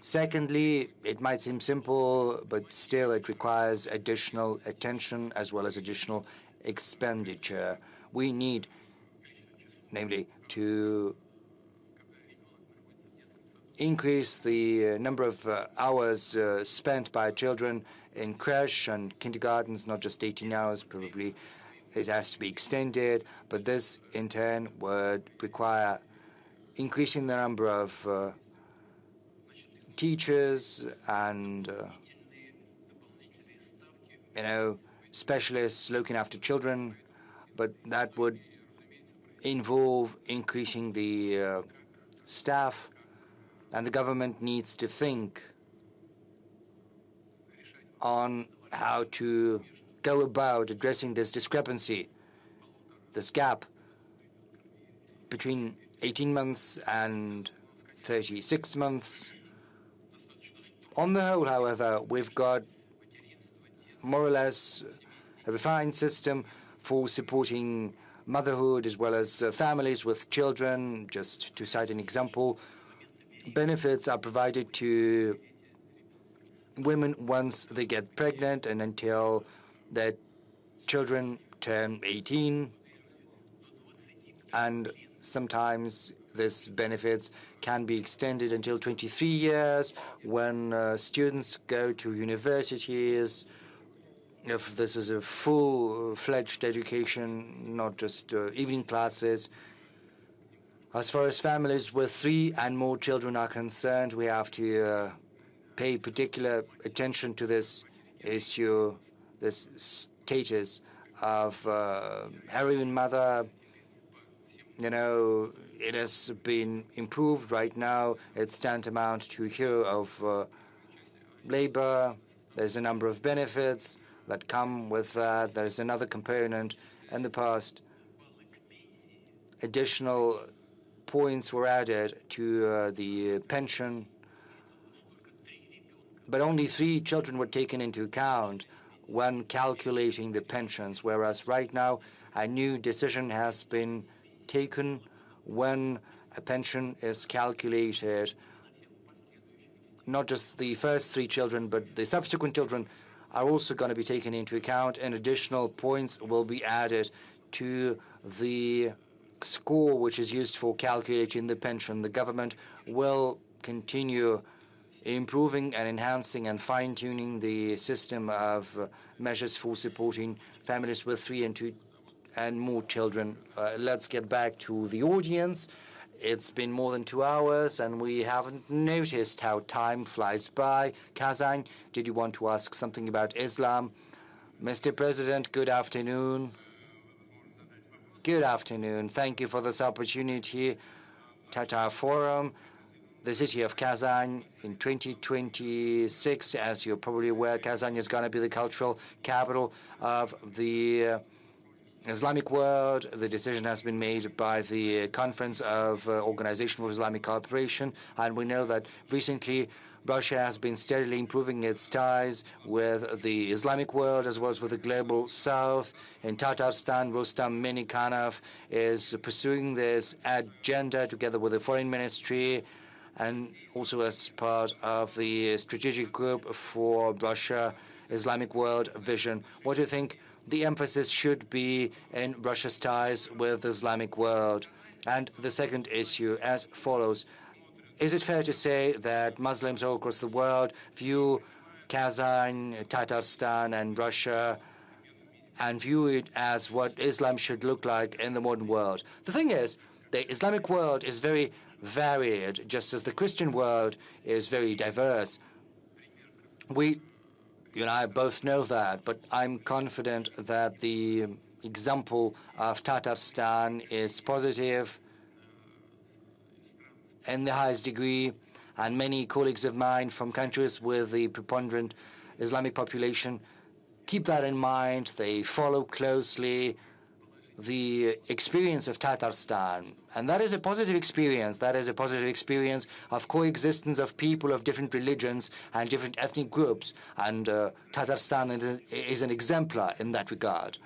Secondly, it might seem simple, but still it requires additional attention as well as additional expenditure. We need, namely, to increase the number of hours spent by children in creche and kindergartens, not just 18 hours, probably it has to be extended, but this in turn would require increasing the number of teachers and specialists looking after children, but that would involve increasing the staff, and the government needs to think on how to go about addressing this discrepancy, this gap between 18 months and 36 months. On the whole, however, we've got more or less a refined system for supporting motherhood as well as families with children. Just to cite an example, benefits are provided to women once they get pregnant and until their children turn 18, and sometimes this benefits can be extended until 23 years when students go to universities, if this is a full-fledged education, not just evening classes. As far as families with 3 and more children are concerned, we have to pay particular attention to this issue, this status of heroine mother. You know, it has been improved right now. It's tantamount to a year of labor. There's a number of benefits that come with that. There's another component. In the past, additional points were added to the pension, but only 3 children were taken into account when calculating the pensions, whereas right now a new decision has been taken when a pension is calculated. Not just the first 3 children, but the subsequent children are also going to be taken into account, and additional points will be added to the score which is used for calculating the pension. The government will continue improving and enhancing and fine-tuning the system of measures for supporting families with 3 and 2 and more children. Let's get back to the audience. It's been more than 2 hours, and we haven't noticed how time flies by. Kazan, did you want to ask something about Islam? Mr. President, good afternoon. Good afternoon. Thank you for this opportunity. Tatar Forum, the city of Kazan in 2026. As you're probably aware, Kazan is going to be the cultural capital of the Islamic world, the decision has been made by the Conference of Organization for Islamic Cooperation, and we know that recently Russia has been steadily improving its ties with the Islamic world as well as with the global south. In Tatarstan, Rustam Minikhanov is pursuing this agenda together with the foreign ministry and also as part of the strategic group for Russia Islamic world vision. What do you think the emphasis should be in Russia's ties with the Islamic world? And the second issue as follows. Is it fair to say that Muslims all across the world view Kazan, Tatarstan, and Russia and view it as what Islam should look like in the modern world? The thing is, the Islamic world is very varied, just as the Christian world is very diverse. You and I both know that, but I'm confident that the example of Tatarstan is positive in the highest degree, and many colleagues of mine from countries with the preponderant Islamic population keep that in mind. They follow closely the experience of Tatarstan, and that is a positive experience. That is a positive experience of coexistence of people of different religions and different ethnic groups, and Tatarstan is an exemplar in that regard.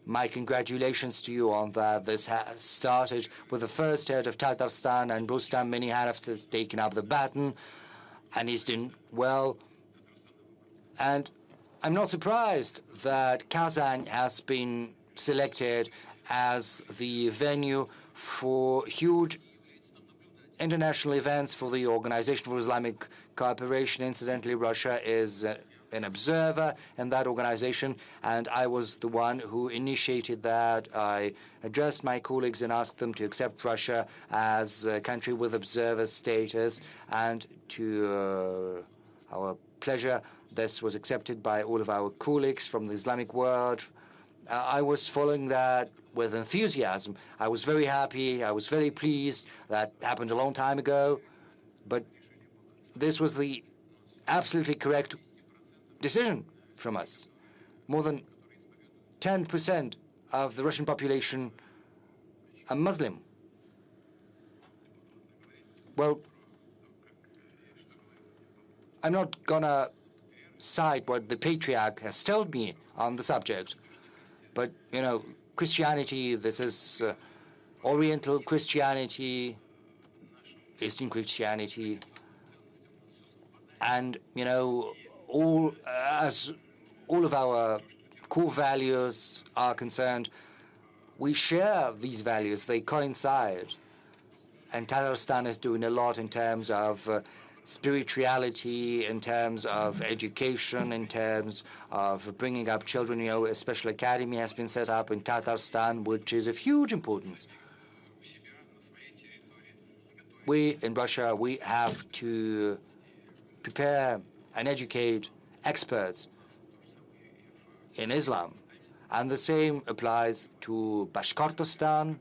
My congratulations to you on that. This has started with the first head of Tatarstan, and Rustam Minikhanov has taken up the baton, and he's doing well. And I'm not surprised that Kazan has been selected as the venue for huge international events for the Organization for Islamic Cooperation. Incidentally, Russia is an observer in that organization, and I was the one who initiated that. I addressed my colleagues and asked them to accept Russia as a country with observer status, and to our pleasure, this was accepted by all of our colleagues from the Islamic world. I was following that with enthusiasm. I was very happy. I was very pleased. That happened a long time ago, but this was the absolutely correct decision from us. More than 10% of the Russian population are Muslim. Well, I'm not gonna cite what the patriarch has told me on the subject, but, you know, Christianity, this is Oriental Christianity, Eastern Christianity, and, you know, as all of our core values are concerned, we share these values. They coincide. And Tatarstan is doing a lot in terms of spirituality, in terms of education, in terms of bringing up children. You know, a special academy has been set up in Tatarstan, which is of huge importance. We, in Russia, we have to prepare and educate experts in Islam. And the same applies to Bashkortostan.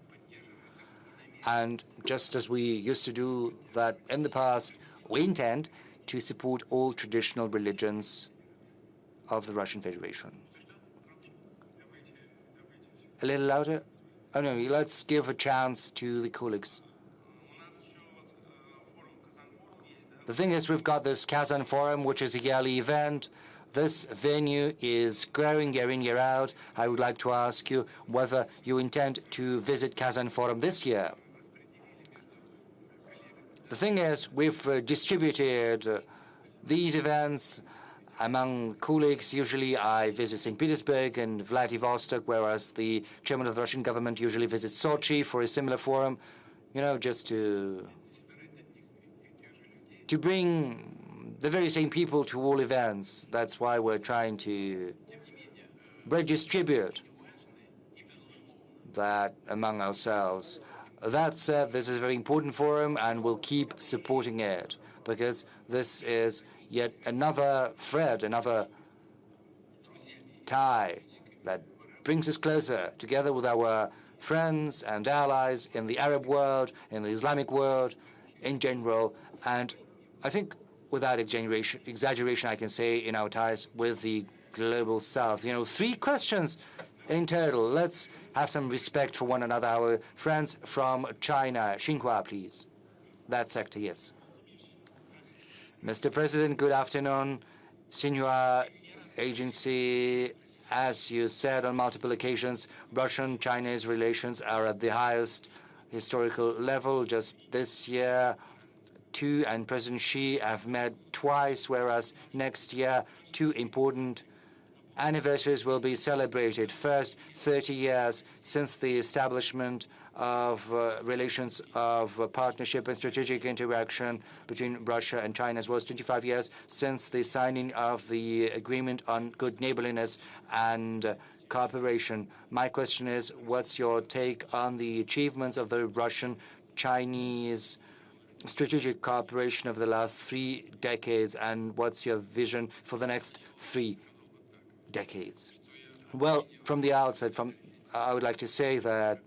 And just as we used to do that in the past, we intend to support all traditional religions of the Russian Federation. A little louder? Oh no, let's give a chance to the colleagues. The thing is, we've got this Kazan Forum, which is a yearly event. This venue is growing year in, year out. I would like to ask you whether you intend to visit Kazan Forum this year. The thing is, we've distributed these events among colleagues. Usually I visit St. Petersburg and Vladivostok, whereas the chairman of the Russian government usually visits Sochi for a similar forum, you know, just to bring the very same people to all events. That's why we're trying to redistribute that among ourselves. That said, this is a very important forum, and we'll keep supporting it, because this is yet another thread, another tie that brings us closer together with our friends and allies in the Arab world, in the Islamic world in general, and I think without exaggeration, I can say in our ties with the global south. You know, 3 questions In total, let's have some respect for one another. Our friends from China. Xinhua, please. That sector, yes. Mr. President, good afternoon. Xinhua Agency, as you said on multiple occasions, Russian-Chinese relations are at the highest historical level. Just this year, Tu and President Xi have met twice, whereas next year, two important anniversaries will be celebrated. First, 30 years since the establishment of relations of partnership and strategic interaction between Russia and China, as well as 25 years since the signing of the agreement on good neighborliness and cooperation. My question is, what's your take on the achievements of the Russian-Chinese strategic cooperation over the last 3 decades, and what's your vision for the next 3 decades? Well, from the outset, I would like to say that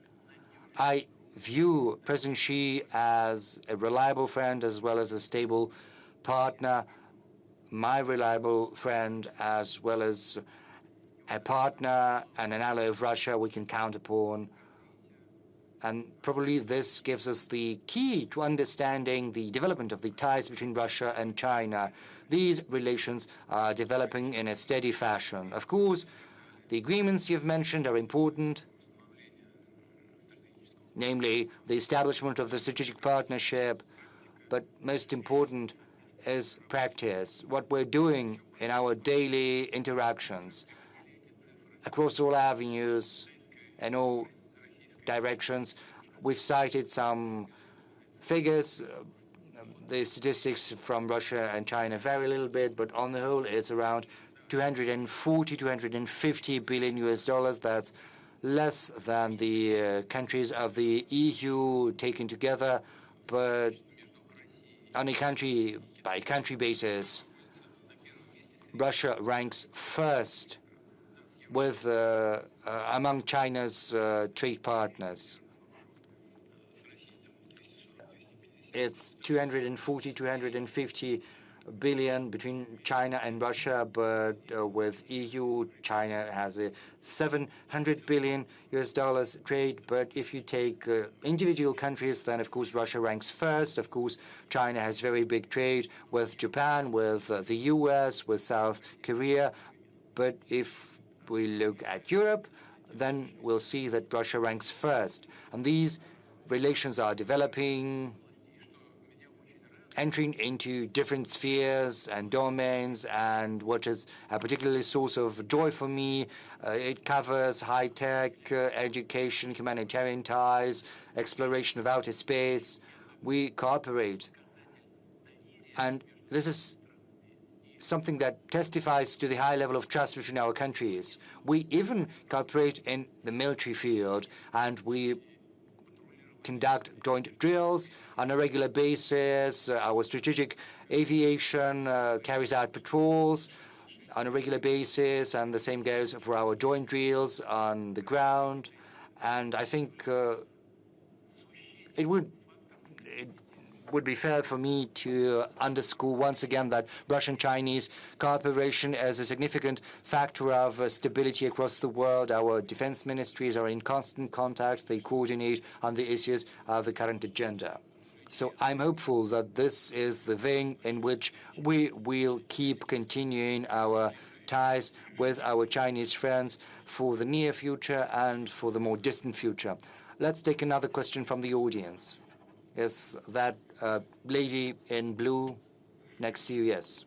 I view President Xi as a reliable friend as well as a stable partner, my reliable friend as well as a partner and an ally of Russia we can count upon. And probably this gives us the key to understanding the development of the ties between Russia and China. These relations are developing in a steady fashion. Of course, the agreements you've mentioned are important, namely the establishment of the strategic partnership, but most important is practice, what we're doing in our daily interactions across all avenues and all directions. We've cited some figures. The statistics from Russia and China vary a little bit, but on the whole, it's around 240, 250 billion US dollars. That's less than the countries of the EU taken together, but on a country-by-country basis, Russia ranks first with among China's trade partners. It's 240, 250 billion between China and Russia, but with EU, China has a 700 billion US dollars trade. But if you take individual countries, then of course Russia ranks first. Of course, China has very big trade with Japan, with the US, with South Korea. But if we look at Europe, then we'll see that Russia ranks first. And these relations are developing, entering into different spheres and domains, and what is a particularly source of joy for me, it covers high-tech, education, humanitarian ties, exploration of outer space. We cooperate. And this is something that testifies to the high level of trust between our countries. We even cooperate in the military field, and we conduct joint drills on a regular basis. Our strategic aviation carries out patrols on a regular basis, and the same goes for our joint drills on the ground. And I think it would be fair for me to underscore once again that Russian-Chinese cooperation is a significant factor of stability across the world. Our defense ministries are in constant contact. They coordinate on the issues of the current agenda. So I'm hopeful that this is the vein in which we will keep continuing our ties with our Chinese friends for the near future and for the more distant future. Let's take another question from the audience. Is that lady in blue next to you? Yes.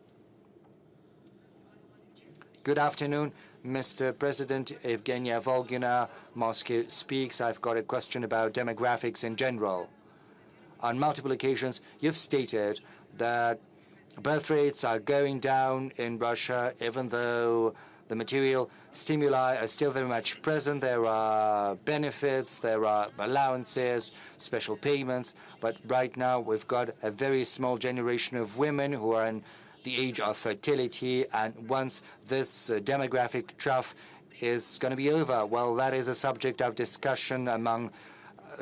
Good afternoon, Mr. President. Evgenia Volgina, Moscow speaks. I've got a question about demographics in general. On multiple occasions, you've stated that birth rates are going down in Russia, even though the material stimuli are still very much present. There are benefits, there are allowances, special payments, but right now we've got a very small generation of women who are in the age of fertility, and once this demographic trough is going to be over, well, that is a subject of discussion among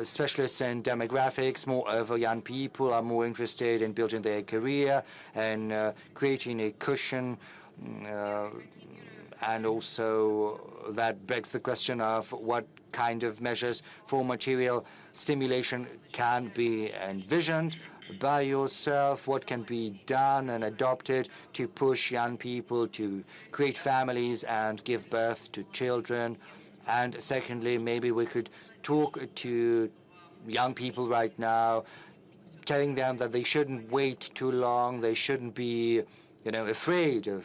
specialists in demographics. Moreover, young people are more interested in building their career and creating a cushion and also that begs the question of what kind of measures for material stimulation can be envisioned by yourself, what can be done and adopted to push young people to create families and give birth to children. And secondly, maybe we could talk to young people right now, telling them that they shouldn't wait too long, they shouldn't be, afraid of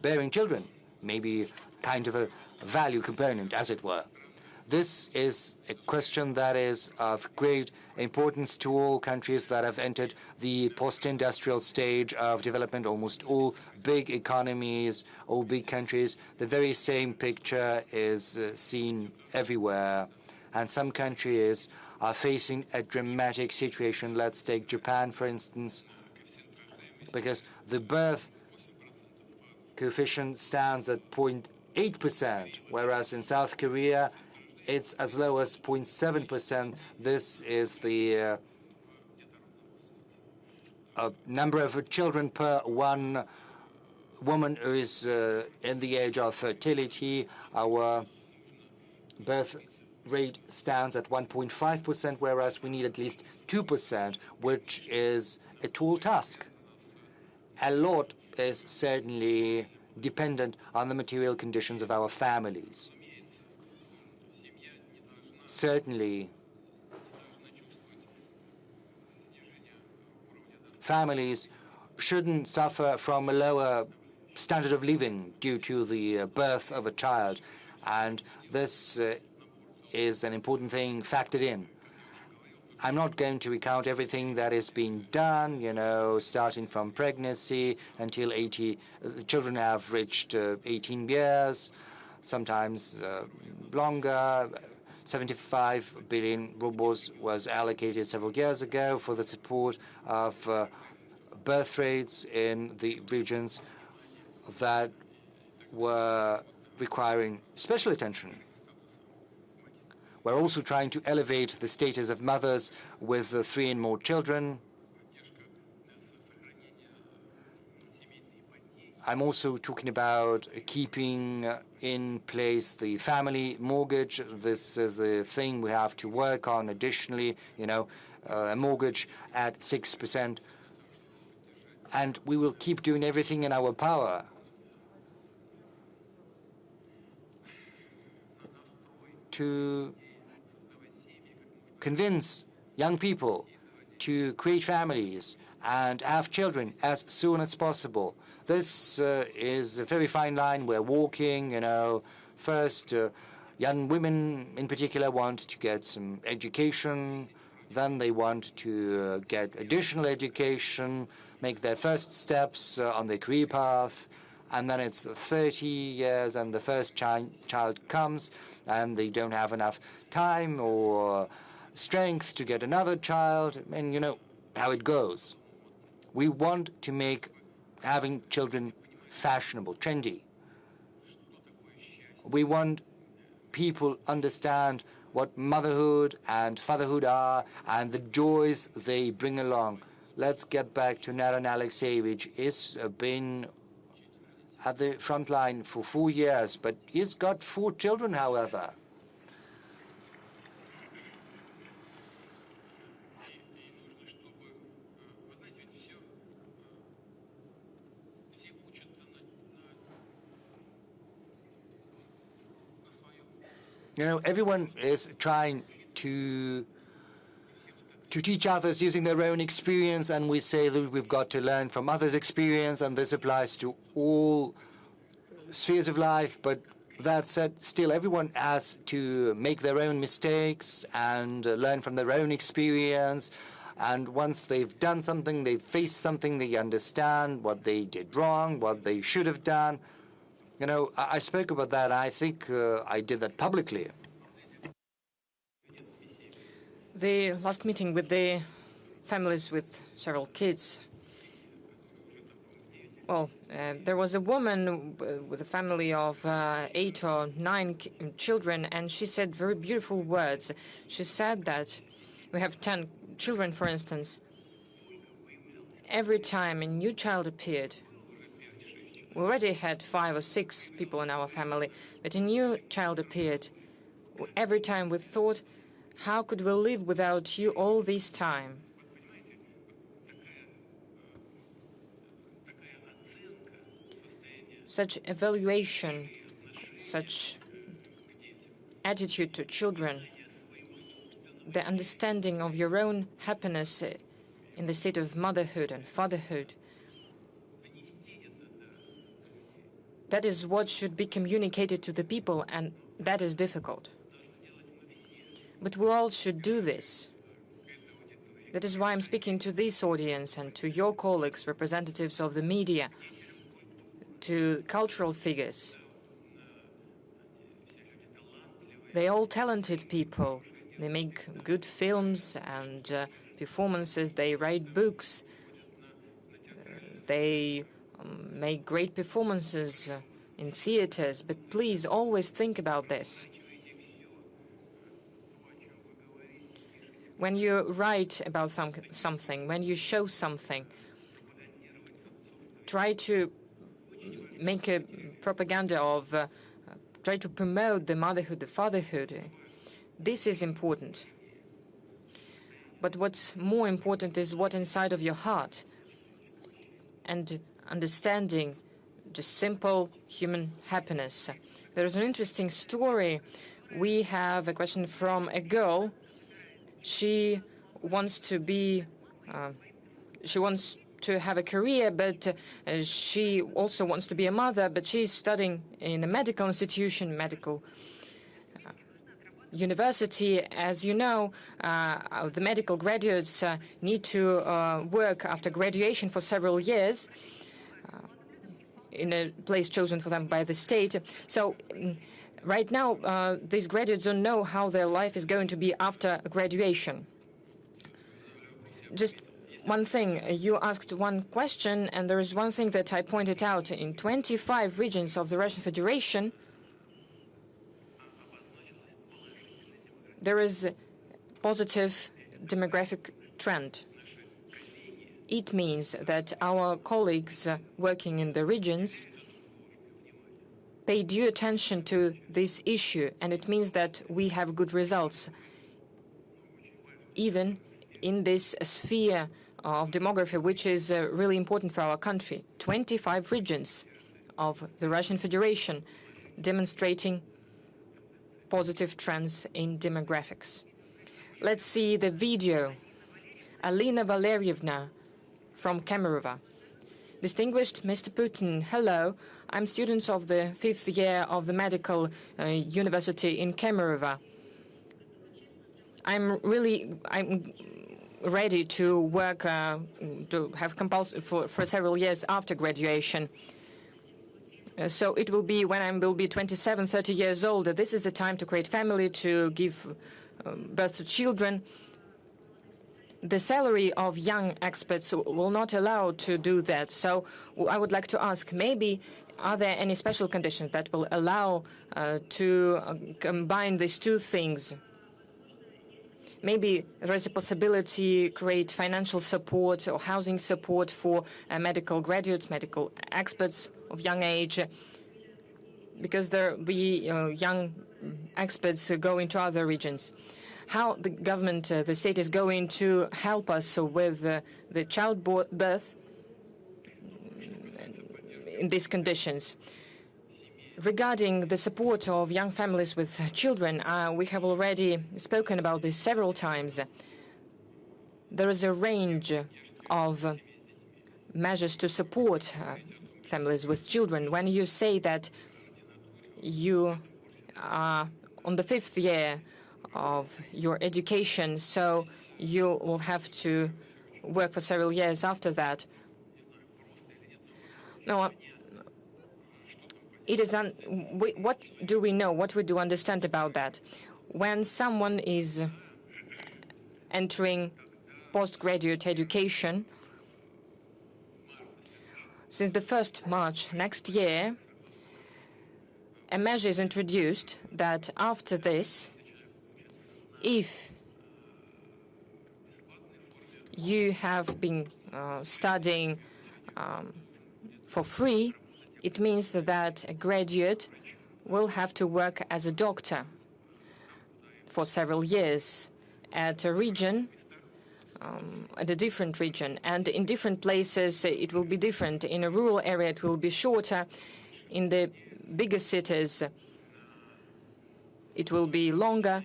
bearing children, maybe kind of a value component, as it were. This is a question that is of great importance to all countries that have entered the post-industrial stage of development. Almost all big economies, all big countries, the very same picture is seen everywhere. And some countries are facing a dramatic situation. Let's take Japan, for instance, because the birth coefficient stands at 0.8%, whereas in South Korea, it's as low as 0.7%. This is the number of children per one woman who is in the age of fertility. Our birth rate stands at 1.5%, whereas we need at least 2%, which is a tall task. A lot is certainly dependent on the material conditions of our families. Certainly, families shouldn't suffer from a lower standard of living due to the birth of a child, and this is an important thing factored in. I'm not going to recount everything that is being done, starting from pregnancy until the children have reached 18 years, sometimes longer. 75 billion rubles was allocated several years ago for the support of birth rates in the regions that were requiring special attention. We're also trying to elevate the status of mothers with 3 and more children. I'm also talking about keeping in place the family mortgage. This is a thing we have to work on additionally, a mortgage at 6%. And we will keep doing everything in our power to convince young people to create families and have children as soon as possible. This is a very fine line we're walking, First, young women in particular want to get some education. Then they want to get additional education, make their first steps on their career path. And then it's 30 years and the first child comes and they don't have enough time or strength to get another child. And you know how it goes. We want to make having children fashionable, trendy. We want people understand what motherhood and fatherhood are and the joys they bring along. Let's get back to Naran Alexeyevich. He's been at the front line for 4 years, but he's got 4 children, however. Everyone is trying to teach others using their own experience, and we say that we've got to learn from others' experience, and this applies to all spheres of life. But that said, still everyone has to make their own mistakes and learn from their own experience. And once they've done something, they've faced something, they understand what they did wrong, what they should have done. I spoke about that. I think I did that publicly. The last meeting with the families with several kids. Well, there was a woman with a family of 8 or 9 children, and she said very beautiful words. She said that we have 10 children, for instance. Every time a new child appeared, We already had 5 or 6 people in our family, but a new child appeared. Every time we thought, how could we live without you all this time? Such evaluation, such attitude to children, the understanding of your own happiness in the state of motherhood and fatherhood, that is what should be communicated to the people, and that is difficult. But we all should do this. That is why I'm speaking to this audience and to your colleagues, representatives of the media, to cultural figures. They're all talented people. They make good films and performances. They write books. They make great performances in theaters. But please always think about this. When you write about something, when you show something, try to make a propaganda of, try to promote the motherhood, the fatherhood. This is important. But what's more important is what inside of your heart, and understanding just simple human happiness. There is an interesting story. We have a question from a girl. She wants to be, she wants to have a career, but she also wants to be a mother, but she's studying in a medical institution, medical university. As you know, the medical graduates need to work after graduation for several years in a place chosen for them by the state. So right now, these graduates don't know how their life is going to be after graduation. Just one thing, you asked one question, and there is one thing that I pointed out. In 25 regions of the Russian Federation, there is a positive demographic trend. It means that our colleagues working in the regions pay due attention to this issue, and it means that we have good results, even in this sphere of demography, which is really important for our country. 25 regions of the Russian Federation demonstrating positive trends in demographics. Let's see the video. Alina Valerievna from Kemerovo. Distinguished Mr. Putin, hello. I'm student of the 5th year of the medical university in Kemerovo. I'm ready to work, to have compulsory for several years after graduation. So it will be when I will be 27, 30 years old. This is the time to create family, to give birth to children. The salary of young experts will not allow to do that. So I would like to ask, maybe are there any special conditions that will allow to combine these two things? Maybe there is a possibility to create financial support or housing support for medical graduates, medical experts of young age, because there will be young experts go into other regions. How the government, the state is going to help us with the childbirth in these conditions. Regarding the support of young families with children, we have already spoken about this several times. There is a range of measures to support families with children. When you say that you are on the 5th year of your education, so you will have to work for several years after that. No, it is what do we know? What we do understand about that? When someone is entering postgraduate education, since the 1st March next year, a measure is introduced that after this, if you have been studying for free, It means that a graduate will have to work as a doctor for several years at a region, at a different region. And in different places, it will be different. In a rural area, it will be shorter. In the bigger cities, it will be longer.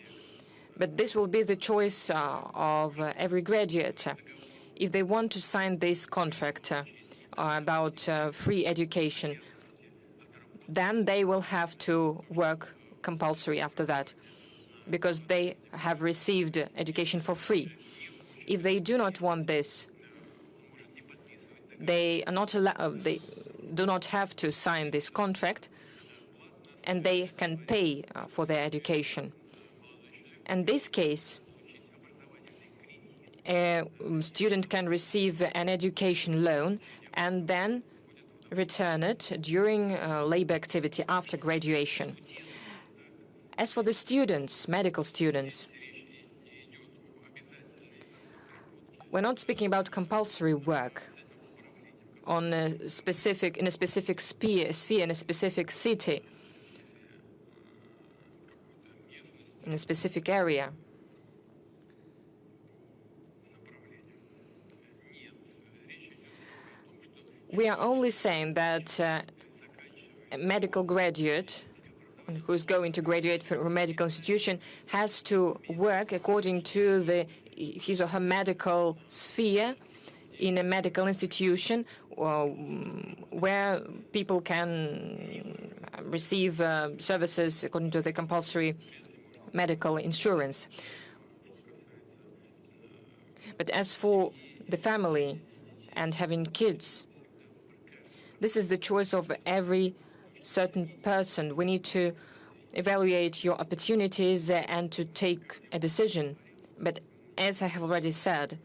But this will be the choice of every graduate. If they want to sign this contract about free education, then they will have to work compulsory after that, because they have received education for free. If they do not want this, they are not allowed. They do not have to sign this contract, and they can pay for their education. In this case, a student can receive an education loan and then return it during labor activity after graduation. As for the students, medical students, we're not speaking about compulsory work in a specific sphere, in a specific city, in a specific area. We are only saying that a medical graduate who is going to graduate from a medical institution has to work according to his or her medical sphere in a medical institution where people can receive services according to the compulsory medical insurance. But as for the family and having kids, this is the choice of every certain person. We need to evaluate your opportunities and to take a decision. But as I have already said,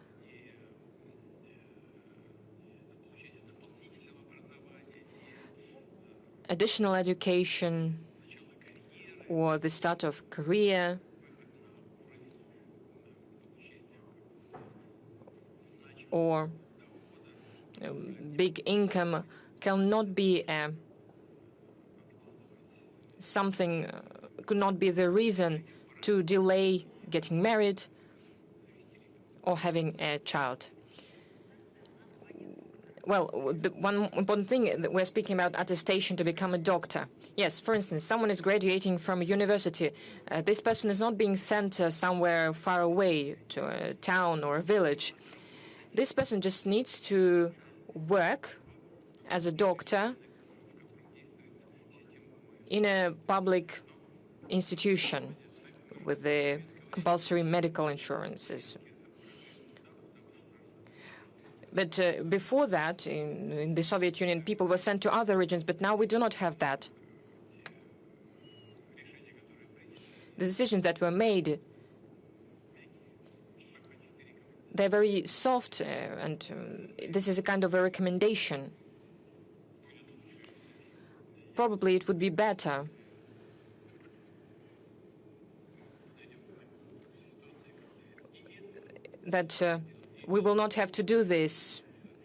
additional education or the start of career or big income cannot be could not be the reason to delay getting married or having a child. Well, the one important thing that we're speaking about attestation to become a doctor. Yes, for instance, someone is graduating from a university. This person is not being sent somewhere far away to a town or a village. This person just needs to work as a doctor in a public institution with the compulsory medical insurances. But before that, in the Soviet Union, people were sent to other regions, but now we do not have that. The decisions that were made, they're very soft, and this is a kind of a recommendation. Probably it would be better that we will not have to do this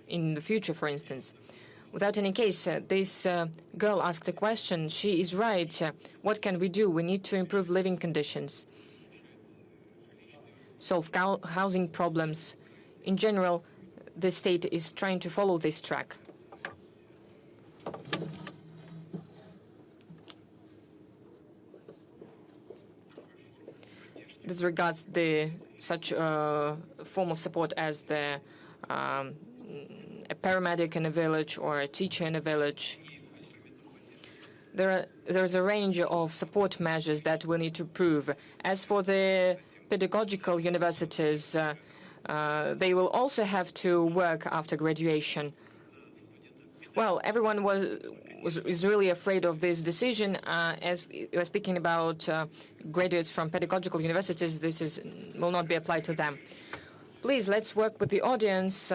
in the future, for instance. Without any case, this girl asked a question. She is right. What can we do? We need to improve living conditions, solve housing problems. In general, the state is trying to follow this track. This regards such a form of support as a paramedic in a village or a teacher in a village. There's a range of support measures that we need to prove. As for the pedagogical universities, they will also have to work after graduation. Well, everyone is really afraid of this decision. As we are speaking about graduates from pedagogical universities, this will not be applied to them. Please, let's work with the audience.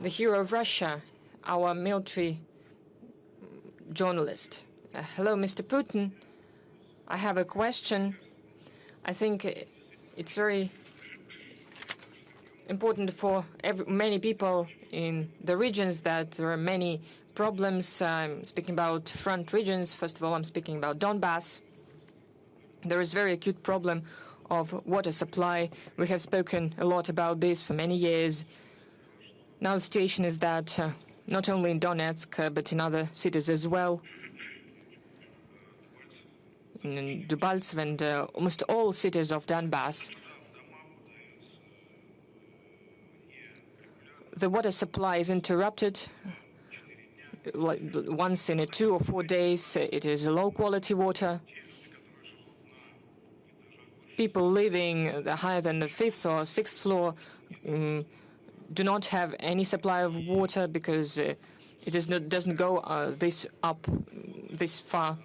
The hero of Russia, our military journalist. Hello, Mr. Putin. I have a question. I think it's very important for many people in the regions that there are many problems. I'm speaking about front regions. First of all, I'm speaking about Donbass. There is a very acute problem of water supply. We have spoken a lot about this for many years. Now the situation is that not only in Donetsk, but in other cities as well, in Debaltseve and almost all cities of Donbass, the water supply is interrupted. Once in 2 or 4 days, it is low-quality water. People living higher than the 5th or 6th floor do not have any supply of water because it doesn't go this far.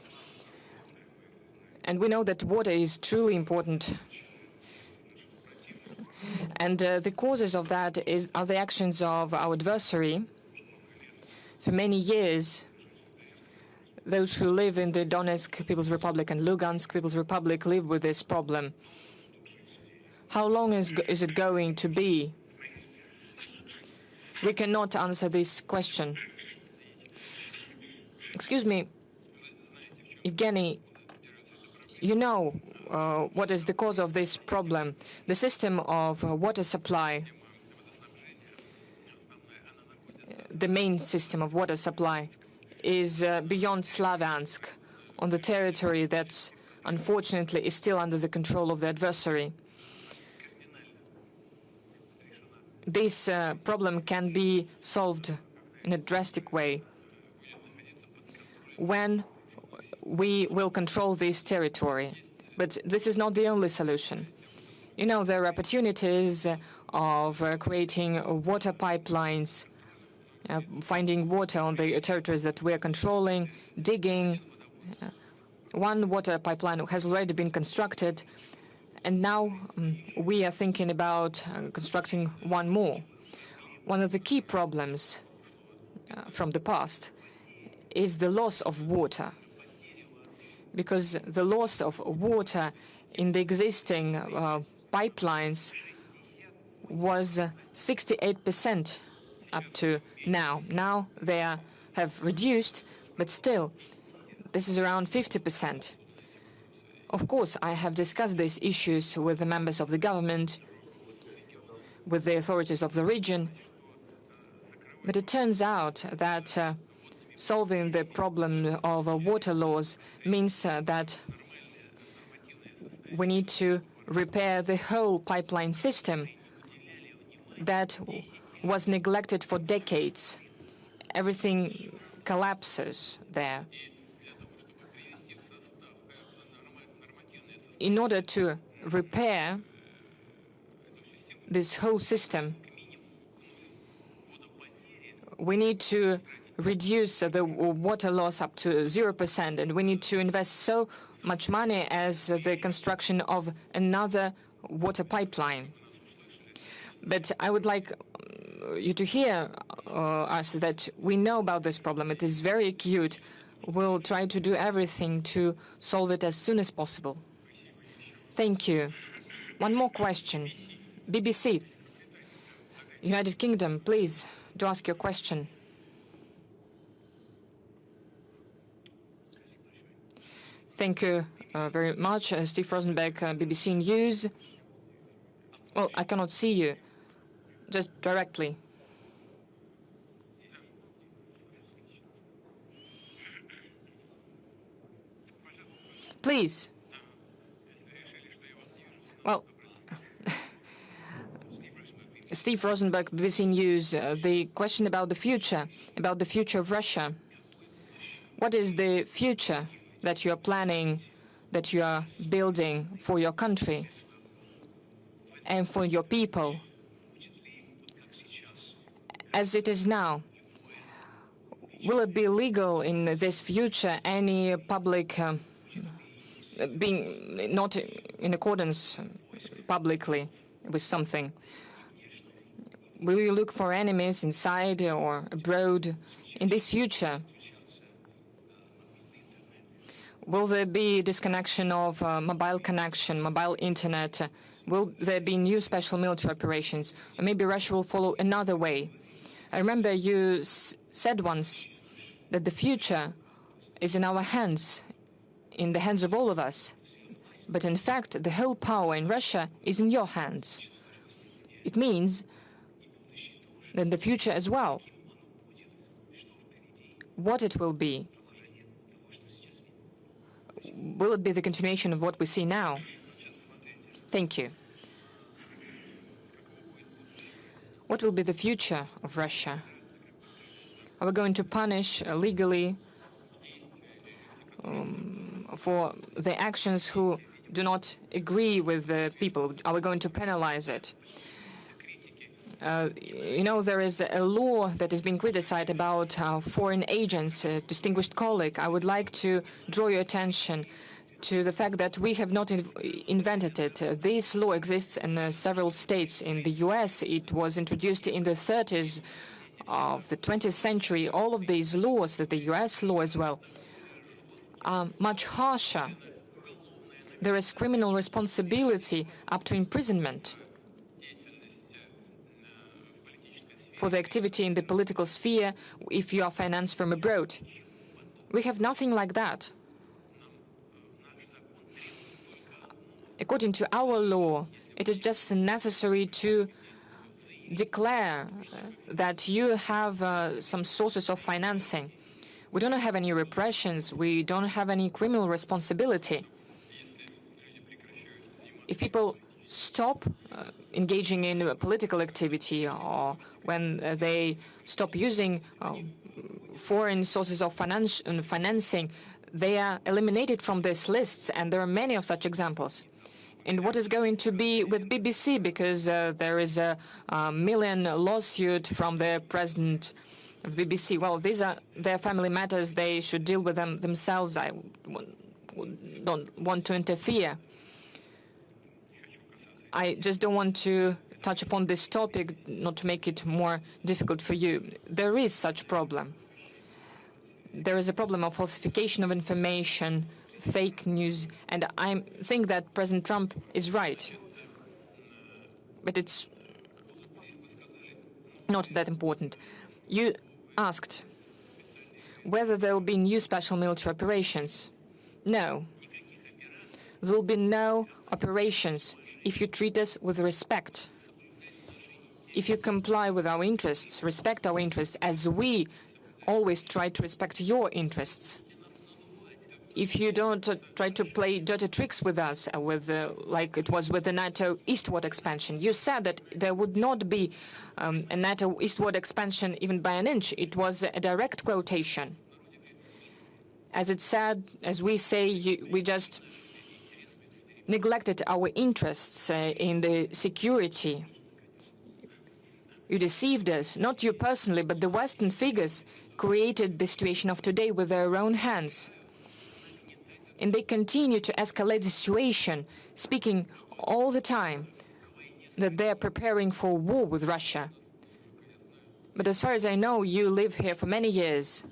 And we know that water is truly important. And the causes of that are the actions of our adversary. For many years, those who live in the Donetsk People's Republic and Lugansk People's Republic live with this problem. How long is it going to be? We cannot answer this question. Excuse me, Evgeny, you know what is the cause of this problem. The system of water supply, the main system of water supply, is beyond Slavyansk, on the territory that unfortunately is still under the control of the adversary. This problem can be solved in a drastic way when we will control this territory. But this is not the only solution. You know, there are opportunities of creating water pipelines, finding water on the territories that we are controlling, digging. One water pipeline has already been constructed, and now we are thinking about constructing one more. One of the key problems from the past is the loss of water, because the loss of water in the existing pipelines was 68% up to now. Now they have reduced, but still, this is around 50%. Of course, I have discussed these issues with the members of the government, with the authorities of the region, but it turns out that solving the problem of water laws means that we need to repair the whole pipeline system that was neglected for decades. Everything collapses there. In order to repair this whole system, we need to reduce the water loss up to 0%, and we need to invest so much money as the construction of another water pipeline. But I would like you to hear us that we know about this problem. It is very acute. We'll try to do everything to solve it as soon as possible. Thank you. One more question. BBC, United Kingdom, please, to ask your question. Thank you very much. Steve Rosenberg, BBC News. Well, I cannot see you. Just directly. Please. Well, Steve Rosenberg, BBC News, the question about the future of Russia. What is the future that you are planning, that you are building for your country and for your people? As it is now, will it be legal in this future any public being not in accordance publicly with something? Will you look for enemies inside or abroad in this future? Will there be disconnection of mobile connection, mobile internet? Will there be new special military operations? Or maybe Russia will follow another way? I remember you said once that the future is in our hands, in the hands of all of us. But in fact, the whole power in Russia is in your hands. It means that the future as well, what it will be it be the continuation of what we see now? Thank you. What will be the future of Russia? Are we going to punish legally for the actions who do not agree with the people? Are we going to penalize it? You know, there is a law that is being criticized about foreign agents. A distinguished colleague, I would like to draw your attention to the fact that we have not invented it. This law exists in several states. In the US, it was introduced in the 30s of the 20th century. All of these laws, the US law as well, are much harsher. There is criminal responsibility up to imprisonment for the activity in the political sphere if you are financed from abroad. We have nothing like that. According to our law, it is just necessary to declare that you have some sources of financing. We don't have any repressions. We don't have any criminal responsibility. If people stop engaging in political activity, or when they stop using foreign sources of financing, they are eliminated from these lists, and there are many of such examples. And what is going to be with BBC, because there is a million lawsuit from the president of BBC. Well, these are their family matters. They should deal with them themselves. I don't want to interfere. I just don't want to touch upon this topic, not to make it more difficult for you. There is such problem. There is a problem of falsification of information, fake news, and I think that President Trump is right. But it's not that important. You asked whether there will be new special military operations. No. There will be no operations if you treat us with respect. If you comply with our interests, respect our interests, as we always try to respect your interests. If you don't try to play dirty tricks with us, like it was with the NATO eastward expansion. You said that there would not be a NATO eastward expansion even by an inch. It was a direct quotation. As it said, as we say, we just neglected our interests in the security. You deceived us, not you personally, but the Western figures created the situation of today with their own hands. And they continue to escalate the situation, speaking all the time that they are preparing for war with Russia. But as far as I know, you live here for many years.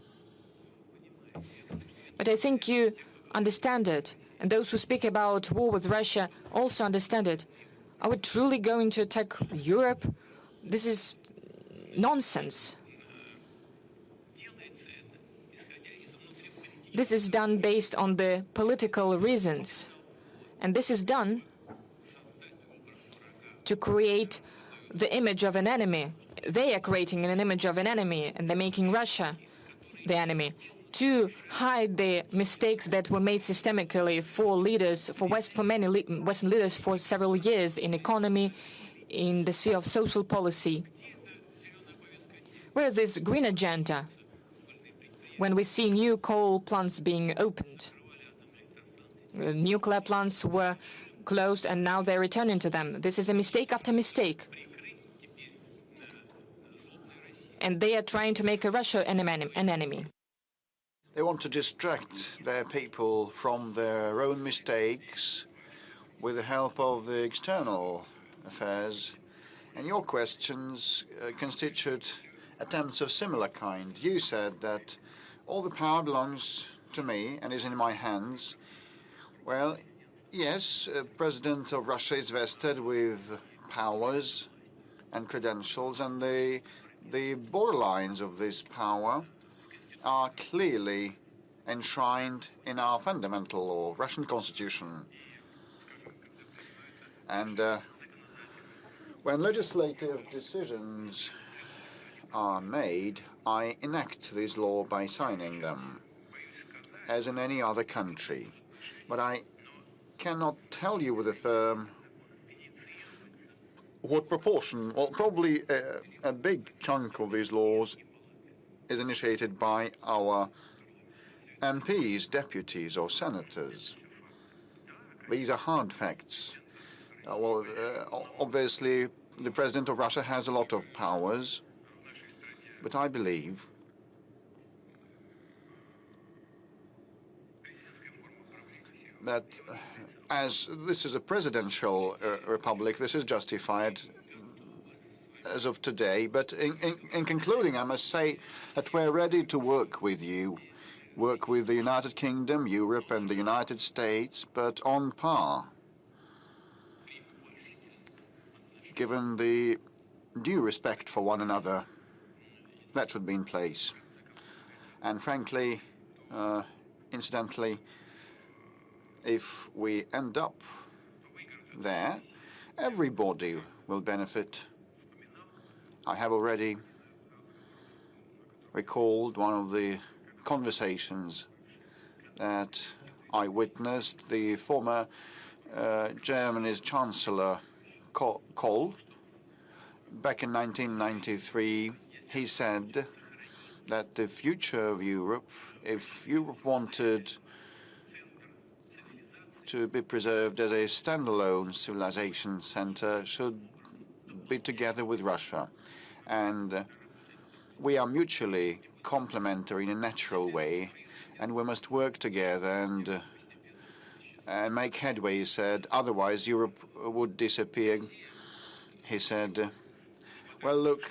But I think you understand it, and those who speak about war with Russia also understand it. Are we truly going to attack Europe? This is nonsense. This is done based on the political reasons. And this is done to create the image of an enemy. They are creating an image of an enemy, and they're making Russia the enemy to hide the mistakes that were made systemically for leaders, for many Western leaders for several years in economy, in the sphere of social policy. Where is this green agenda? When we see new coal plants being opened, nuclear plants were closed and now they're returning to them. This is a mistake after mistake. And they are trying to make Russia an enemy. They want to distract their people from their own mistakes with the help of the external affairs. And your questions constitute attempts of similar kind. You said that all the power belongs to me and is in my hands. Well, yes, President of Russia is vested with powers and credentials, and the borderlines of this power are clearly enshrined in our fundamental law, Russian constitution. And when legislative decisions are made, I enact this law by signing them, as in any other country. But I cannot tell you with a firm what proportion. Well, probably a big chunk of these laws is initiated by our MPs, deputies, or senators. These are hard facts. Obviously, the President of Russia has a lot of powers, but I believe that as this is a presidential republic, this is justified as of today. But in concluding, I must say that we're ready to work with you, work with the United Kingdom, Europe, and the United States, but on par, given the due respect for one another that should be in place. And frankly, incidentally, if we end up there, everybody will benefit. I have already recalled one of the conversations that I witnessed. The former Germany's Chancellor Kohl, back in 1993, he said that the future of Europe, if Europe wanted to be preserved as a standalone civilization center, should be together with Russia. And we are mutually complementary in a natural way, and we must work together and make headway, he said. Otherwise, Europe would disappear. He said, well, look,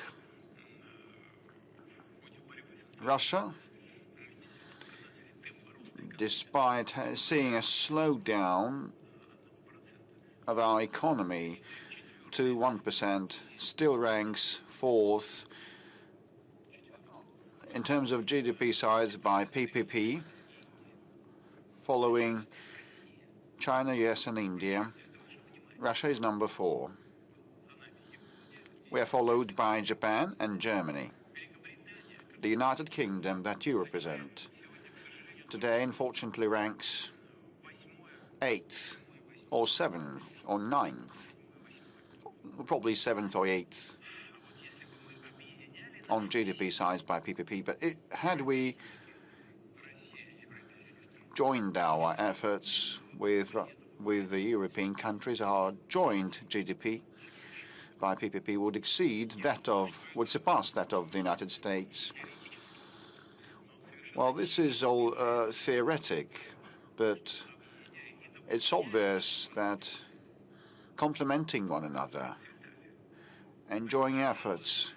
Russia, despite seeing a slowdown of our economy to 1%, still ranks fourth in terms of GDP size by PPP, following China, US, and India. Russia is number 4. We are followed by Japan and Germany. The United Kingdom that you represent today, unfortunately, ranks 8th or 7th or 9th, probably 7th or 8th on GDP size by PPP. But had we joined our efforts with the European countries, our joint GDP by PPP would surpass that of the United States. Well, this is all theoretic, but it's obvious that complementing one another, enjoying efforts,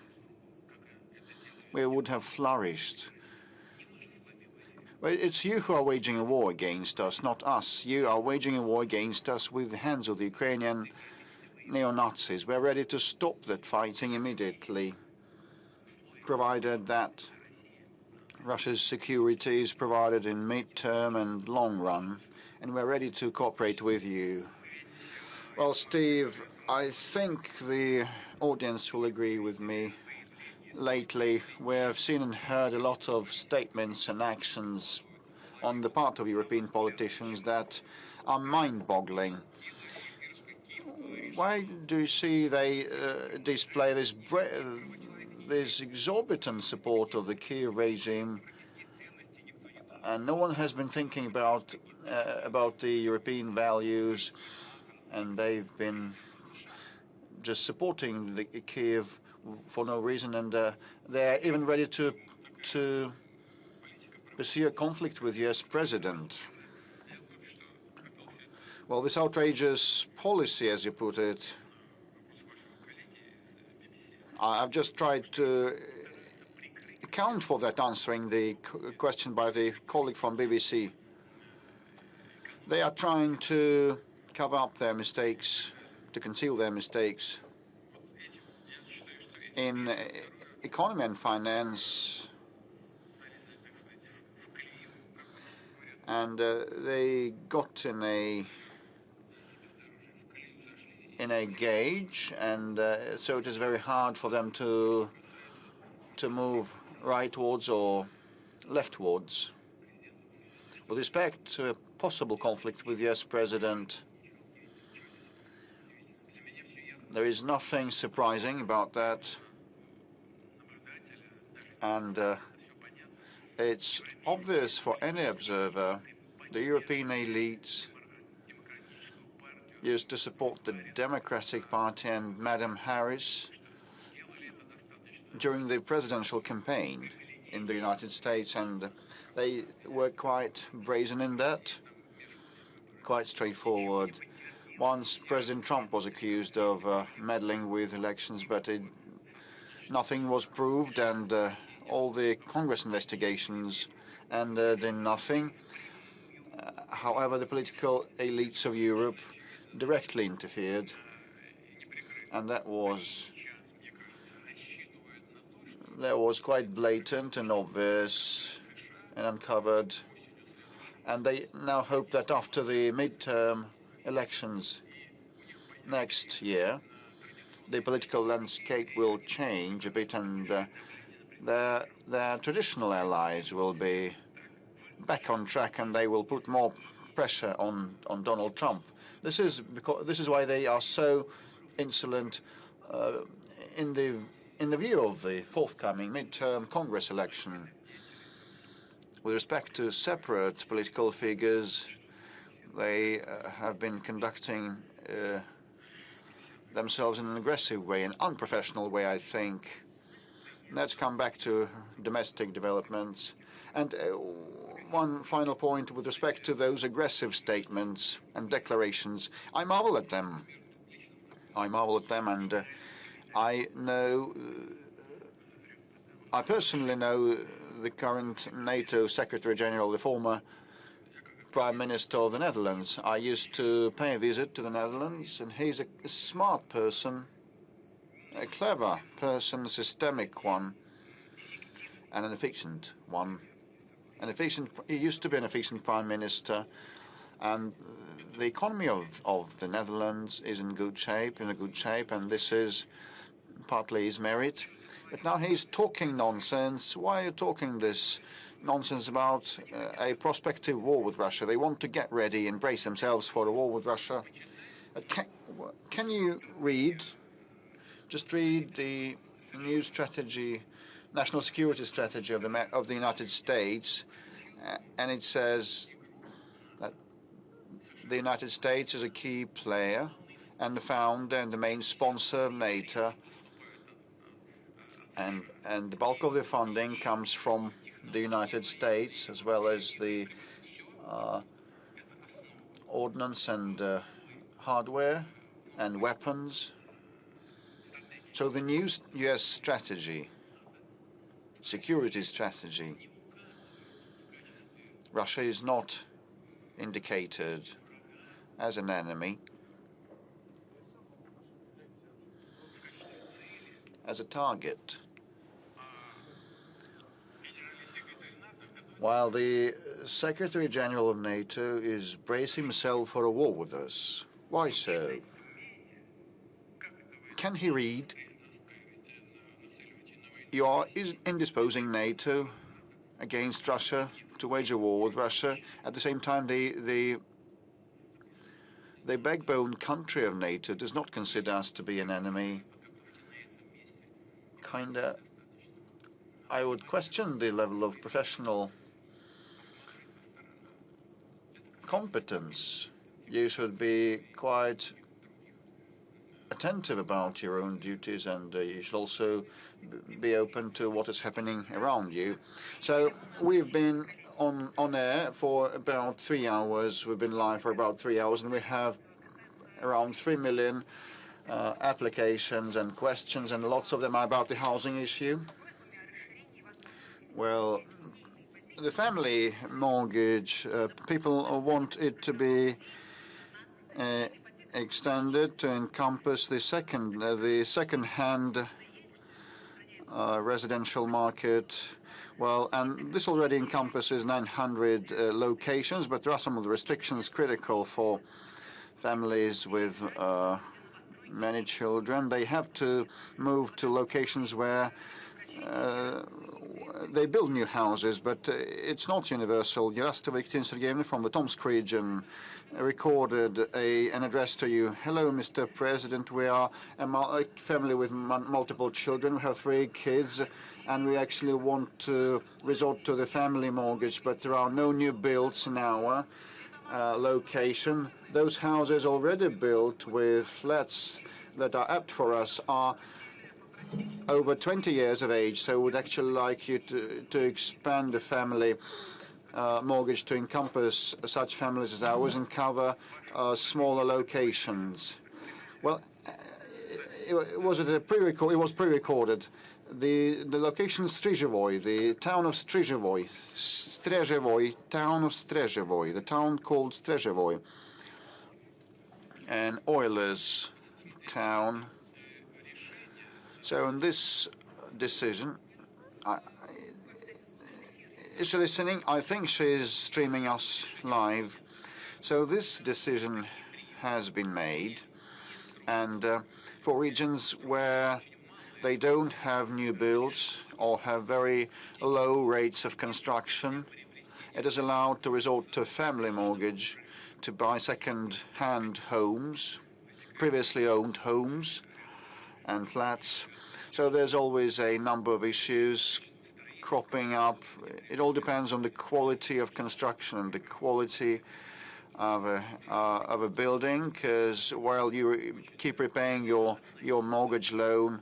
we would have flourished. Well, it's you who are waging a war against us, not us. You are waging a war against us with the hands of the Ukrainian neo-Nazis. We're ready to stop that fighting immediately, provided that Russia's security is provided in mid-term and long run, and we're ready to cooperate with you. Well, Steve, I think the audience will agree with me. Lately, we have seen and heard a lot of statements and actions on the part of European politicians that are mind-boggling. Why do you see they display this exorbitant support of the Kiev regime, and no one has been thinking about the European values, and they've been just supporting the Kiev for no reason, and they're even ready to pursue a conflict with the U.S. president. Well, this outrageous policy, as you put it, I've just tried to account for that, answering the question by the colleague from BBC. They are trying to cover up their mistakes, to conceal their mistakes. In economy and finance, and they got in a gauge, and so it is very hard for them to move rightwards or leftwards. With respect to a possible conflict with the US President, there is nothing surprising about that, and it's obvious for any observer. The European elites used to support the Democratic Party and Madam Harris during the presidential campaign in the United States, and they were quite brazen in that, quite straightforward. Once President Trump was accused of meddling with elections, but nothing was proved, and all the Congress investigations ended in nothing. However, the political elites of Europe directly interfered, and that was quite blatant and obvious and uncovered. And they now hope that after the midterm elections next year, the political landscape will change a bit, and their traditional allies will be back on track, and they will put more pressure on Donald Trump. This is why they are so insolent in the view of the forthcoming midterm Congress election. With respect to separate political figures, they have been conducting themselves in an aggressive way, an unprofessional way, I think. Let's come back to domestic developments. And one final point with respect to those aggressive statements and declarations. I marvel at them. And I personally know the current NATO Secretary General, the former Prime Minister of the Netherlands. I used to pay a visit to the Netherlands, and he's a smart person, a clever person, a systemic one, and an efficient one. He used to be an efficient Prime Minister, and the economy of the Netherlands is in a good shape, and this is partly his merit. But now he's talking nonsense. Why are you talking this nonsense about a prospective war with Russia? They want to get ready and brace themselves for a war with Russia. Can you just read the new strategy, national security strategy of the United States, and it says that the United States is a key player and the founder and the main sponsor of NATO, and the bulk of the funding comes from the United States, as well as the ordnance and hardware and weapons. So the new U.S. strategy, security strategy, Russia is not indicated as an enemy, as a target. While the Secretary General of NATO is bracing himself for a war with us. Why so? Can he read? You are indisposing NATO against Russia to wage a war with Russia. At the same time, the backbone country of NATO does not consider us to be an enemy. I would question the level of professional competence. You should be quite attentive about your own duties, and you should also be open to what is happening around you. So we've been on air for about 3 hours. We've been live for about 3 hours, and we have around 3 million applications and questions, and lots of them are about the housing issue. Well, the family mortgage, people want it to be extended to encompass the second-hand residential market. Well, and this already encompasses 900 locations, but there are some of the restrictions critical for families with many children. They have to move to locations where they build new houses, but it's not universal. Yarasta Valentina Sergeyevna from the Tomsk region recorded an address to you. Hello, Mr. President. We are a family with multiple children. We have 3 kids, and we actually want to resort to the family mortgage, but there are no new builds in our location. Those houses already built with flats that are apt for us are over 20 years of age, so we'd actually like you to expand the family mortgage to encompass such families as ours and cover smaller locations. Well, it was pre-recorded. The location Strzyżewo, the town of Strzyżewo, the town called Strzyżewo, an oilers town. So in this decision, is she listening? I think she is streaming us live. So this decision has been made, and for regions where they don't have new builds or have very low rates of construction, it is allowed to resort to family mortgage to buy second-hand homes, previously owned homes and flats. So there's always a number of issues cropping up. It all depends on the quality of construction and the quality of a building, because while you keep repaying your mortgage loan,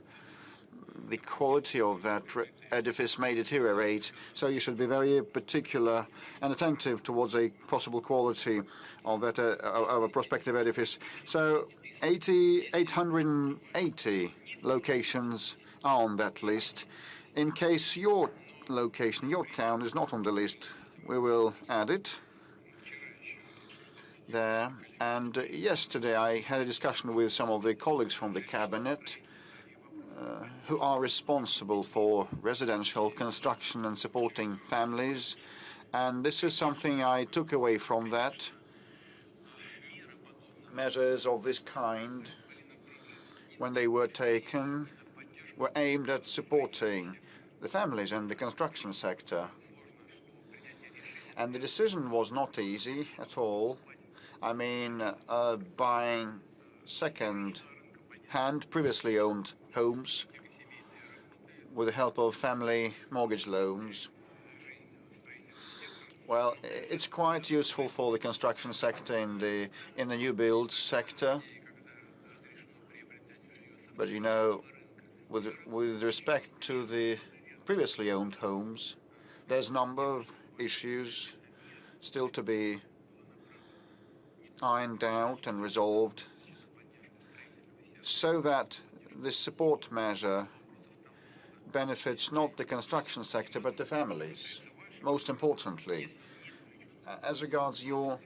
the quality of that edifice may deteriorate. So you should be very particular and attentive towards a possible quality of that of a prospective edifice. So 880 locations are on that list. In case your location, your town, is not on the list, we will add it there. And yesterday I had a discussion with some of the colleagues from the cabinet who are responsible for residential construction and supporting families. And this is something I took away from that. Measures of this kind, when they were taken, were aimed at supporting the families and the construction sector. And the decision was not easy at all. I mean, buying second-hand, previously owned homes with the help of family mortgage loans. Well, it's quite useful for the construction sector in the new build sector. But you know, with respect to the previously owned homes, there's a number of issues still to be ironed out and resolved, so that this support measure benefits not the construction sector but the families. Most importantly, as regards your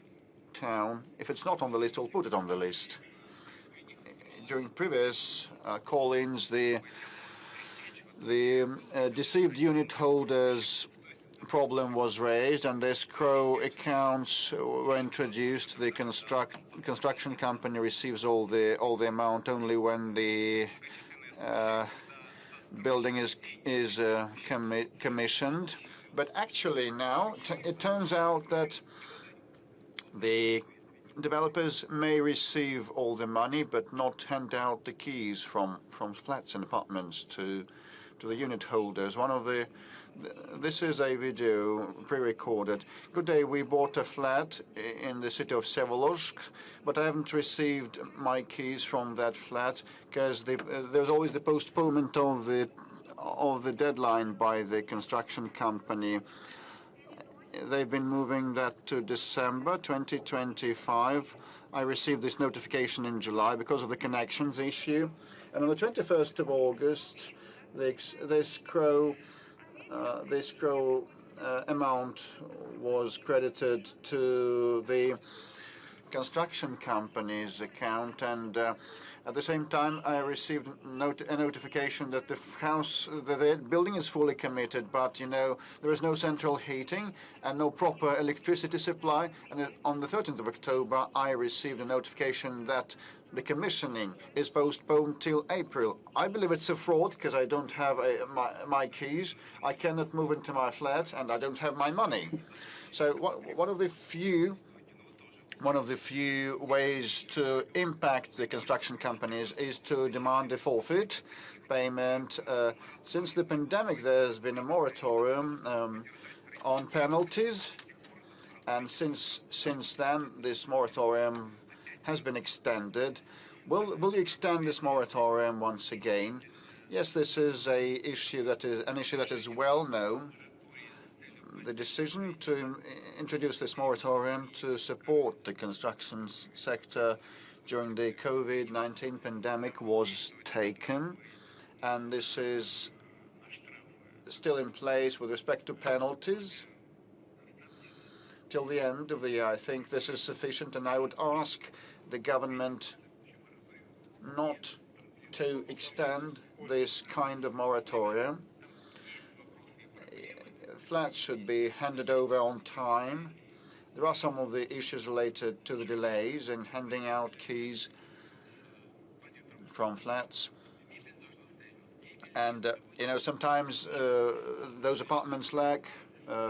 town, if it's not on the list, we'll put it on the list. During previous call-ins, the deceived unit holders problem was raised, and escrow accounts were introduced. The construction company receives all the amount only when the building is commissioned. But actually now it turns out that the developers may receive all the money but not hand out the keys from flats and apartments to the unit holders. This is a video pre-recorded. Good day, we bought a flat in the city of Vsevolozhsk, but I haven't received my keys from that flat because there's always the postponement of the deadline by the construction company. They've been moving that to December 2025. I received this notification in July because of the connections issue. And on the 21st of August, the escrow amount was credited to the construction company's account, and at the same time I received a notification that the building is fully committed, but there is no central heating and no proper electricity supply. And on the 13th of October I received a notification that the commissioning is postponed till April. I believe it's a fraud because I don't have my keys. I cannot move into my flat and I don't have my money. So one of the few ways to impact the construction companies is to demand a forfeit payment. Since the pandemic, there's been a moratorium on penalties, and since then, this moratorium has been extended. Will you extend this moratorium once again? Yes, this is an issue that is well known. The decision to introduce this moratorium to support the construction sector during the COVID-19 pandemic was taken, and this is still in place with respect to penalties till the end of the year. I think this is sufficient, and I would ask the government not to extend this kind of moratorium. Flats should be handed over on time. There are some of the issues related to the delays in handing out keys from flats. And, sometimes those apartments lack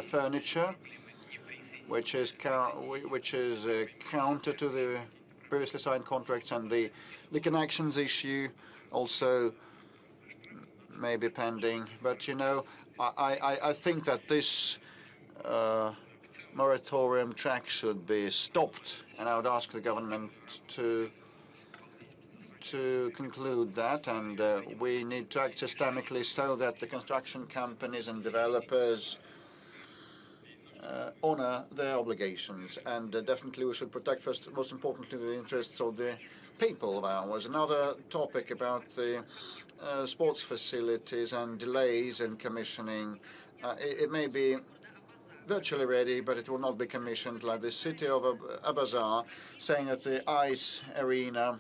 furniture, which is counter to the previously signed contracts, and the connections issue also may be pending. But, I think that this moratorium track should be stopped, and I would ask the government to conclude that, and we need to act systemically so that the construction companies and developers honor their obligations. And definitely we should protect first, most importantly, the interests of the people of ours. Another topic about the sports facilities and delays in commissioning. It may be virtually ready, but it will not be commissioned, like the city of Abazar saying that the ice arena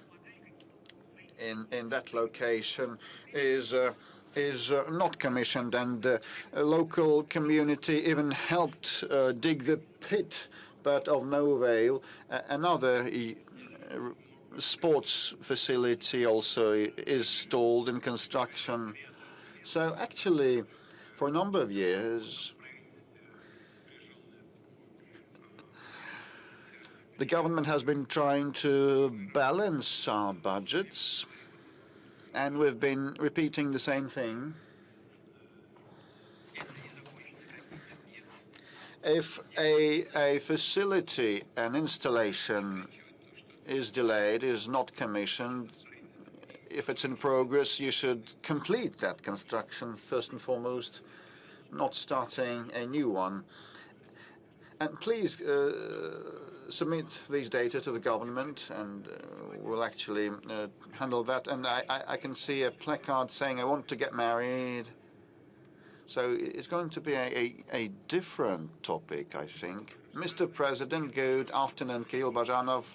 in that location is not commissioned, and a local community even helped dig the pit, but of no avail. Another sports facility also is stalled in construction. So actually, for a number of years, the government has been trying to balance our budgets, and we've been repeating the same thing. If a facility, an installation is delayed, is not commissioned, if it's in progress, you should complete that construction first and foremost, not starting a new one. And please submit these data to the government, and we'll actually handle that. And I can see a placard saying, "I want to get married." So it's going to be a different topic, I think. Mr. President, good afternoon. Kirill Bajanov,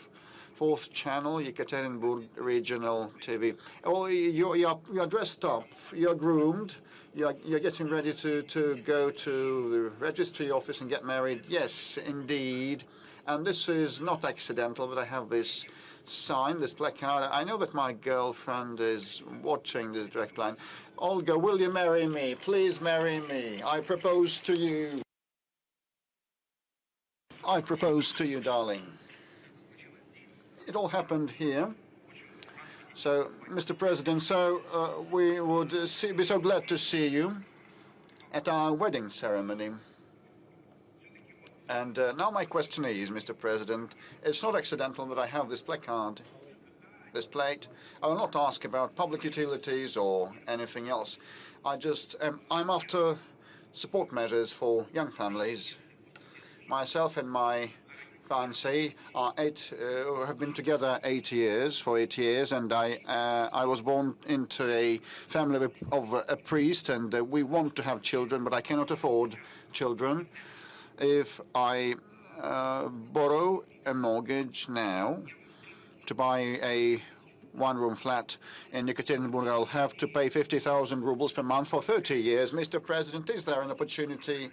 4th channel, Yekaterinburg Regional TV. Oh, you're dressed up, you're groomed, you're getting ready to go to the registry office and get married. Yes, indeed. And this is not accidental that I have this sign, this placard. I know that my girlfriend is watching this direct line. Olga, will you marry me? Please marry me. I propose to you. I propose to you, darling. It all happened here. So, Mr. President, we would be so glad to see you at our wedding ceremony. And now my question is, Mr. President, it's not accidental that I have this placard, this plate. I will not ask about public utilities or anything else. I'm after support measures for young families. Myself and my fiancée have been together 8 years, and I was born into a family of a priest, and we want to have children, but I cannot afford children. If I borrow a mortgage now to buy a one-room flat in Yekaterinburg, I'll have to pay 50,000 rubles per month for 30 years. Mr. President, is there an opportunity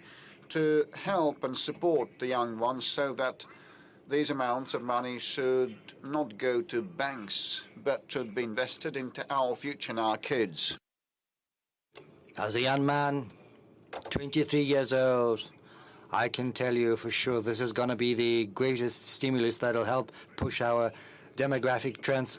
to help and support the young ones so that these amounts of money should not go to banks, but should be invested into our future and our kids? As a young man, 23 years old, I can tell you for sure this is going to be the greatest stimulus that will help push our demographic trends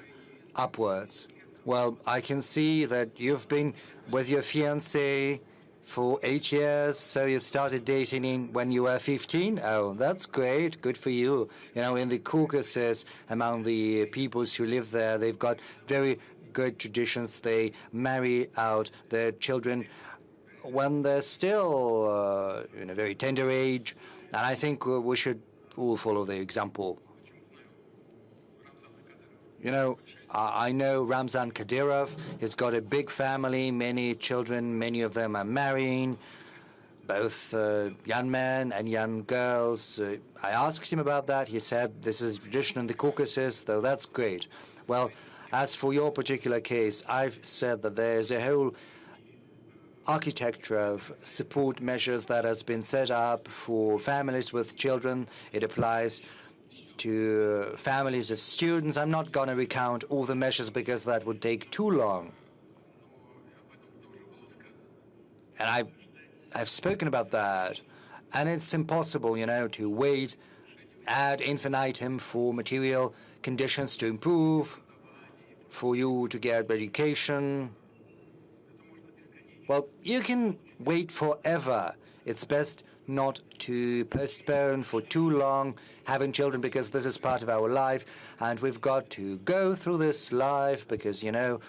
upwards. Well, I can see that you've been with your fiancé for 8 years, so you started dating when you were 15? Oh, that's great. Good for you. You know, in the Caucasus, among the peoples who live there, they've got very good traditions. They marry out their children when they're still in a very tender age, and I think we should all follow the example. You know, I know Ramzan Kadyrov. He's got a big family, many children, many of them are marrying, both young men and young girls. I asked him about that. He said this is a tradition in the Caucasus, though that's great. Well, as for your particular case, I've said that there's a whole architecture of support measures that has been set up for families with children. It applies to families of students. I'm not going to recount all the measures because that would take too long. And I've spoken about that. And it's impossible, you know, to wait ad infinitum for material conditions to improve, for you to get education. Well, you can wait forever. It's best not to postpone for too long having children, because this is part of our life, and we've got to go through this life because, you know,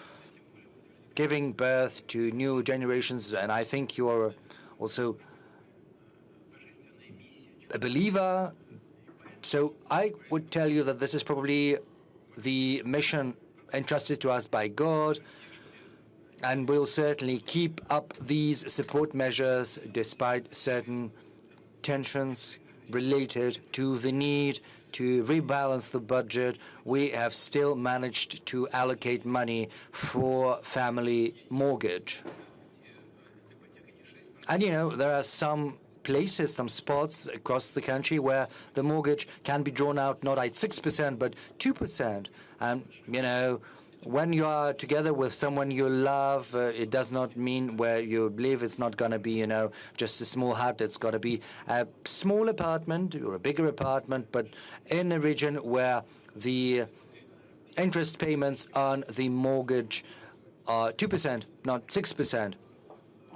giving birth to new generations, and I think you are also a believer, so I would tell you that this is probably the mission entrusted to us by God, and we'll certainly keep up these support measures despite certain tensions related to the need to rebalance the budget. We have still managed to allocate money for family mortgage. And, you know, there are some places, some spots across the country where the mortgage can be drawn out not at 6%, but 2%. And, you know, when you are together with someone you love, it does not mean where you live. It's not going to be, you know, just a small hut. It's got to be a small apartment or a bigger apartment, but in a region where the interest payments on the mortgage are 2%, not 6%.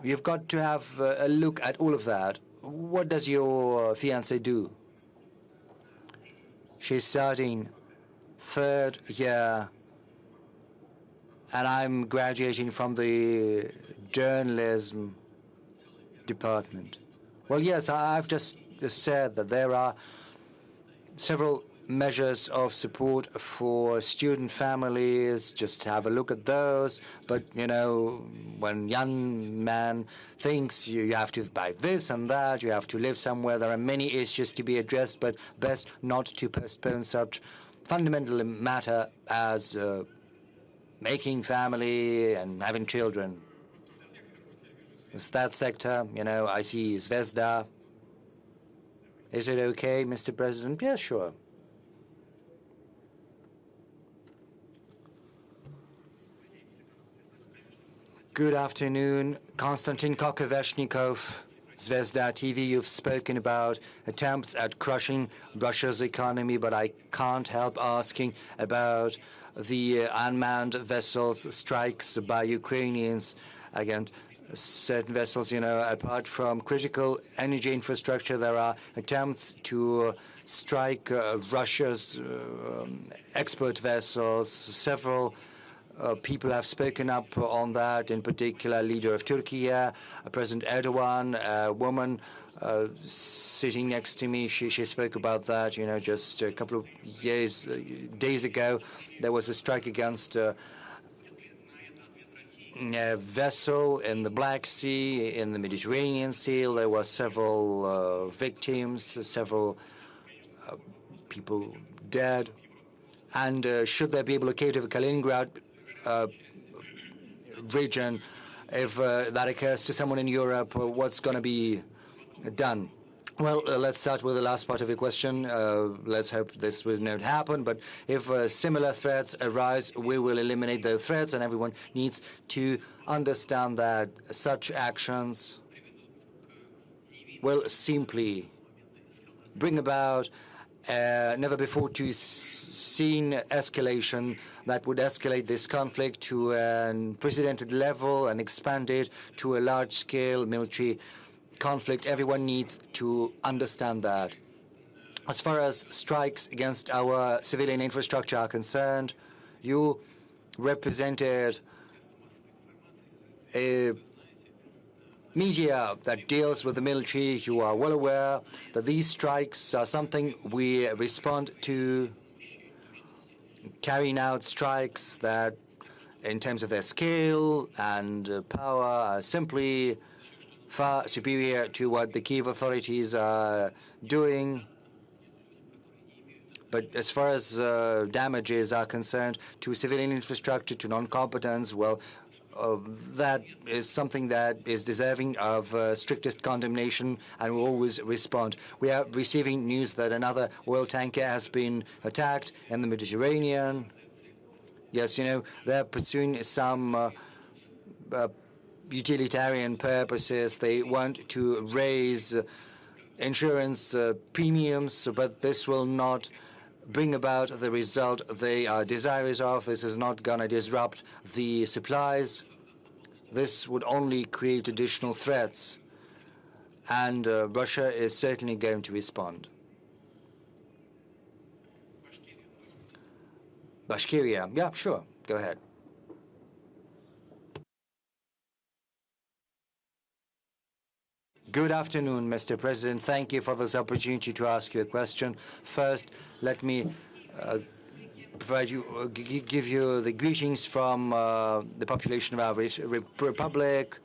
You've got to have a look at all of that. What does your fiancée do? She's studying 3rd year, and I'm graduating from the journalism department. Well, yes, I've just said that there are several measures of support for student families. Just have a look at those. But, you know, when young man thinks you have to buy this and that, you have to live somewhere, there are many issues to be addressed, but best not to postpone such fundamental matter as making family and having children. It's that sector, you know, I see Zvezda. Is it okay, Mr. President? Yeah, sure. Good afternoon, Konstantin Kokoveshnikov, Zvezda TV. You've spoken about attempts at crushing Russia's economy, but I can't help asking about the unmanned vessels strikes by Ukrainians against certain vessels. You know, apart from critical energy infrastructure, there are attempts to strike Russia's export vessels. Several people have spoken up on that, in particular, leader of Turkey, President Erdogan, a woman sitting next to me. She spoke about that, you know, just a couple of days ago. There was a strike against a vessel in the Black Sea, in the Mediterranean Sea. There were several victims, several people dead. And should there be a blockade of the Kaliningrad region, if that occurs to someone in Europe, what's going to be done? Well, let's start with the last part of your question. Let's hope this will not happen. But if similar threats arise, we will eliminate those threats, and everyone needs to understand that such actions will simply bring about never before to seen escalation that would escalate this conflict to an unprecedented level and expand it to a large-scale military conflict. Everyone needs to understand that. As far as strikes against our civilian infrastructure are concerned, you represented a media that deals with the military. You are well aware that these strikes are something we respond to, carrying out strikes that, in terms of their scale and power, are simply far superior to what the Kiev authorities are doing. But as far as damages are concerned to civilian infrastructure, to non-competence, well, that is something that is deserving of strictest condemnation, and will always respond. We are receiving news that another oil tanker has been attacked in the Mediterranean. Yes, you know, they're pursuing some utilitarian purposes. They want to raise insurance premiums, but this will not bring about the result they are desirous of. This is not going to disrupt the supplies. This would only create additional threats, and Russia is certainly going to respond. Bashkiria, yeah, sure, go ahead. Good afternoon, Mr. President. Thank you for this opportunity to ask you a question. First, let me give you the greetings from the population of our republic.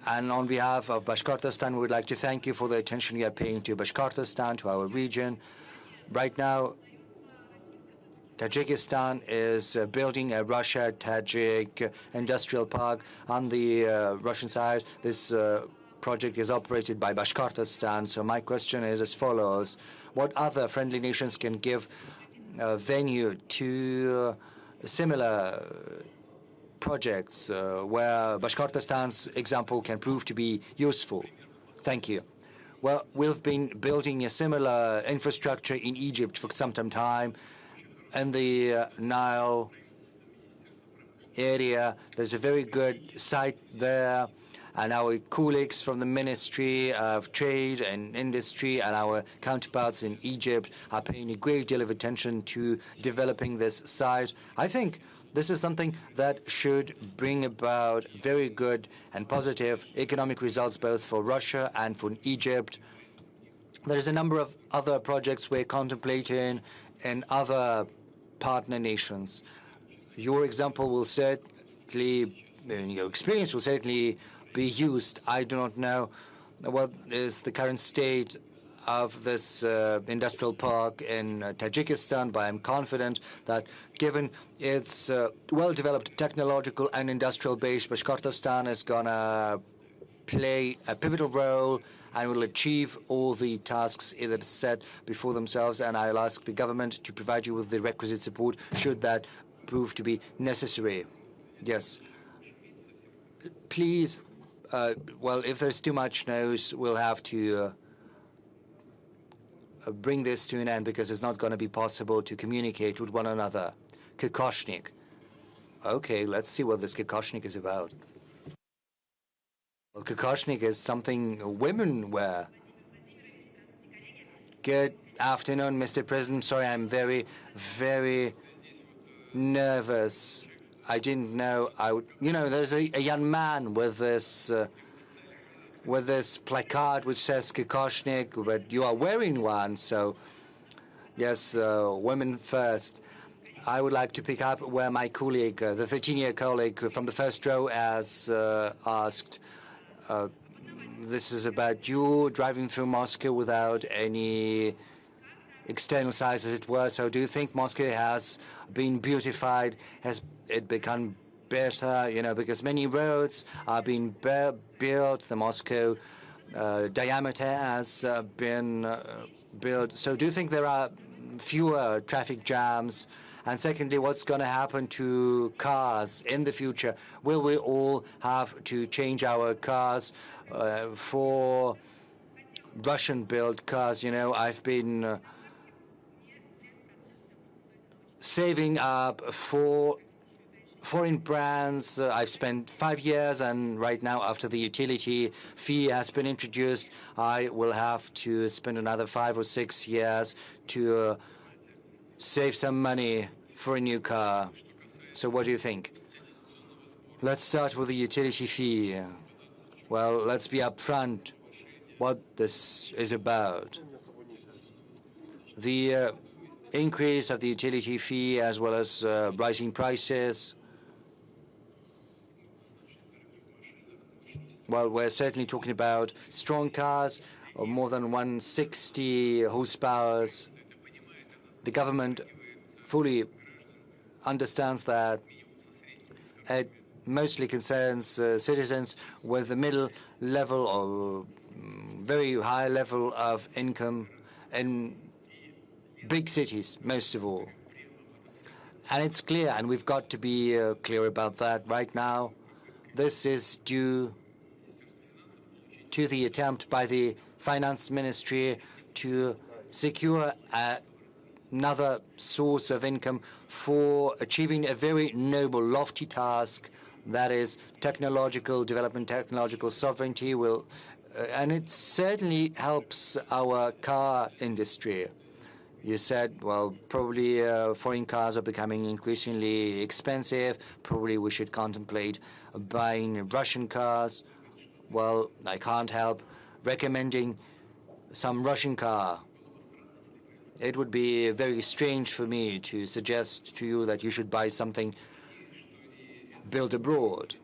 And on behalf of Bashkortostan, we would like to thank you for the attention you are paying to Bashkortostan, to our region. Right now, Tajikistan is building a Russia-Tajik industrial park. On the Russian side, this project is operated by Bashkortostan. So my question is as follows. What other friendly nations can give venue to similar projects where Bashkortostan's example can prove to be useful? Thank you. Well, we've been building a similar infrastructure in Egypt for some time. In the Nile area, there's a very good site there. And our colleagues from the Ministry of Trade and Industry and our counterparts in Egypt are paying a great deal of attention to developing this site. I think this is something that should bring about very good and positive economic results both for Russia and for Egypt. There's a number of other projects we're contemplating in other partner nations. Your example will certainly, your experience will certainly be used. I do not know what is the current state of this industrial park in Tajikistan, but I'm confident that given its well-developed technological and industrial base, Bashkortostan is going to play a pivotal role and will achieve all the tasks it has set before themselves. And I'll ask the government to provide you with the requisite support should that prove to be necessary. Yes. Please, well, if there's too much noise, we'll have to bring this to an end because it's not going to be possible to communicate with one another. Kokoshnik. Okay, let's see what this Kokoshnik is about. Well, Kokoshnik is something women wear. Good afternoon, Mr. President. Sorry, I'm very, very nervous. I didn't know I would. You know, there's a young man with this placard which says Kokoshnik, but you are wearing one. So, yes, women first. I would like to pick up where my colleague, the 13-year colleague from the first row, has asked. This is about you driving through Moscow without any external size, as it were. So do you think Moscow has been beautified? Has it become better? You know, because many roads are being built. The Moscow diameter has been built. So do you think there are fewer traffic jams? And secondly, what's going to happen to cars in the future? Will we all have to change our cars for Russian-built cars? You know, I've been saving up for foreign brands. I've spent 5 years, and right now, after the utility fee has been introduced, I will have to spend another 5 or 6 years to save some money for a new car. So what do you think? Let's start with the utility fee. Well, let's be upfront what this is about. The increase of the utility fee, as well as rising prices. Well, we're certainly talking about strong cars of more than 160 horsepower. The government fully understands that. It mostly concerns citizens with the middle level or very high level of income in big cities, most of all. And it's clear, and we've got to be clear about that right now. This is due to the attempt by the finance ministry to secure another source of income for achieving a very noble, lofty task, that is technological development, technological sovereignty. And it certainly helps our car industry. You said, well, probably foreign cars are becoming increasingly expensive. Probably we should contemplate buying Russian cars. Well, I can't help recommending some Russian car. It would be very strange for me to suggest to you that you should buy something built abroad.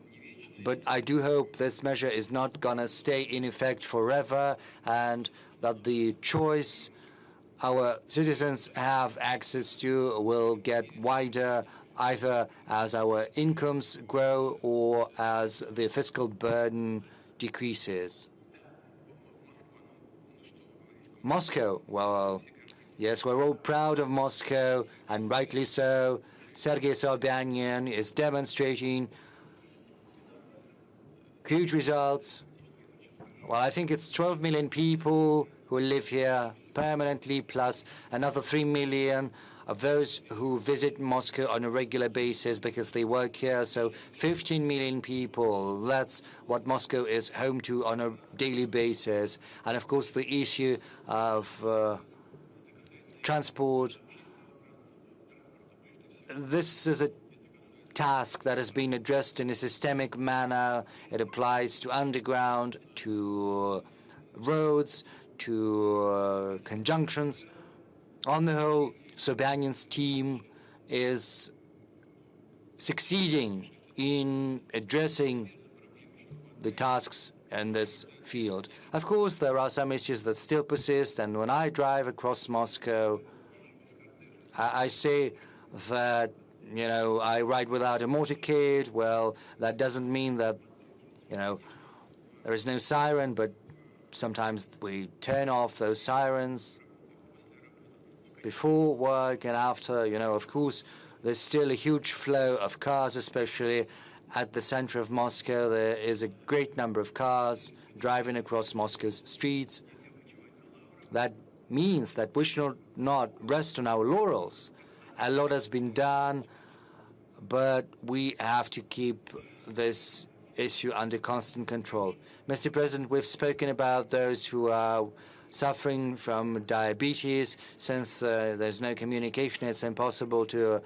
But I do hope this measure is not going to stay in effect forever, and that the choice our citizens have access to will get wider, either as our incomes grow or as the fiscal burden decreases. Moscow, well, yes, we're all proud of Moscow, and rightly so. Sergei Sobyanin is demonstrating huge results. Well, I think it's 12 million people who live here permanently, plus another 3 million of those who visit Moscow on a regular basis because they work here. So 15 million people, that's what Moscow is home to on a daily basis. And of course, the issue of transport, this is a task that has been addressed in a systemic manner. It applies to underground, to roads, to conjunctions. On the whole, Sobyanin's team is succeeding in addressing the tasks in this field. Of course, there are some issues that still persist, and when I drive across Moscow, I say that, you know, I ride without a motorcade. Well, that doesn't mean that, you know, there is no siren, but sometimes we turn off those sirens before work and after. You know, of course, there's still a huge flow of cars, especially at the center of Moscow. There is a great number of cars driving across Moscow's streets. That means that we should not rest on our laurels. A lot has been done, but we have to keep this issue under constant control. Mr. President, we've spoken about those who are suffering from diabetes. Since there's no communication, it's impossible to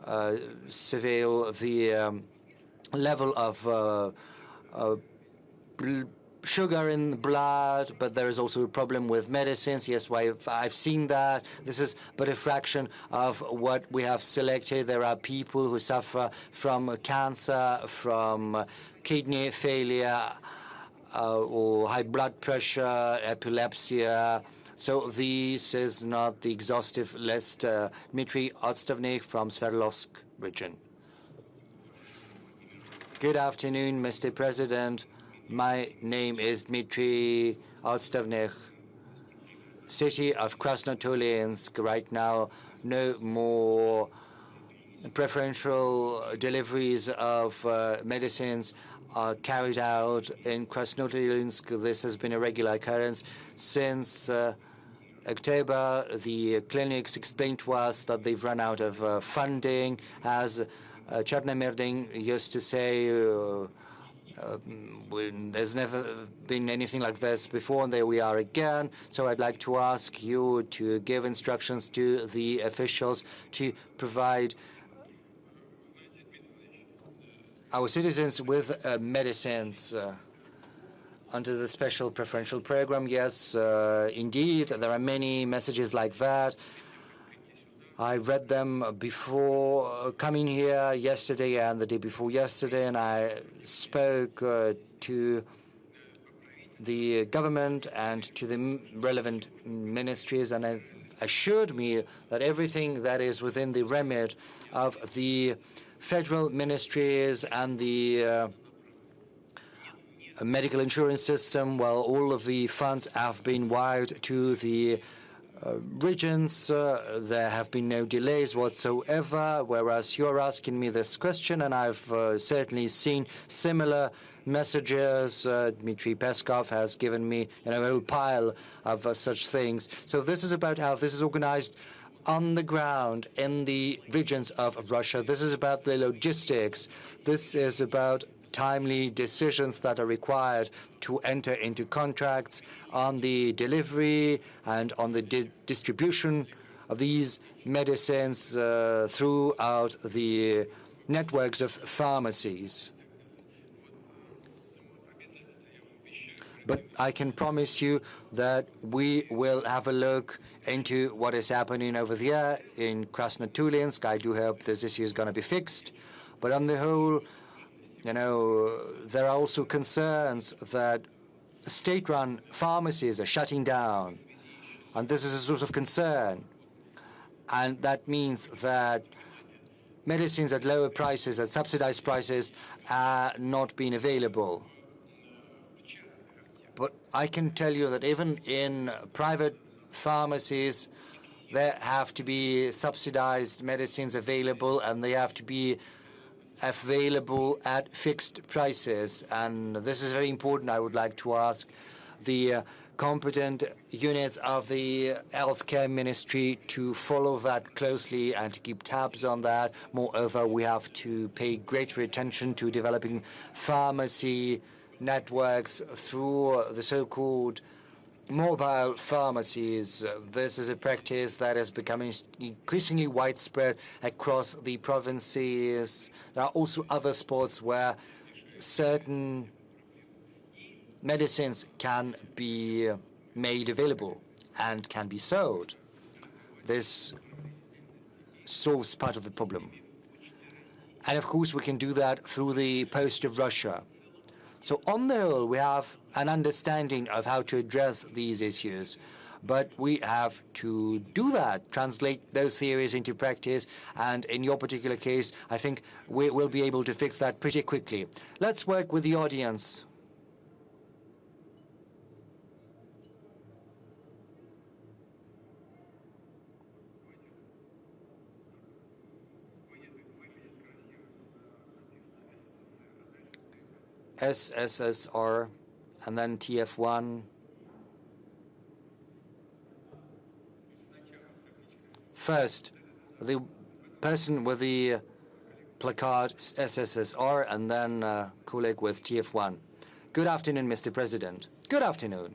surveil the level of sugar in the blood, but there is also a problem with medicines. Yes, I've seen that. This is but a fraction of what we have selected. There are people who suffer from cancer, from kidney failure, or high blood pressure, epilepsy, So this is not the exhaustive list. Dmitry Odstavnik from Sverdlovsk region. Good afternoon, Mr. President. My name is Dmitry Odstavnik, city of Krasnotulinsk. Right now, no more preferential deliveries of medicines are carried out in Krasnotulinsk. This has been a regular occurrence since October. The clinics explained to us that they've run out of funding. As Chernomyrdin used to say, there's never been anything like this before, and there we are again. So I'd like to ask you to give instructions to the officials to provide our citizens with medicines under the special preferential program. Yes, indeed, there are many messages like that. I read them before coming here yesterday and the day before yesterday, and I spoke to the government and to the relevant ministries, and they assured me that everything that is within the remit of the federal ministries and the medical insurance system, well, all of the funds have been wired to the regions. There have been no delays whatsoever, whereas you're asking me this question, and I've certainly seen similar messages. Dmitry Peskov has given me a whole pile of such things. So this is about how this is organized on the ground in the regions of Russia. This is about the logistics. This is about timely decisions that are required to enter into contracts on the delivery and on the distribution of these medicines throughout the networks of pharmacies. But I can promise you that we will have a look into what is happening over there in Krasnotulinsk. I do hope this issue is going to be fixed. But on the whole, there are also concerns that state-run pharmacies are shutting down. And this is a source of concern. And that means that medicines at lower prices, at subsidized prices, are not being available. But I can tell you that even in private pharmacies, there have to be subsidized medicines available, and they have to be available at fixed prices. And this is very important. I would like to ask the competent units of the healthcare ministry to follow that closely and to keep tabs on that. Moreover, we have to pay greater attention to developing pharmacy networks through the so-called mobile pharmacies. This is a practice that is becoming increasingly widespread across the provinces. There are also other spots where certain medicines can be made available and can be sold. This solves part of the problem. And of course, we can do that through the Post of Russia. So on the whole, we have an understanding of how to address these issues, but we have to do that, translate those theories into practice, and in your particular case, I think we will be able to fix that pretty quickly. Let's work with the audience. SSSR, and then TF1. First, the person with the placard SSSR, and then colleague with TF1. Good afternoon, Mr. President. Good afternoon.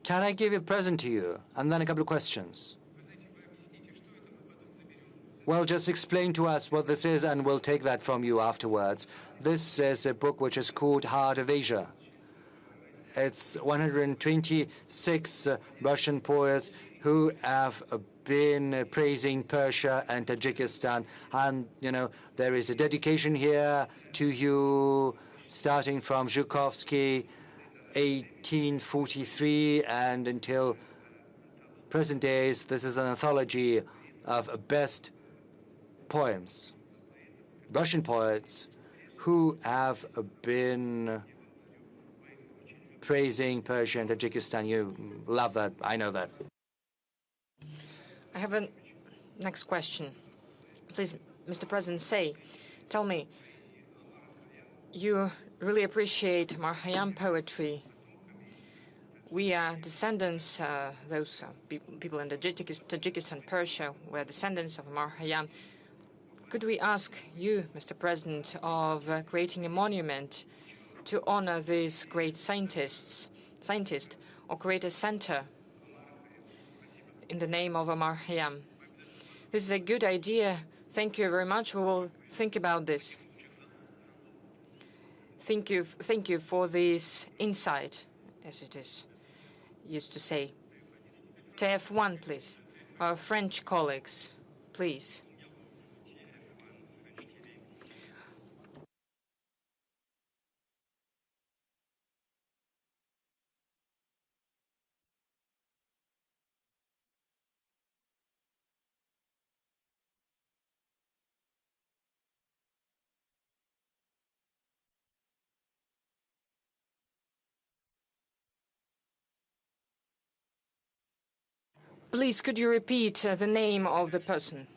Can I give a present to you? And then a couple of questions. Well, just explain to us what this is, and we'll take that from you afterwards. This is a book which is called Heart of Asia. It's 126 Russian poets who have been praising Persia and Tajikistan. And, there is a dedication here to you, starting from Zhukovsky. 1843 and until present days. This is an anthology of best poems, Russian poets who have been praising Persia and Tajikistan. You love that. I know that. I have a next question. Please, Mr. President, tell me, you really appreciate Marhayan poetry. We are descendants, those people in Tajikistan, Persia, were descendants of Marhayan. Could we ask you, Mr. President, of creating a monument to honor these great scientists, or create a center in the name of Marhayan? This is a good idea. Thank you very much. We will think about this. Thank you for this insight, as it is used to say. TF1, please. Our French colleagues, please. Please, could you repeat the name of the person?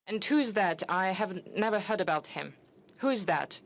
And who is that? I have never heard about him. Who is that?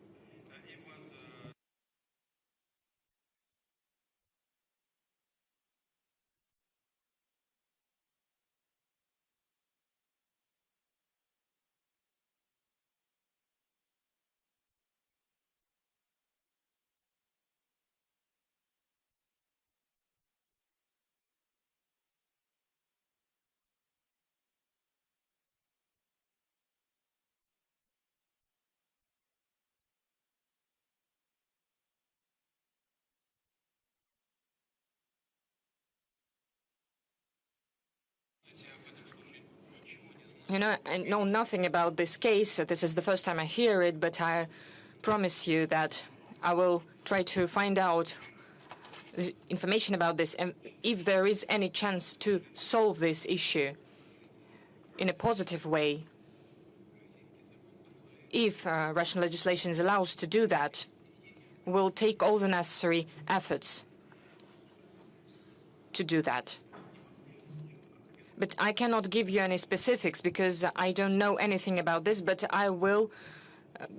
You know, I know nothing about this case. This is the first time I hear it, but I promise you that I will try to find out information about this, and if there is any chance to solve this issue in a positive way. If Russian legislation allows to do that, we'll take all the necessary efforts to do that. But I cannot give you any specifics because I don't know anything about this, but I will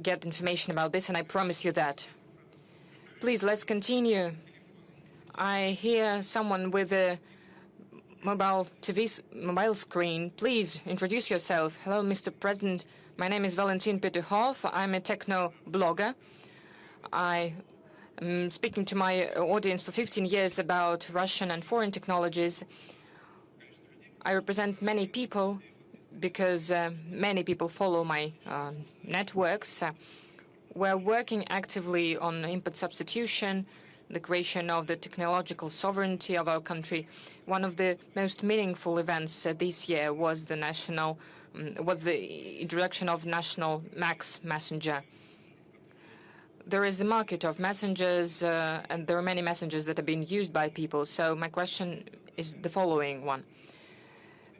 get information about this, and I promise you that. Please, let's continue. I hear someone with a mobile screen. Please, introduce yourself. Hello, Mr. President. My name is Valentin Petukhov. I'm a techno-blogger. I am speaking to my audience for 15 years about Russian and foreign technologies. I represent many people because many people follow my networks. We're working actively on input substitution, the creation of the technological sovereignty of our country. One of the most meaningful events this year was the introduction of national MAX messenger. There is a market of messengers, and there are many messengers that are being used by people. So my question is the following one.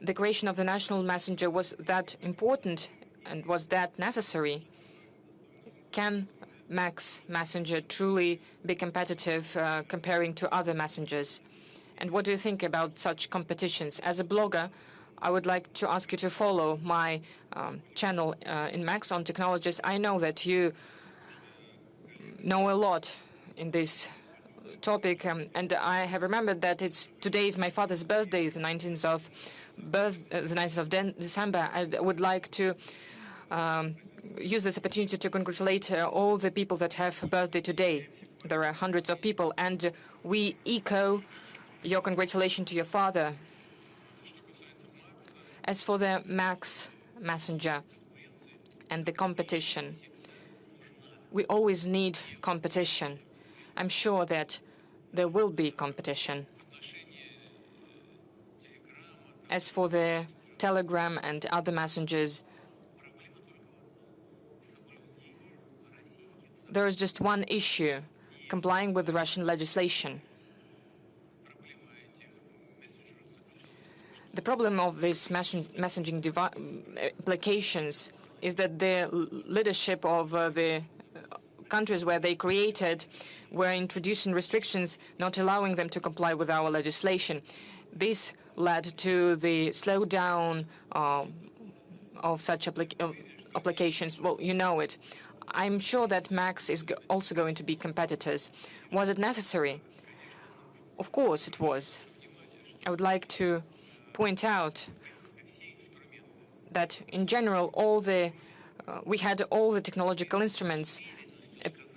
The creation of the national messenger, was that important and was that necessary? Can MAX messenger truly be competitive comparing to other messengers? And what do you think about such competitions? As a blogger, I would like to ask you to follow my channel in MAX on technologies. I know that you know a lot in this topic, and I have remembered that today is my father's birthday, the 19th of December. I would like to use this opportunity to congratulate all the people that have a birthday today. There are hundreds of people, and we echo your congratulations to your father. As for the MAX messenger and the competition, we always need competition. I'm sure that there will be competition. As for the Telegram and other messengers, there is just one issue: complying with the Russian legislation. The problem of these messaging applications is that the leadership of the countries where they created were introducing restrictions, not allowing them to comply with our legislation. This led to the slowdown of such applications. Well, you know it. I'm sure that Max is also going to be competitors. Was it necessary? Of course it was. I would like to point out that in general we had all the technological instruments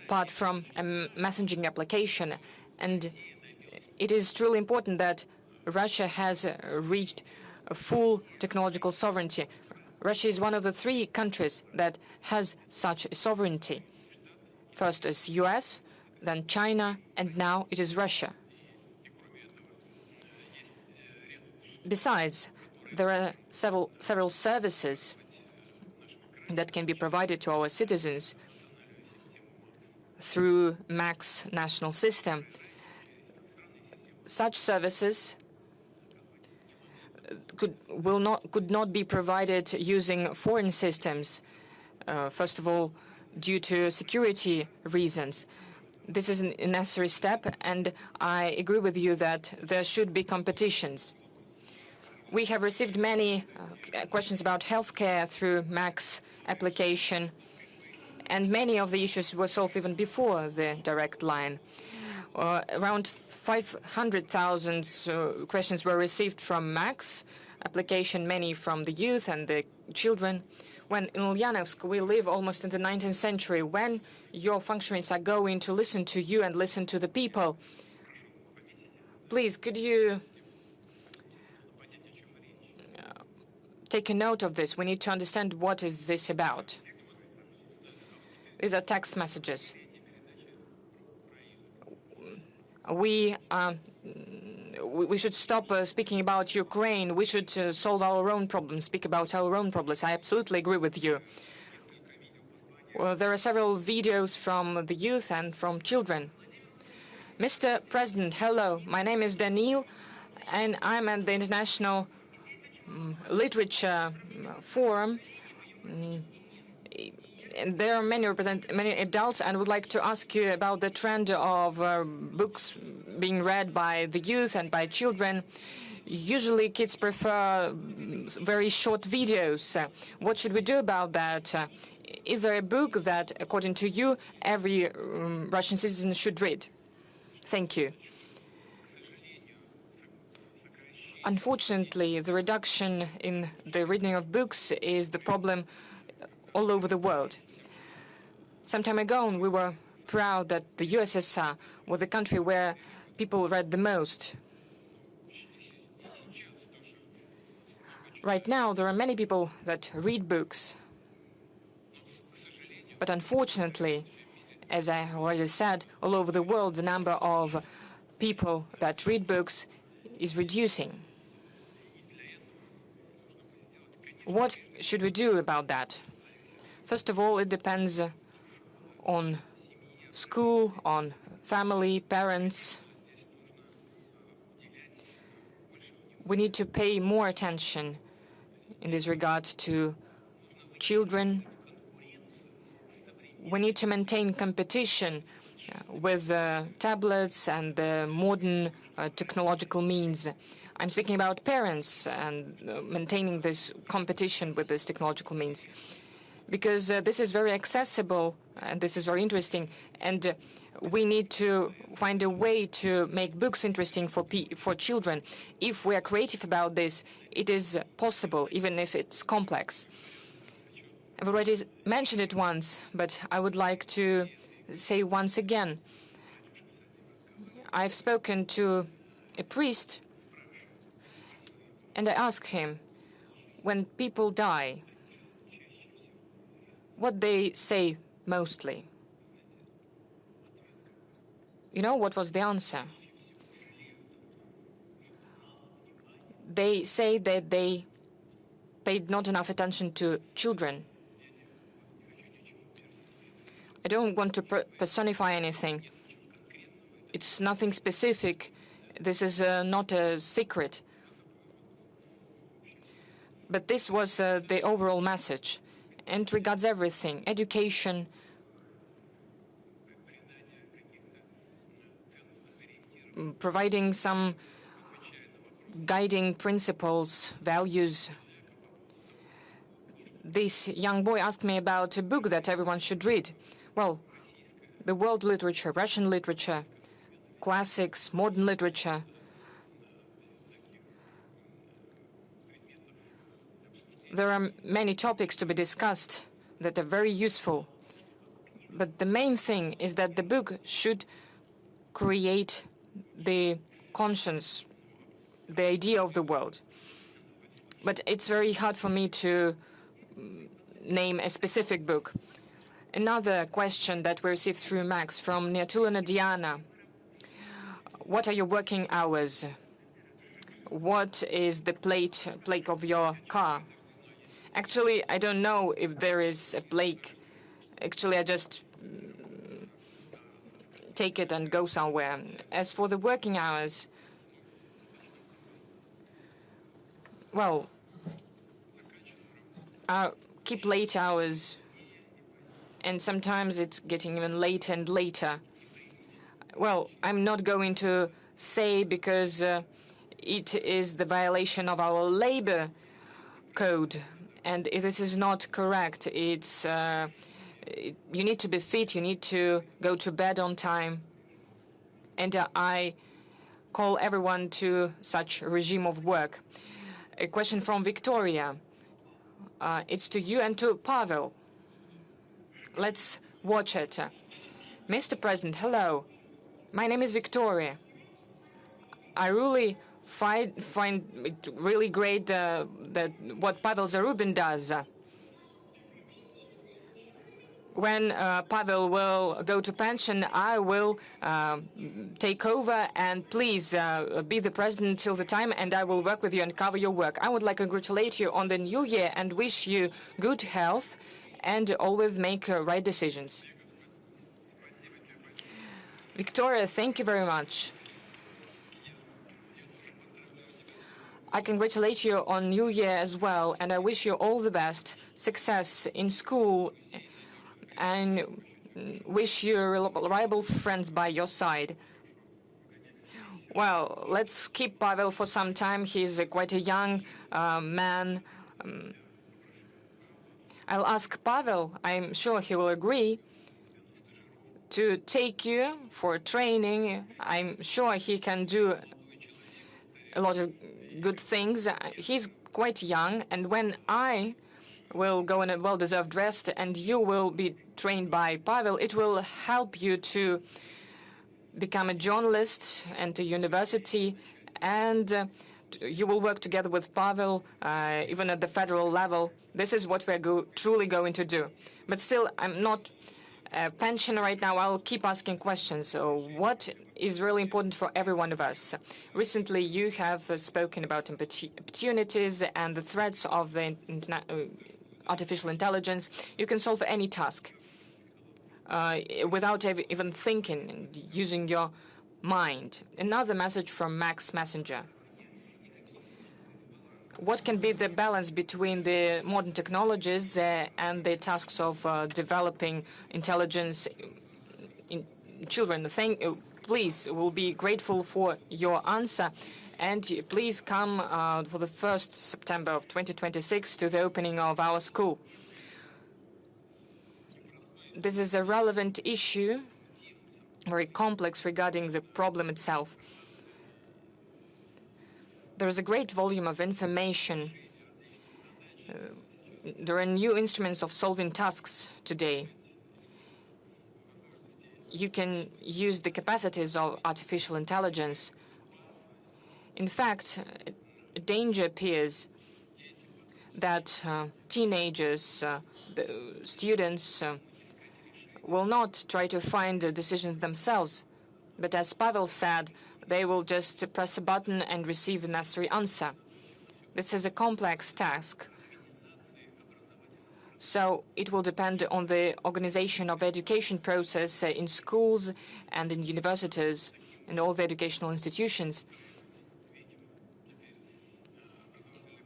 apart from a messaging application, and it is truly important that Russia has reached a full technological sovereignty. Russia is one of the 3 countries that has such sovereignty. First is US, then China, and now it is Russia. Besides, there are several services that can be provided to our citizens through Max national system. Such services could not be provided using foreign systems. First of all, due to security reasons. This is a necessary step, and I agree with you that there should be competitions. We have received many questions about healthcare through Max application, and many of the issues were solved even before the direct line. Around 500,000 questions were received from Max application, many from the youth and the children. When in Ulyanovsk we live almost in the 19th century, when your functionaries are going to listen to you and listen to the people, please, could you take a note of this? We need to understand what is this about. These are text messages. We should stop speaking about Ukraine. We should solve our own problems, speak about our own problems. I absolutely agree with you. Well, there are several videos from the youth and from children. Mr. President, hello. My name is Daniil, and I'm at the International Literature Forum. And there are many adults, and would like to ask you about the trend of books being read by the youth and by children. Usually kids prefer very short videos. What should we do about that? Is there a book that, according to you, every Russian citizen should read? Thank you. Unfortunately, the reduction in the reading of books is the problem all over the world. Some time ago, we were proud that the USSR was the country where people read the most. Right now, there are many people that read books. But unfortunately, as I already said, all over the world, the number of people that read books is reducing. What should we do about that? First of all, it depends on school, on family, parents. We need to pay more attention in this regard to children. We need to maintain competition with tablets and modern technological means. I'm speaking about parents and maintaining this competition with this technological means, because this is very accessible and this is very interesting, and we need to find a way to make books interesting for children. If we are creative about this, it is possible, even if it's complex. I've already mentioned it once, but I would like to say once again. I've spoken to a priest, and I asked him, when people die, what they say mostly. You know what was the answer? They say that they paid not enough attention to children. I don't want to personify anything. It's nothing specific. This is not a secret. But this was the overall message, and regards everything: education, providing some guiding principles, values. This young boy asked me about a book that everyone should read. Well, the world literature, Russian literature, classics, modern literature. There are many topics to be discussed that are very useful. But the main thing is that the book should create the conscience, the idea of the world. But it's very hard for me to name a specific book. Another question that we received through Max from Niatulina Diana. What are your working hours? What is the plate of your car? Actually, I don't know if there is a plate. Actually, I just take it and go somewhere. As for the working hours, well, I keep late hours, and sometimes it's getting even later and later. Well, I'm not going to say because it is the violation of our labor code, and if this is not correct. It's you need to be fit, you need to go to bed on time, and I call everyone to such regime of work. A question from Victoria. It's to you and to Pavel. Let's watch it. Mr. President, hello. My name is Victoria. I really find it really great that what Pavel Zarubin does. When Pavel will go to pension, I will take over, and please be the president till the time, and I will work with you and cover your work. I would like to congratulate you on the new year and wish you good health and always make right decisions. Victoria, thank you very much. I congratulate you on New Year as well, and I wish you all the best, success in school, and wish you reliable friends by your side. Well, let's keep Pavel for some time. He's quite a young man. I'll ask Pavel, I'm sure he will agree, to take you for training. I'm sure he can do a lot of good things. He's quite young, and when I will go in a well-deserved rest and you will be trained by Pavel, it will help you to become a journalist and to university, and you will work together with Pavel, even at the federal level. This is what we're truly going to do. But still, I'm not a pensioner right now. I'll keep asking questions. So what is really important for every one of us? Recently, you have spoken about opportunities and the threats of the artificial intelligence. You can solve any task without even thinking and using your mind. Another message from Max Messenger. What can be the balance between the modern technologies and the tasks of developing intelligence in children? Please, we'll be grateful for your answer. And please come for the 1st September of 2026 to the opening of our school. This is a relevant issue, very complex regarding the problem itself. There is a great volume of information. There are new instruments of solving tasks today. You can use the capacities of artificial intelligence. In fact, a danger appears that teenagers, the students, will not try to find the decisions themselves. But as Pavel said, they will just press a button and receive the necessary answer. This is a complex task. So it will depend on the organization of the education process in schools and in universities and all the educational institutions.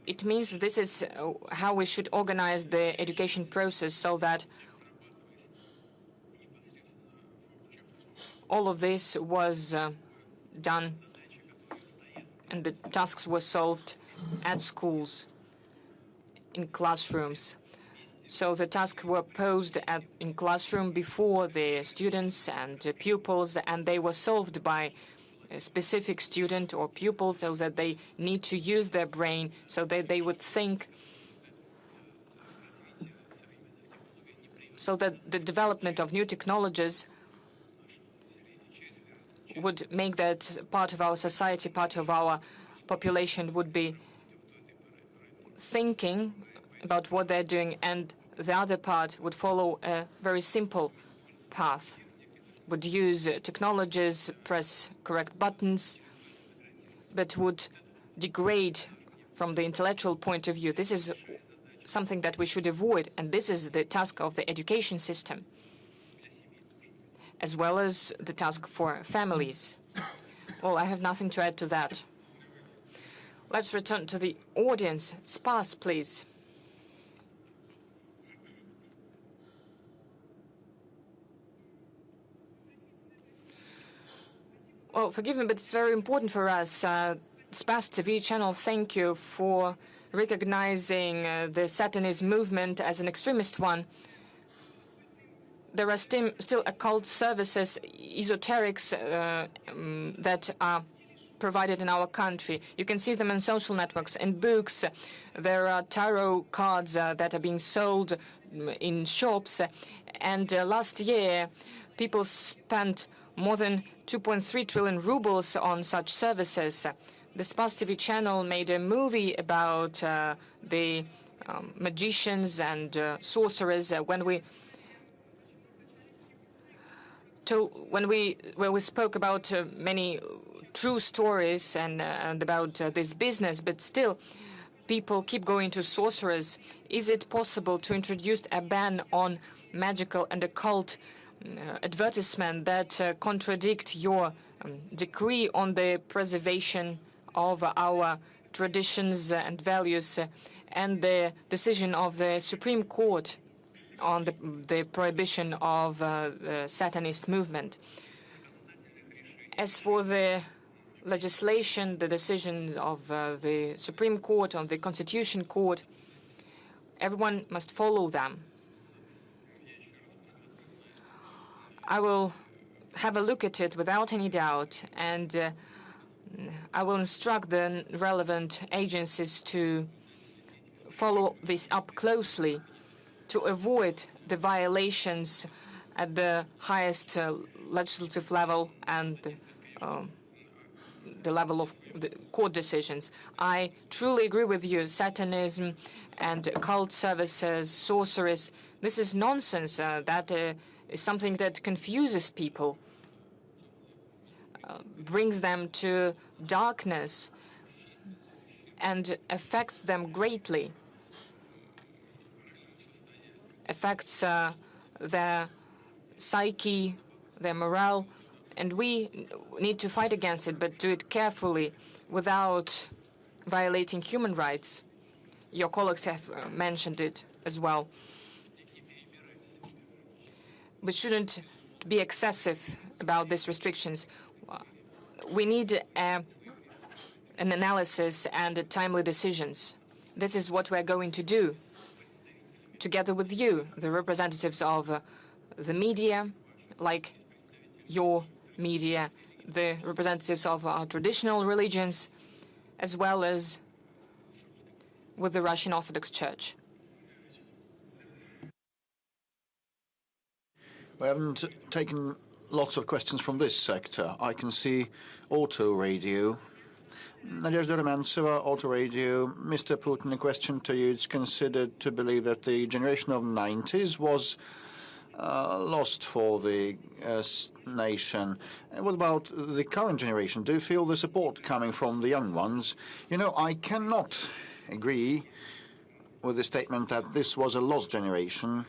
It means this is how we should organize the education process, so that all of this was done and the tasks were solved at schools, in classrooms. So the tasks were posed in classroom before the students and pupils, and they were solved by a specific student or pupil, so that they need to use their brain, so that they would think, so that the development of new technologies would make that part of our society, part of our population would be thinking about what they're doing, and the other part would follow a very simple path, would use technologies, press correct buttons, but would degrade from the intellectual point of view. This is something that we should avoid, and this is the task of the education system, as well as the task for families. Well, I have nothing to add to that. Let's return to the audience. Spas, please. Well, forgive me, but it's very important for us. Spas TV channel, thank you for recognizing the Satanist movement as an extremist one. There are still occult services, esoterics that are provided in our country. You can see them in social networks, in books. There are tarot cards that are being sold in shops. And last year, people spent more than 2.3 trillion rubles on such services. The Spas TV channel made a movie about the magicians and sorcerers. When we spoke about many true stories and about this business, but still people keep going to sorcerers. Is it possible to introduce a ban on magical and occult advertisement that contradict your decree on the preservation of our traditions and values and the decision of the Supreme Court on the prohibition of the Satanist movement? As for the legislation, the decisions of the Supreme Court, on the Constitution Court, everyone must follow them. I will have a look at it without any doubt, and I will instruct the relevant agencies to follow this up closely to avoid the violations at the highest legislative level and the level of the court decisions. I truly agree with you. Satanism and occult services, sorceries, this is nonsense. That is something that confuses people, brings them to darkness, and affects them greatly, affects their psyche, their morale, and we need to fight against it, but do it carefully without violating human rights. Your colleagues have mentioned it as well. We shouldn't be excessive about these restrictions. We need an analysis and timely decisions. This is what we're going to do, together with you, the representatives of the media, like your media, the representatives of our traditional religions, as well as with the Russian Orthodox Church. We haven't taken lots of questions from this sector. I can see auto radio. Nadezhda Romantseva, auto radio. Mr. Putin, a question to you. It's considered to believe that the generation of 90s was lost for the nation. And what about the current generation? Do you feel the support coming from the young ones? You know, I cannot agree with the statement that this was a lost generation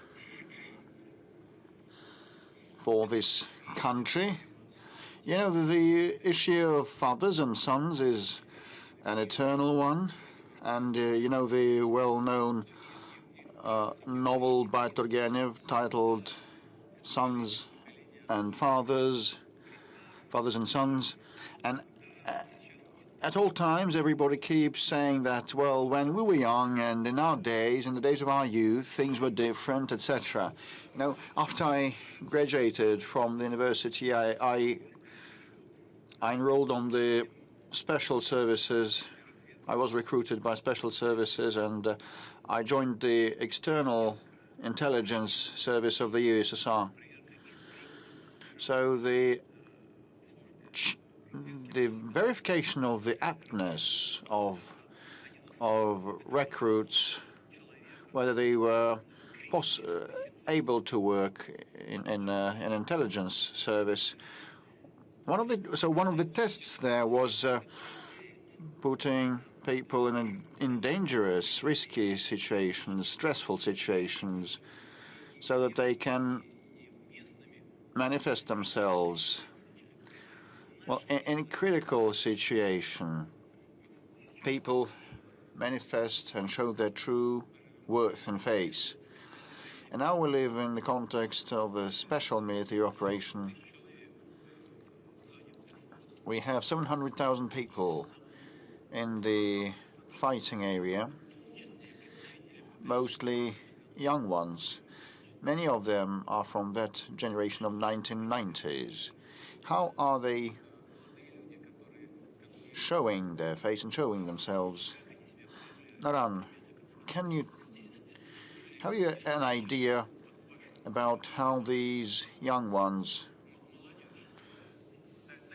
for this country. You know, the issue of fathers and sons is an eternal one, and you know the well-known novel by Turgenev titled Sons and Fathers, Fathers and Sons, and at all times everybody keeps saying that, well, when we were young and in our days, in the days of our youth, things were different, etc. You know, after I graduated from the university, I enrolled on the special services. I was recruited by special services, and I joined the external intelligence service of the USSR. So the verification of the aptness of recruits, whether they were able to work in an intelligence service. One of the tests there was putting people in dangerous, risky situations, stressful situations, so that they can manifest themselves. Well, in a critical situation, people manifest and show their true worth and face. And now we live in the context of a special military operation. We have 700,000 people in the fighting area, mostly young ones. Many of them are from that generation of 1990s. How are they showing their face and showing themselves? Naran, have you an idea about how these young ones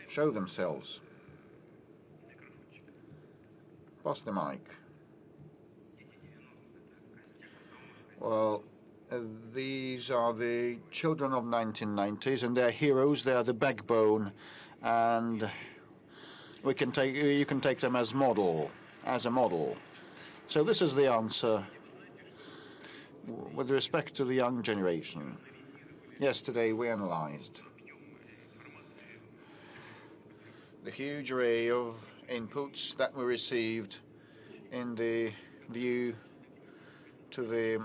show themselves? Pass the mic. Well, these are the children of 1990s, and they're heroes. They are the backbone, and you can take them as a model. So this is the answer with respect to the young generation. Yesterday we analyzed the huge array of inputs that we received in the view to the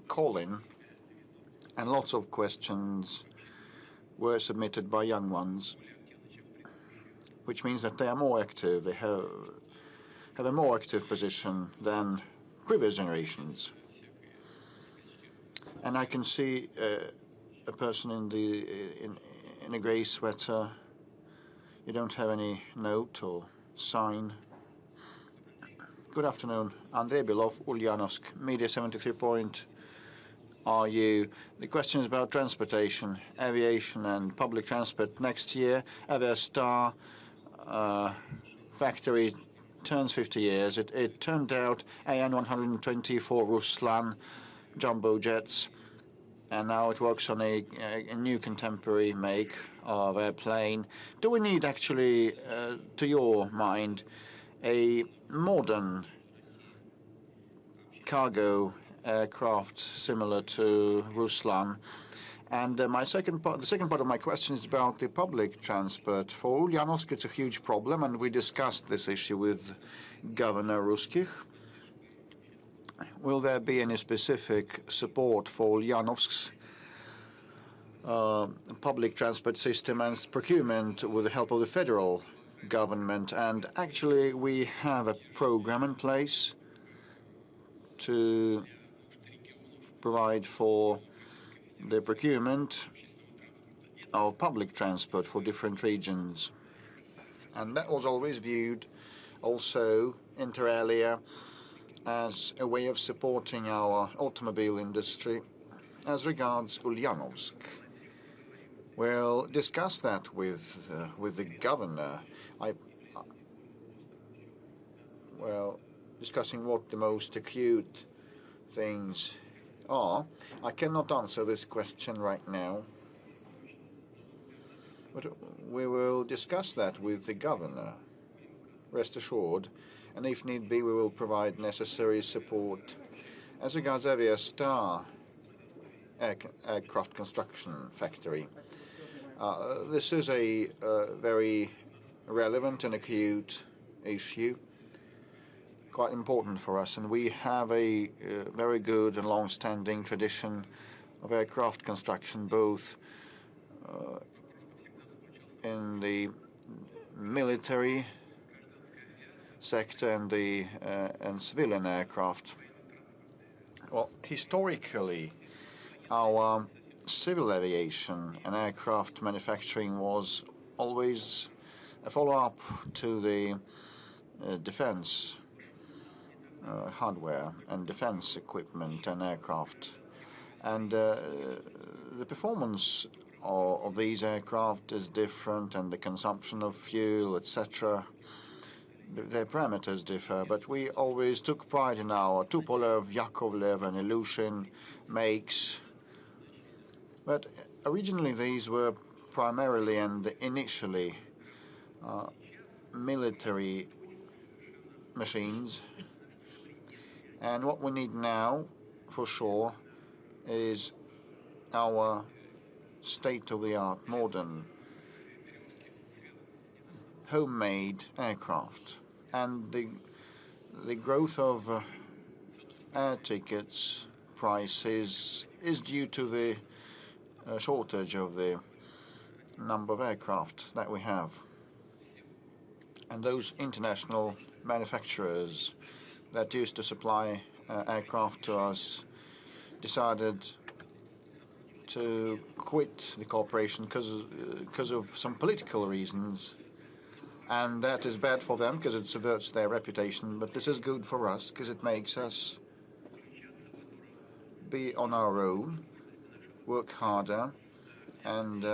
call-in, and lots of questions were submitted by young ones, which means that they are more active. They have a more active position than previous generations. And I can see a person in a grey sweater. You don't have any note or sign. Good afternoon. Andrei Belov, Ulyanovsk, Media 73.RU. The question is about transportation, aviation and public transport. Next year, Aviastar factory turns 50 years. It turned out AN-120 for Ruslan jumbo jets, and now it works on a new contemporary make of airplane. Do we need actually, to your mind, a modern cargo aircraft similar to Ruslan? And the second part of my question is about the public transport. For Ulyanovsk, it's a huge problem, and we discussed this issue with Governor Ruskich. Will there be any specific support for Ulyanovsk's public transport system and its procurement with the help of the federal government? And actually, we have a program in place to provide for the procurement of public transport for different regions. And that was always viewed also inter alia as a way of supporting our automobile industry. As regards Ulyanovsk, we'll discuss that with the governor. Discussing what the most acute things are. I cannot answer this question right now, but we will discuss that with the governor, rest assured, and if need be, we will provide necessary support As regards Avia Star aircraft construction factory, this is a very relevant and acute issue, quite important for us, and we have a very good and long-standing tradition of aircraft construction, both in the military sector and civilian aircraft. Well, historically, our civil aviation and aircraft manufacturing was always a follow-up to the defense hardware and defense equipment and aircraft. And the performance of these aircraft is different, and the consumption of fuel, etc. Their parameters differ, but we always took pride in our Tupolev, Yakovlev, and Ilyushin makes. But originally these were primarily and initially military machines. And what we need now, for sure, is our state-of-the-art, modern, homemade aircraft. And the growth of air tickets prices is due to the shortage of the number of aircraft that we have. And those international manufacturers that used to supply aircraft to us decided to quit the cooperation because of some political reasons. And that is bad for them because it subverts their reputation. But this is good for us because it makes us be on our own, work harder, and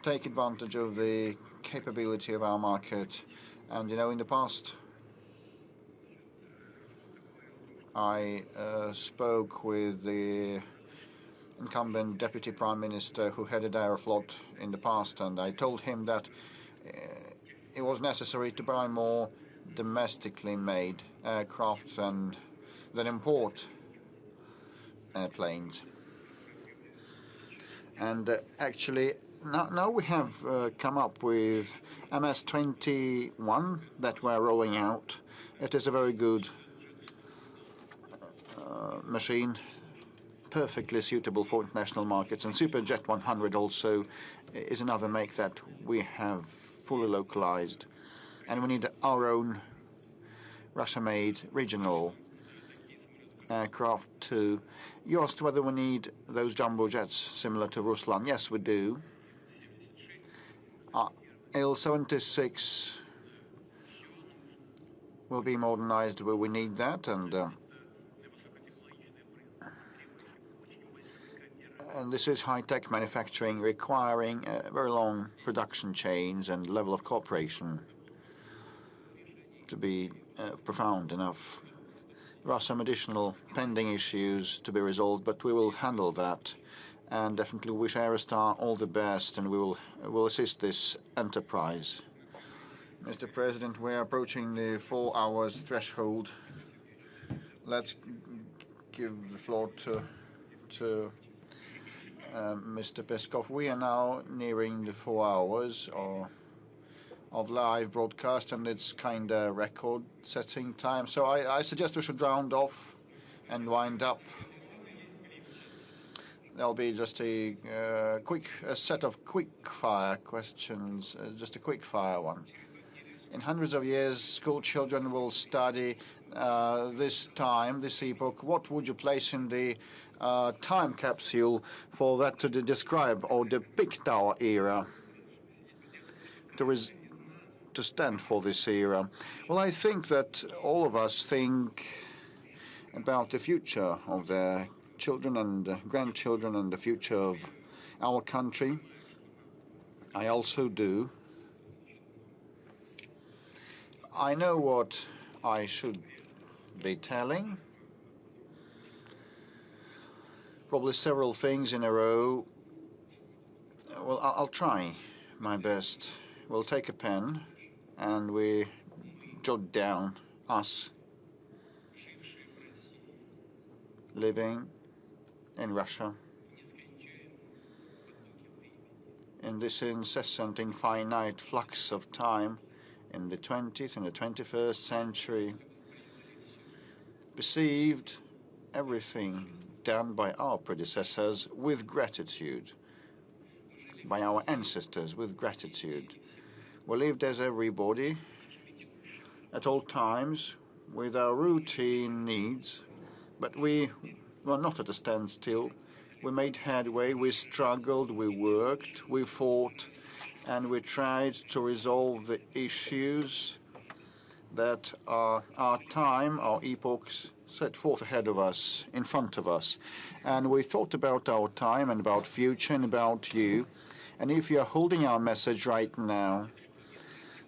take advantage of the capability of our market. And, you know, in the past, I spoke with the incumbent deputy prime minister who headed Aeroflot in the past, and I told him that it was necessary to buy more domestically made aircraft than import airplanes. And actually, now we have come up with MS-21 that we're rolling out. It is a very good machine, perfectly suitable for international markets. And Superjet 100 also is another make that we have fully localized. And we need our own Russia-made regional aircraft too. You asked whether we need those jumbo jets similar to Ruslan. Yes, we do. Il-76 will be modernized where we need that, and this is high-tech manufacturing requiring very long production chains and level of cooperation to be profound enough. There are some additional pending issues to be resolved, but we will handle that, and definitely wish Aerostar all the best, and we will assist this enterprise. Mr. President, we are approaching the 4 hours threshold. Let's give the floor to Mr. Peskov. We are now nearing the 4 hours of live broadcast, and it's kind of record-setting time. So I suggest we should round off and wind up. There'll be just a set of quick-fire questions, just a quick-fire one. In hundreds of years, school children will study this epoch. What would you place in the time capsule for that to describe or depict our era, to stand for this era? Well, I think that all of us think about the future of their children and grandchildren and the future of our country. I also do. I know what I should be telling. Probably several things in a row. Well, I'll try my best. We'll take a pen and we jot down us. living in Russia in this incessant, infinite flux of time in the 20th and the 21st century, perceived everything done by our predecessors with gratitude, by our ancestors with gratitude. We lived as everybody at all times with our routine needs, but we were not at a standstill. We made headway, we struggled, we worked, we fought, and we tried to resolve the issues that our time, our epochs, set forth ahead of us, in front of us. And we thought about our time and about future and about you. And if you are holding our message right now,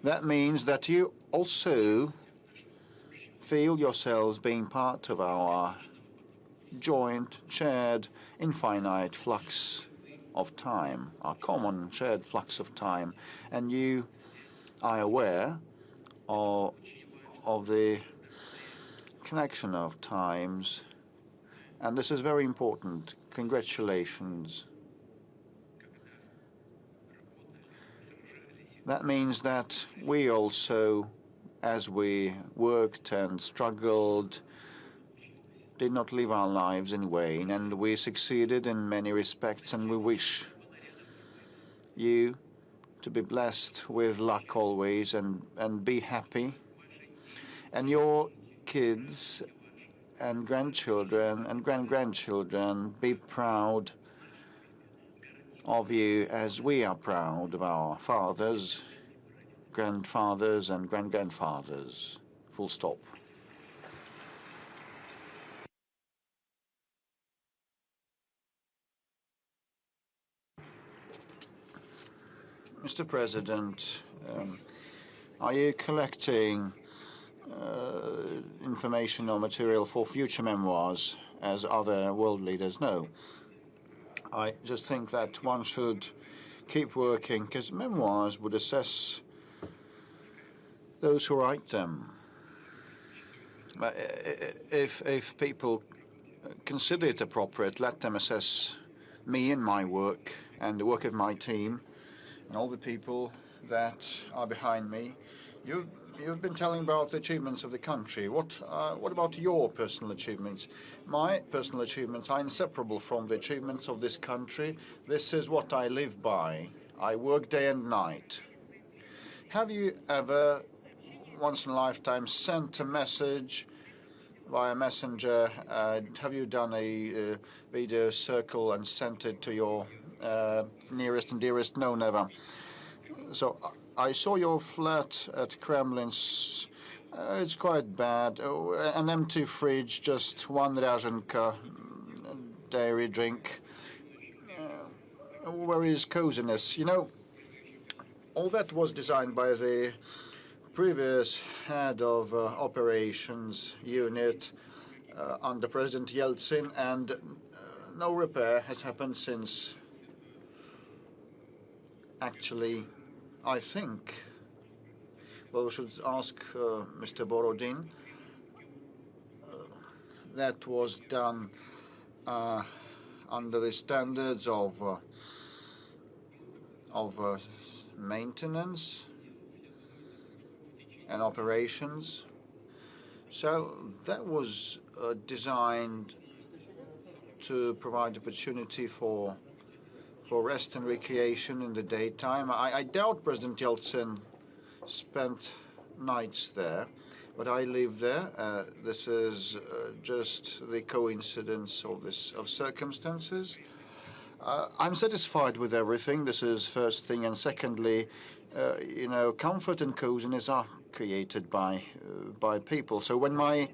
that means that you also feel yourselves being part of our joint, shared, infinite flux of time, our common shared flux of time. And you are aware of the connection of times. And this is very important. Congratulations. That means that we also, as we worked and struggled, did not live our lives in vain, and we succeeded in many respects, and we wish you to be blessed with luck always and be happy. And your kids and grandchildren and grandchildren be proud of you as we are proud of our fathers, grandfathers, and grandfathers. Full stop. Mr. President, are you collecting information or material for future memoirs, as other world leaders know? I just think that one should keep working, because memoirs would assess those who write them. If people consider it appropriate, let them assess me and my work and the work of my team and all the people that are behind me. You've been telling about the achievements of the country. What about your personal achievements? My personal achievements are inseparable from the achievements of this country. This is what I live by. I work day and night. Have you ever, once in a lifetime, sent a message via messenger? Have you done a video circle and sent it to your nearest and dearest? No, never. So I saw your flat at Kremlin's. It's quite bad. An empty fridge, just one Razhenka dairy drink. Where is coziness? You know, all that was designed by the previous head of operations unit under President Yeltsin, and no repair has happened since. Actually, I think, well, we should ask Mr. Borodin. That was done under the standards of maintenance and operations. So that was designed to provide opportunity for rest and recreation in the daytime. I doubt President Yeltsin spent nights there, but I live there. This is just the coincidence of circumstances. I'm satisfied with everything. This is first thing, and secondly, you know, comfort and coziness are created by people. So when my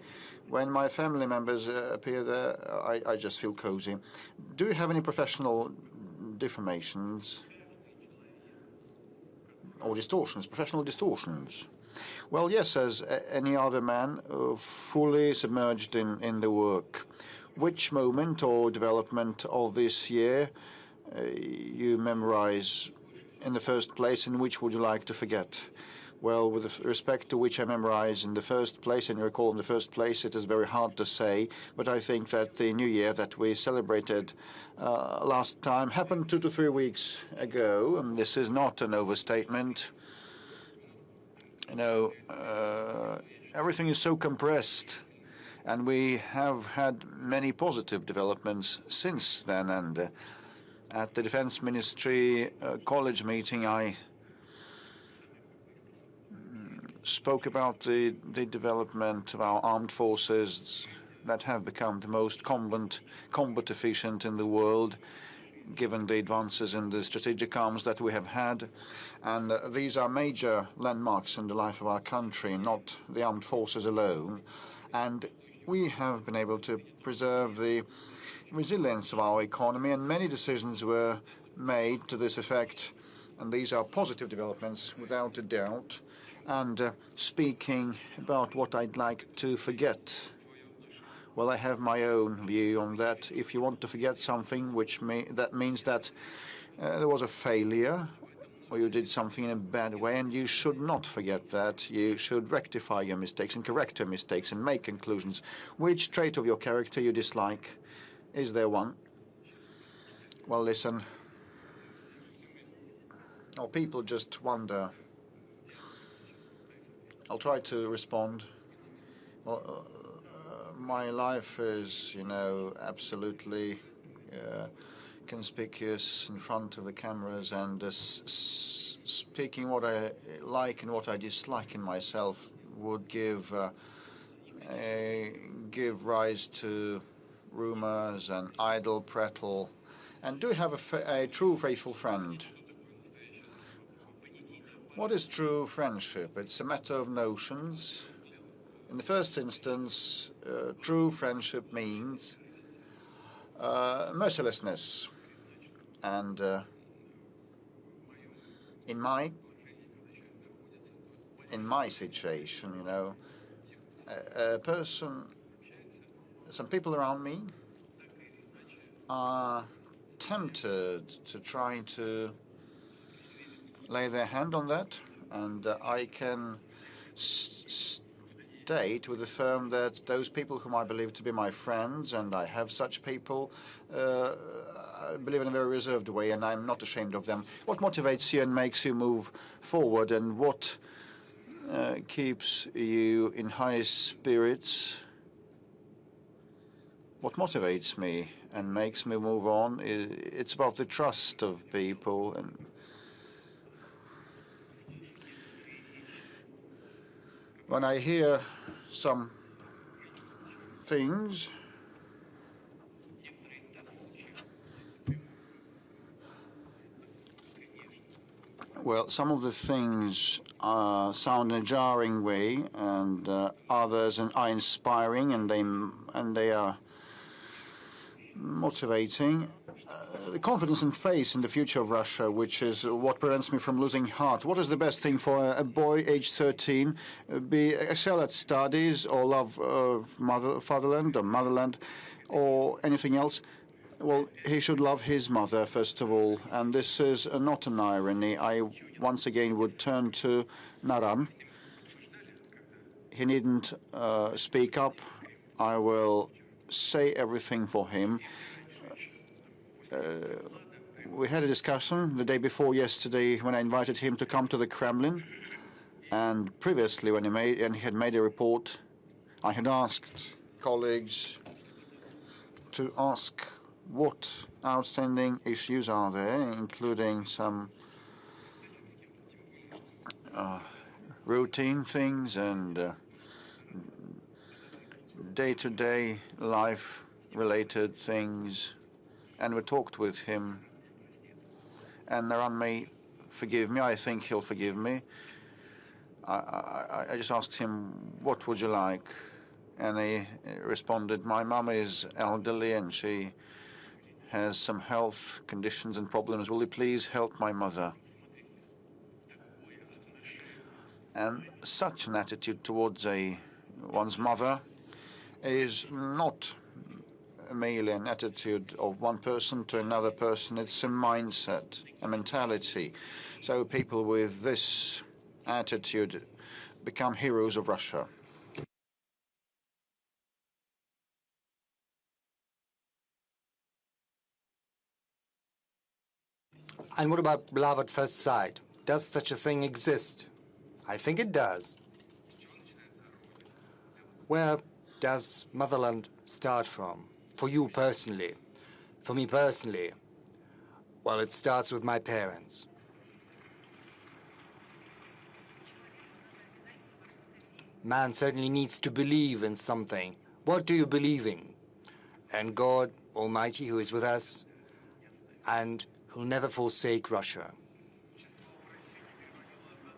family members appear there, I just feel cozy. Do you have any professional deformations or distortions, professional distortions? Well, yes, as any other man, fully submerged in the work. Which moment or development of this year you memorize in the first place, and which would you like to forget? Well, with respect to which I memorize in the first place and recall in the first place, it is very hard to say. But I think that the New Year that we celebrated last time happened 2 to 3 weeks ago, and this is not an overstatement. You know, everything is so compressed, and we have had many positive developments since then. And at the Defense Ministry college meeting, I spoke about the development of our armed forces that have become the most combat efficient in the world, given the advances in the strategic arms that we have had. And these are major landmarks in the life of our country, not the armed forces alone. And we have been able to preserve the resilience of our economy, and many decisions were made to this effect. And these are positive developments, without a doubt. And speaking about what I'd like to forget, well, I have my own view on that. If you want to forget something, that means that there was a failure, or you did something in a bad way, and you should not forget that. You should rectify your mistakes and correct your mistakes and make conclusions. Which trait of your character you dislike? Is there one? Well, listen. Oh, people just wonder. I'll try to respond. Well, my life is, you know, absolutely conspicuous in front of the cameras, and speaking what I like and what I dislike in myself would give rise to rumors and idle prattle. And do have a true faithful friend. What is true friendship? It's a matter of notions. In the first instance, true friendship means mercilessness. And in my situation, you know, some people around me are tempted to try to lay their hand on that, and I can state with a firm that those people whom I believe to be my friends, and I have such people, I believe in a very reserved way, and I'm not ashamed of them. What motivates you and makes you move forward, and what keeps you in high spirits? What motivates me and makes me move on, it's about the trust of people. And when I hear some things, well, some of the things sound in a jarring way, and others are inspiring, and they are motivating. The confidence and faith in the future of Russia, which is what prevents me from losing heart. What is the best thing for a boy aged 13? Excel at studies, or love fatherland or motherland, or anything else? Well, he should love his mother, first of all. And this is not an irony. I once again would turn to Naran. He needn't speak up. I will say everything for him. We had a discussion the day before yesterday when I invited him to come to the Kremlin, and previously when he had made a report, I had asked colleagues to ask what outstanding issues are there, including some routine things and day-to-day life-related things. And we talked with him, and Naran may forgive me. I think he'll forgive me. I just asked him, what would you like? And he responded, my mom is elderly and she has some health conditions and problems. Will you please help my mother? And such an attitude towards one's mother is not merely an attitude of one person to another person. It's a mindset, a mentality. So people with this attitude, become heroes of Russia. And what about love at first sight? Does such a thing exist? I think it does. Where does motherland start from? For you personally? For me personally? Well, it starts with my parents. Man certainly needs to believe in something. What do you believe in? And God Almighty, who is with us, and who'll never forsake Russia.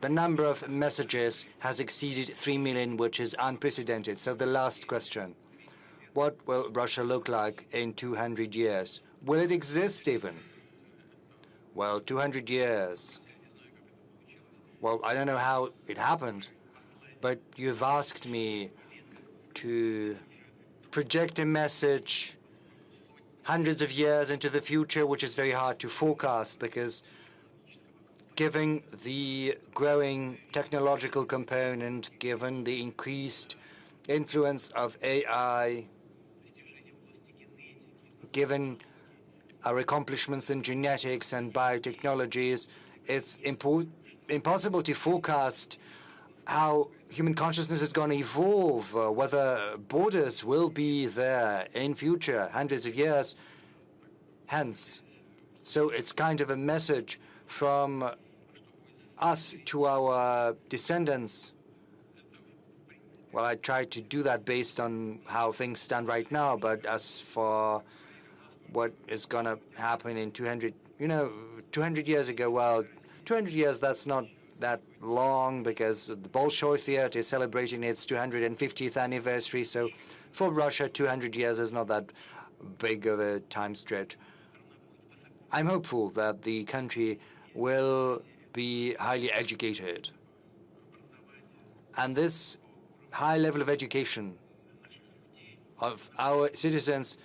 The number of messages has exceeded 3 million, which is unprecedented. So the last question. What will Russia look like in 200 years? Will it exist even? Well, 200 years. Well, I don't know how it happened, but you've asked me to project a message hundreds of years into the future, which is very hard to forecast because given the growing technological component, given the increased influence of AI, given our accomplishments in genetics and biotechnologies, it's impossible to forecast how human consciousness is going to evolve, whether borders will be there in future, hundreds of years hence. So it's kind of a message from us to our descendants. Well, I try to do that based on how things stand right now, but as for what is going to happen in 200, 200 years ago, well, 200 years, that's not that long because the Bolshoi Theater is celebrating its 250th anniversary. So for Russia, 200 years is not that big of a time stretch. I'm hopeful that the country will be highly educated. And this high level of education of our citizens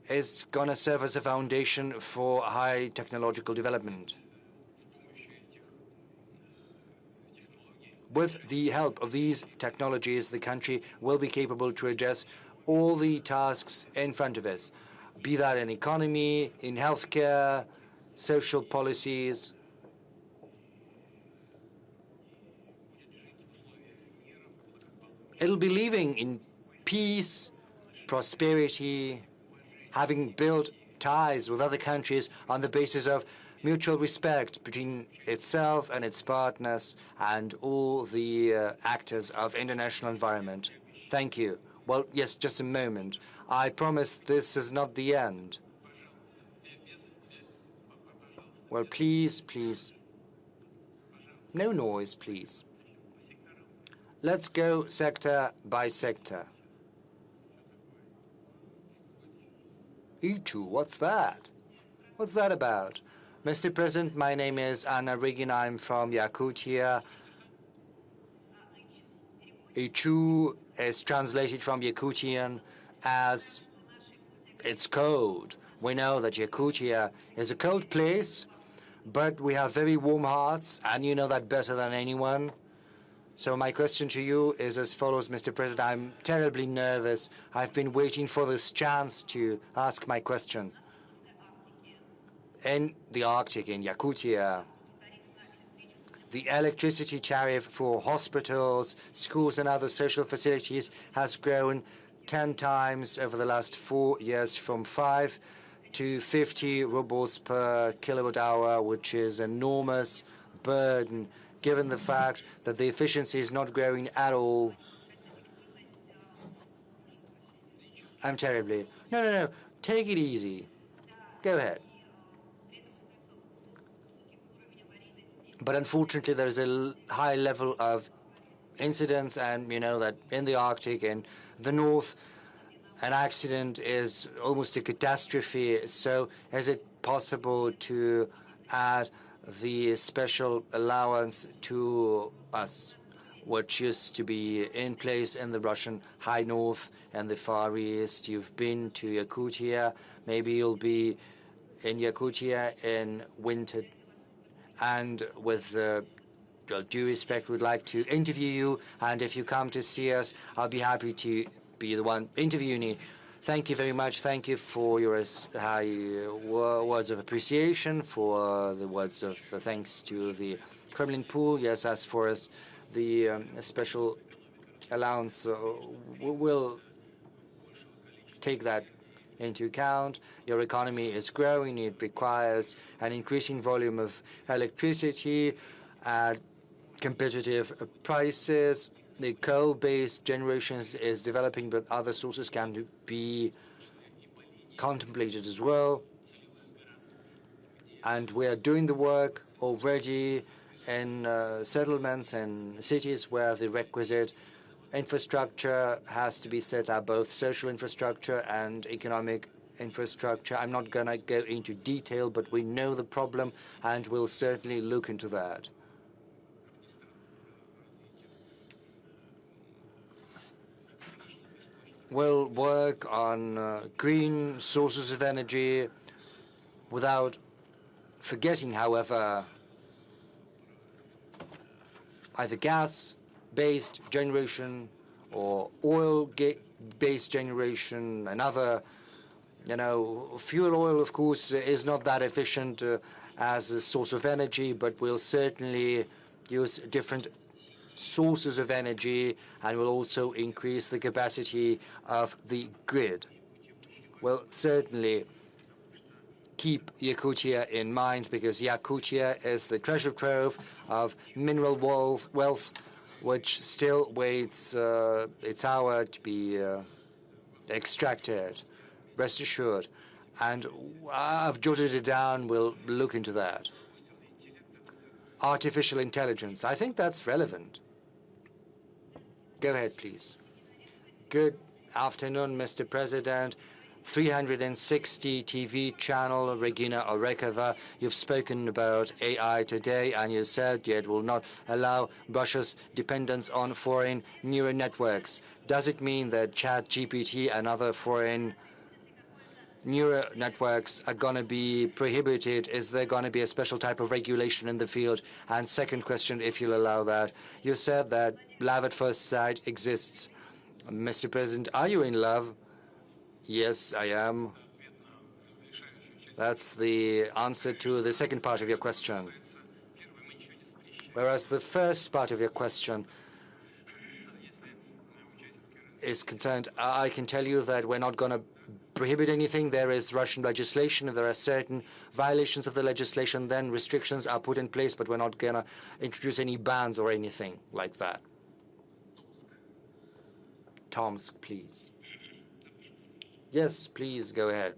is going to serve as a foundation for high technological development. With the help of these technologies, the country will be capable to address all the tasks in front of us, be that in economy, in healthcare, social policies. It'll be living in peace, prosperity, having built ties with other countries on the basis of mutual respect between itself and its partners and all the actors of international environment. Thank you. Well, yes, just a moment. I promise this is not the end. Well, please, please. No noise, please. Let's go sector by sector. Ichu, what's that? What's that about? Mr. President, my name is Anna Rigin. I'm from Yakutia. Ichu is translated from Yakutian as it's cold. We know that Yakutia is a cold place, but we have very warm hearts, and you know that better than anyone. So my question to you is as follows, Mr. President. I'm terribly nervous. I've been waiting for this chance to ask my question. In the Arctic, in Yakutia, the electricity tariff for hospitals, schools, and other social facilities has grown 10 times over the last 4 years, from 5 to 50 rubles per kilowatt hour, which is an enormous burden, given the fact that the efficiency is not growing at all. I'm terribly... No. Take it easy. Go ahead. But unfortunately, there's a high level of incidents, and you know that in the Arctic and the North, an accident is almost a catastrophe. So is it possible to add the special allowance to us, which used to be in place in the Russian High North and the Far East? You've been to Yakutia. Maybe you'll be in Yakutia in winter, and with the due respect, would like to interview you, and if you come to see us, I'll be happy to be the one interviewing you. Thank you very much. Thank you for your high words of appreciation, for the words of thanks to the Kremlin pool. Yes, as for us, the special allowance, we'll take that into account. Your economy is growing. It requires an increasing volume of electricity at competitive prices. The coal-based generation is developing, but other sources can be contemplated as well. And we are doing the work already in settlements and cities where the requisite infrastructure has to be set up, both social infrastructure and economic infrastructure. I'm not going to go into detail, but we know the problem, and we'll certainly look into that. We'll work on green sources of energy without forgetting, however, either gas-based generation or oil-based generation. Another, fuel oil, of course, is not that efficient as a source of energy, but we'll certainly use different sources of energy, and will also increase the capacity of the grid. We'll certainly keep Yakutia in mind, because Yakutia is the treasure trove of mineral wealth, which still waits its hour to be extracted. Rest assured. And I've jotted it down. We'll look into that. Artificial intelligence. I think that's relevant. Go ahead, please. Good afternoon, Mr. President. 360 TV channel, Regina Orekova. You've spoken about AI today, and you said it will not allow Russia's dependence on foreign neural networks. Does it mean that ChatGPT and other foreign neural networks are going to be prohibited? Is there going to be a special type of regulation in the field? And second question, if you'll allow that, you said that love at first sight exists. Mr. President, are you in love? Yes, I am. That's the answer to the second part of your question. Whereas the first part of your question is concerned, I can tell you that we're not going to prohibit anything. There is Russian legislation. If there are certain violations of the legislation, then restrictions are put in place, but we're not going to introduce any bans or anything like that. Tomsk, please. Yes, please, go ahead.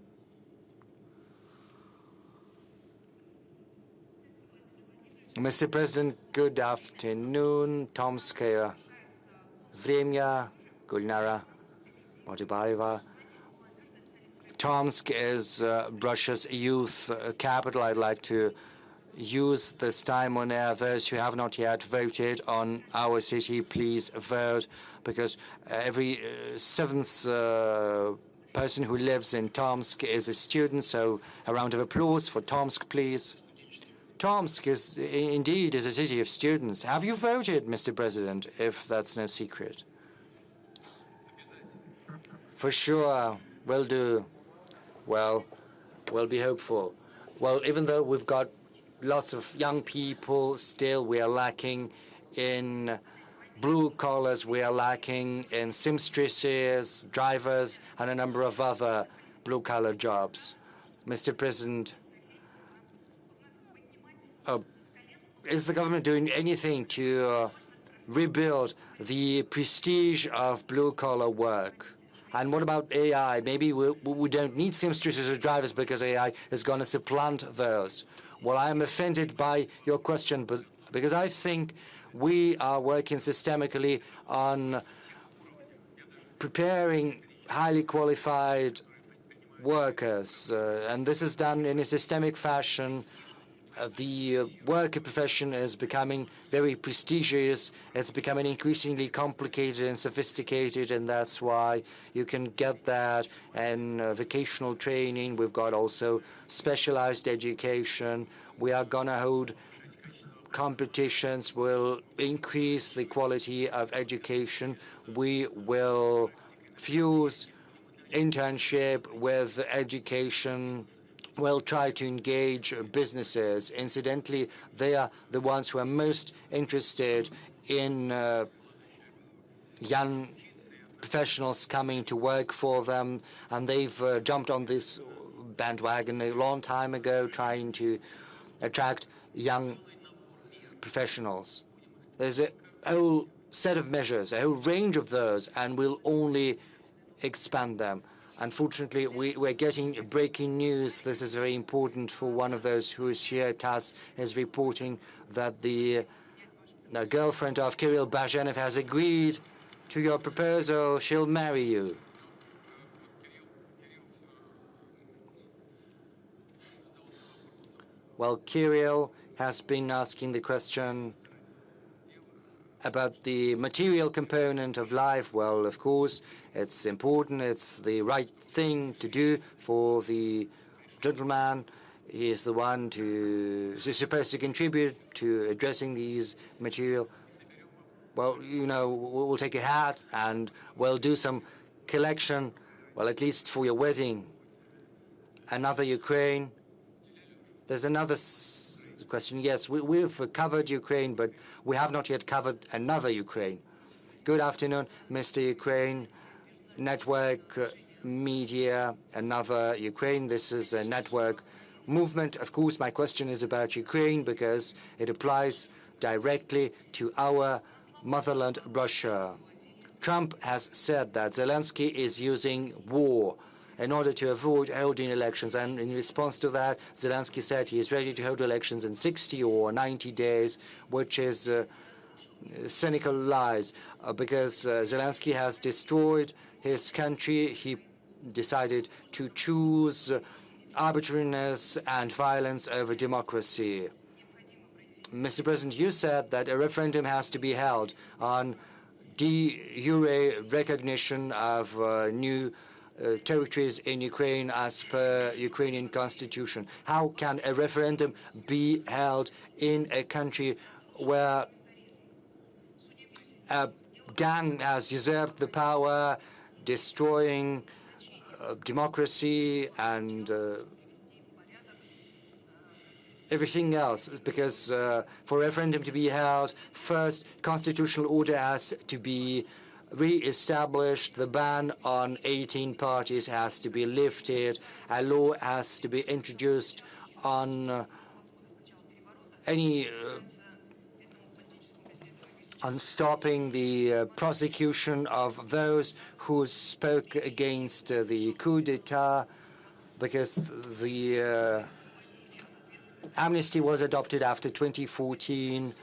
Mr. President, good afternoon. Tomskaya Vremya, Gulnara Motibaeva. Tomsk is Russia's youth capital. I'd like to use this time on air. Those who have not yet voted on our city, please vote, because every seventh person who lives in Tomsk is a student. So a round of applause for Tomsk, please. Tomsk is indeed a city of students. Have you voted, Mr. President, if that's no secret? For sure, will do. Well, we'll be hopeful. Well, even though we've got lots of young people, still we are lacking in blue collars, we are lacking in seamstresses, drivers, and a number of other blue-collar jobs. Mr. President, is the government doing anything to rebuild the prestige of blue-collar work? And what about AI? Maybe we don't need seamstresses or drivers because AI is going to supplant those. Well, I'm offended by your question, but because I think we are working systemically on preparing highly qualified workers, and this is done in a systemic fashion. The worker profession is becoming very prestigious. It's becoming increasingly complicated and sophisticated, and that's why you can get that in vocational training. We've got also specialized education. We are going to hold competitions will increase the quality of education. We will fuse internship with education. We'll try to engage businesses. Incidentally, they are the ones who are most interested in young professionals coming to work for them, and they've jumped on this bandwagon a long time ago, trying to attract young professionals. There's a whole set of measures, a whole range of those, and we'll only expand them. Unfortunately, we're getting breaking news. This is very important for one of those who is here. TASS is reporting that the girlfriend of Kirill Bazhenev has agreed to your proposal. She'll marry you. Well, Kirill has been asking the question about the material component of life. Well, of course, it's important. It's the right thing to do for the gentleman. He is the one who's supposed to contribute to addressing these material. Well, you know, we'll take a hat and we'll do some collection, well, at least for your wedding. Another Ukraine. There's another question. Yes, we've covered Ukraine, but we have not yet covered another Ukraine. Good afternoon, Mr. Ukraine. Network media, another Ukraine. This is a network movement. Of course, my question is about Ukraine because it applies directly to our motherland, Russia. Trump has said that Zelensky is using war in order to avoid holding elections. And in response to that, Zelensky said he is ready to hold elections in 60 or 90 days, which is cynical lies, because Zelensky has destroyed his country. He decided to choose arbitrariness and violence over democracy. Mr. President, you said that a referendum has to be held on de jure recognition of new territories in Ukraine as per Ukrainian constitution. How can a referendum be held in a country where a gang has usurped the power, destroying democracy and everything else? Because for a referendum to be held, first constitutional order has to be re-established, the ban on 18 parties has to be lifted, a law has to be introduced on on stopping the prosecution of those who spoke against the coup d'etat, because the amnesty was adopted after 2014,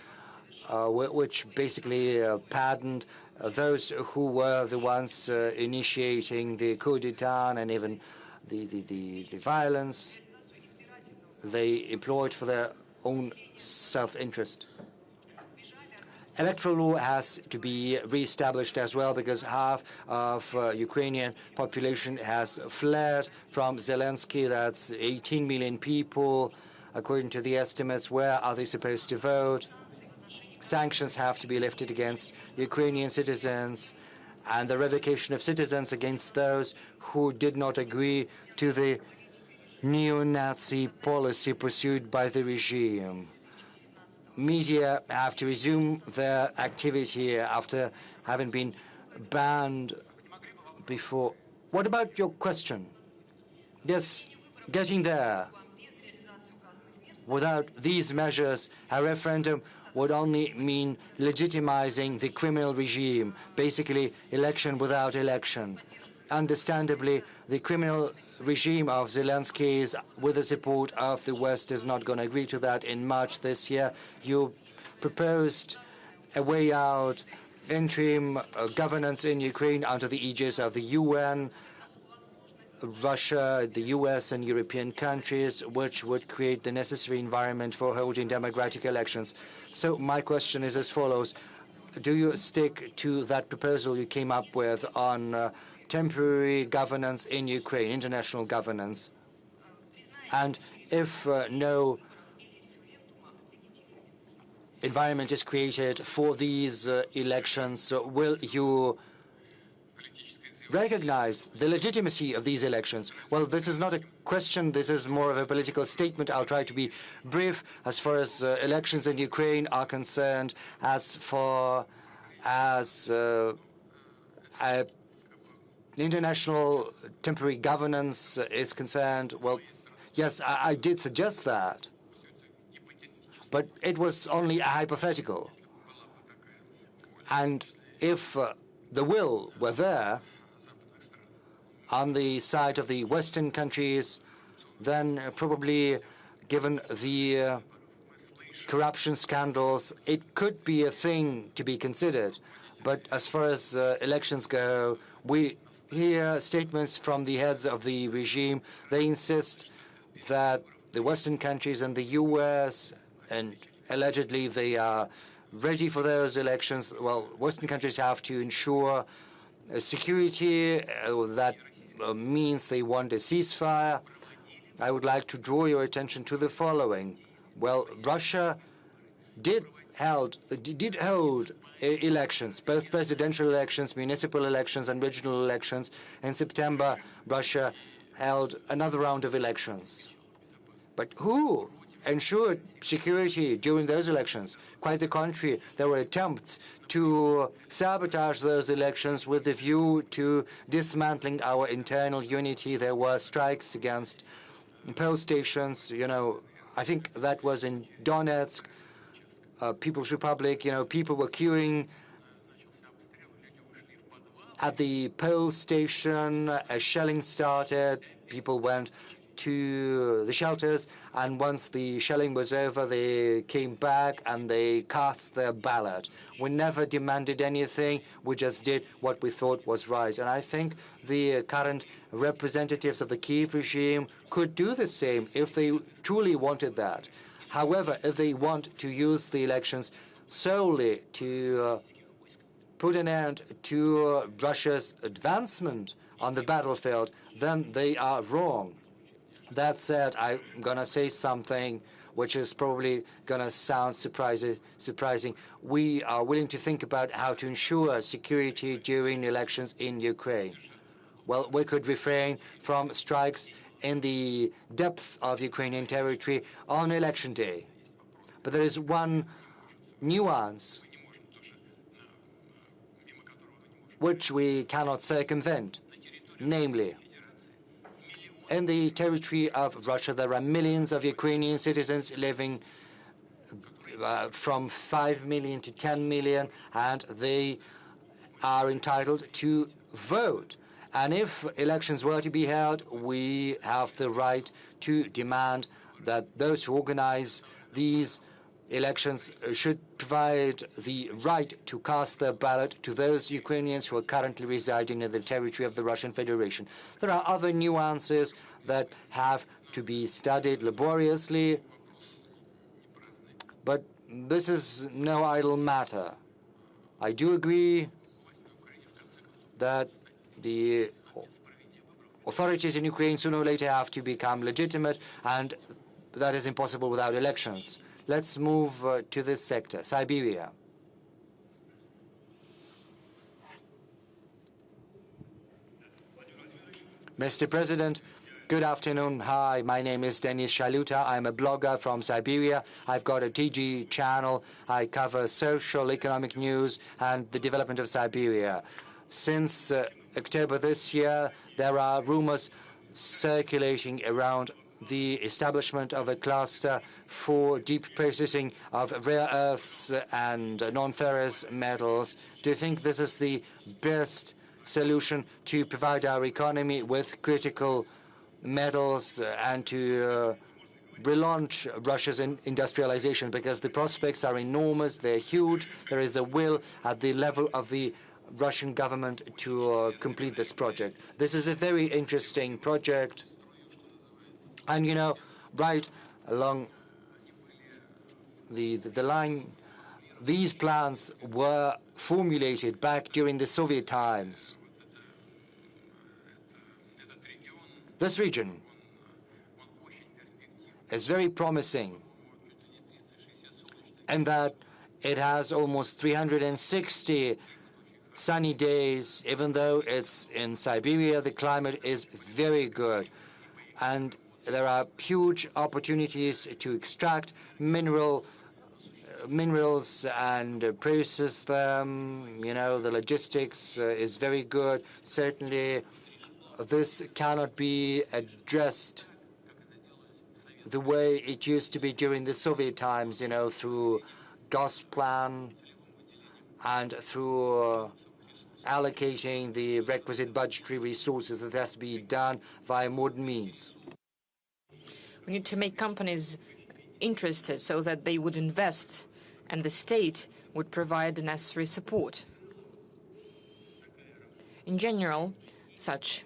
which basically pardoned those who were the ones initiating the coup d'etat and even the violence they employed for their own self-interest. Electoral law has to be re-established as well, because half of Ukrainian population has fled from Zelensky. That's 18 million people, according to the estimates. Where are they supposed to vote? Sanctions have to be lifted against Ukrainian citizens, and the revocation of citizens against those who did not agree to the neo-Nazi policy pursued by the regime. Media have to resume their activity after having been banned before. What about your question? Yes, getting there. Without these measures, a referendum would only mean legitimizing the criminal regime, basically election without election. Understandably, the criminal regime of Zelensky is, with the support of the West, is not going to agree to that. In March this year, you proposed a way out, interim governance in Ukraine under the aegis of the UN, Russia, the US, and European countries, which would create the necessary environment for holding democratic elections. So my question is as follows. Do you stick to that proposal you came up with on temporary governance in Ukraine, international governance? And if no, environment is created for these elections, will you recognize the legitimacy of these elections? Well, this is not a question. This is more of a political statement. I'll try to be brief. As far as elections in Ukraine are concerned, as far as international temporary governance is concerned, well, yes, I did suggest that. But it was only a hypothetical. And if the will were there on the side of the Western countries, then probably, given the corruption scandals, it could be a thing to be considered. But as far as elections go, we hear statements from the heads of the regime. They insist that the Western countries and the U.S., and allegedly they are ready for those elections. Well, Western countries have to ensure security. That means they want a ceasefire. I would like to draw your attention to the following. Well, Russia did hold elections, both presidential elections, municipal elections, and regional elections. In September, Russia held another round of elections. But who ensured security during those elections? Quite the contrary. There were attempts to sabotage those elections with a view to dismantling our internal unity. There were strikes against poll stations. You know, I think that was in Donetsk, People's Republic. You know, people were queuing at the poll station. A shelling started. People went to the shelters, and once the shelling was over, they came back and they cast their ballot. We never demanded anything. We just did what we thought was right. And I think the current representatives of the Kiev regime could do the same if they truly wanted that. However, if they want to use the elections solely to put an end to Russia's advancement on the battlefield, then they are wrong. That said, I'm going to say something which is probably going to sound surprising. We are willing to think about how to ensure security during elections in Ukraine. Well, we could refrain from strikes in the depth of Ukrainian territory on election day. But there is one nuance which we cannot circumvent, namely, in the territory of Russia, there are millions of Ukrainian citizens living from 5 million to 10 million, and they are entitled to vote. And if elections were to be held, we have the right to demand that those who organize these elections should provide the right to cast their ballot to those Ukrainians who are currently residing in the territory of the Russian Federation. There are other nuances that have to be studied laboriously, but this is no idle matter. I do agree that the authorities in Ukraine sooner or later have to become legitimate, and that is impossible without elections. Let's move to this sector, Siberia. Mr. President, good afternoon. Hi, my name is Denis Shaluta. I'm a blogger from Siberia. I've got a TG channel. I cover social, economic news and the development of Siberia. Since October this year, there are rumors circulating around the establishment of a cluster for deep processing of rare earths and non-ferrous metals. Do you think this is the best solution to provide our economy with critical metals and to relaunch Russia's industrialization? Because the prospects are enormous, they're huge. There is a will at the level of the Russian government to complete this project. This is a very interesting project. And, you know, right along the line, these plans were formulated back during the Soviet times. This region is very promising in that It has almost 360 sunny days. Even though it's in Siberia, the climate is very good. And there are huge opportunities to extract minerals and process them. You know, the logistics is very good. Certainly, this cannot be addressed the way it used to be during the Soviet times, you know, through Gosplan and through allocating the requisite budgetary resources. That has to be done via modern means. We need to make companies interested so that they would invest and the state would provide the necessary support. In general, such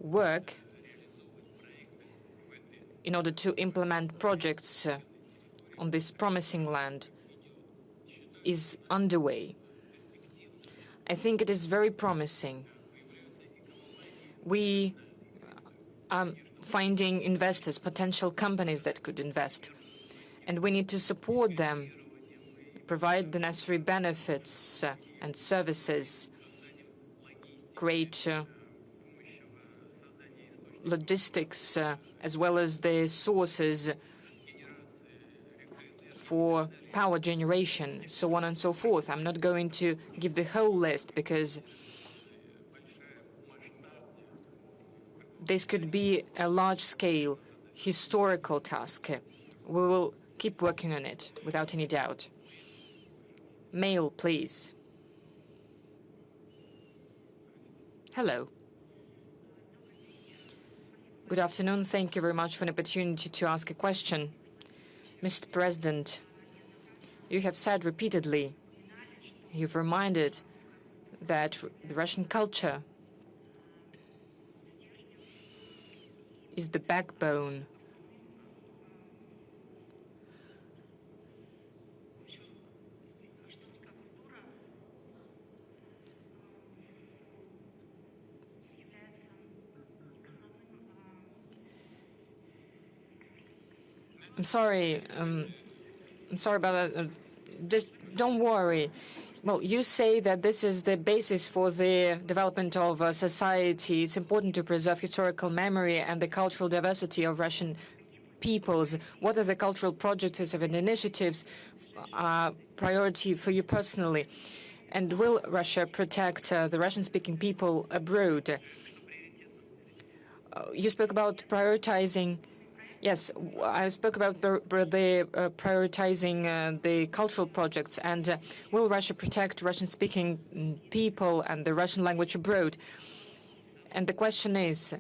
work in order to implement projects on this promising land is underway. I think it is very promising. We are finding investors, potential companies that could invest, and we need to support them, provide the necessary benefits and services, create logistics as well as the sources for power generation, so on and so forth. I'm not going to give the whole list because this could be a large-scale historical task. We will keep working on it without any doubt. Mail, please. Hello. Good afternoon. Thank you very much for the opportunity to ask a question. Mr. President, you have said repeatedly, you've reminded that the Russian culture is the backbone I'm sorry about that. Just don't worry. Well, you say that this is the basis for the development of society. It's important to preserve historical memory and the cultural diversity of Russian peoples. What are the cultural projects and initiatives priority for you personally? And will Russia protect the Russian-speaking people abroad? You spoke about prioritizing. Yes, I spoke about prioritizing the cultural projects, and will Russia protect Russian-speaking people and the Russian language abroad? And the question is,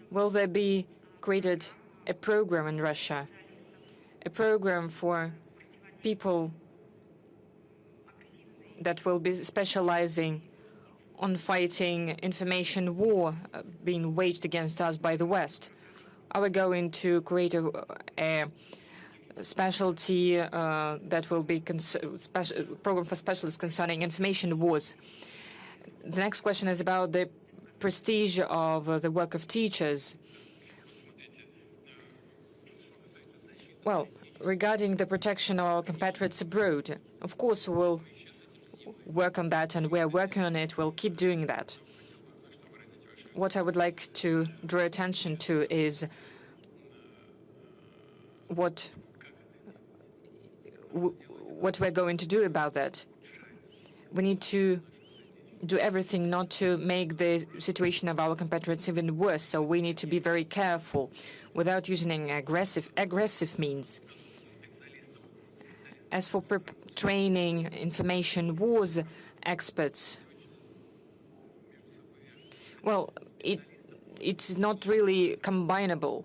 will there be created a program in Russia, a program for people that will be specializing on fighting information war being waged against us by the West? Are we going to create a specialty that will be program for specialists concerning information wars? The next question is about the prestige of the work of teachers. Well, regarding the protection of our compatriots abroad, of course we'll work on that, and we're working on it. We'll keep doing that. What I would like to draw attention to is what we're going to do about that. We need to do everything not to make the situation of our compatriots even worse, so we need to be very careful without using aggressive means. As for training information wars experts, well, it's not really combinable.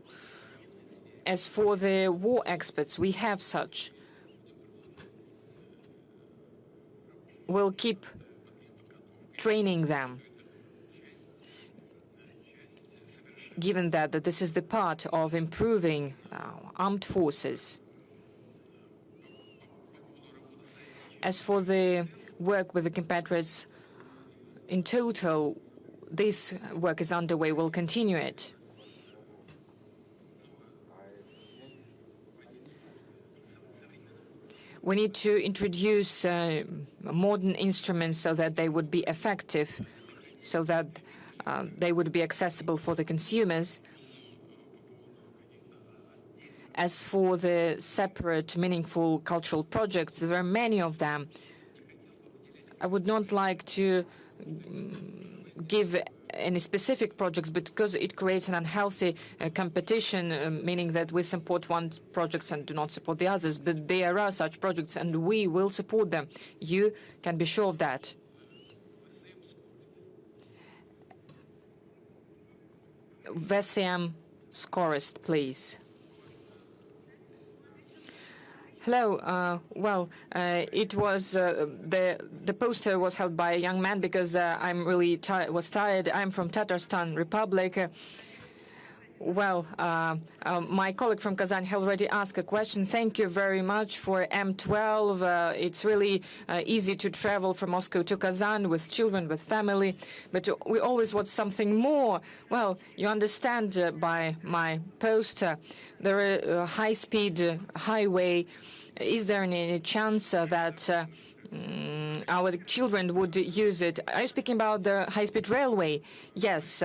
As for the war experts, we have such. We'll keep training them, given that this is the part of improving armed forces. As for the work with the compatriots in total, this work is underway. We'll continue it. We need to introduce modern instruments so that they would be effective, so that they would be accessible for the consumers. As for the separate, meaningful cultural projects, there are many of them. I would not like to give any specific projects because it creates an unhealthy competition, meaning that we support one projects and do not support the others. But there are such projects, and we will support them. You can be sure of that. Vesem Skorist, please. Hello. It was the poster was held by a young man because I'm really was tired. I'm from Tatarstan Republic. My colleague from Kazan has already asked a question. Thank you very much for M12. It's really easy to travel from Moscow to Kazan with children, with family, but we always want something more. Well, you understand by my poster, there is a high-speed highway. Is there any chance that our children would use it? Are you speaking about the high-speed railway? Yes.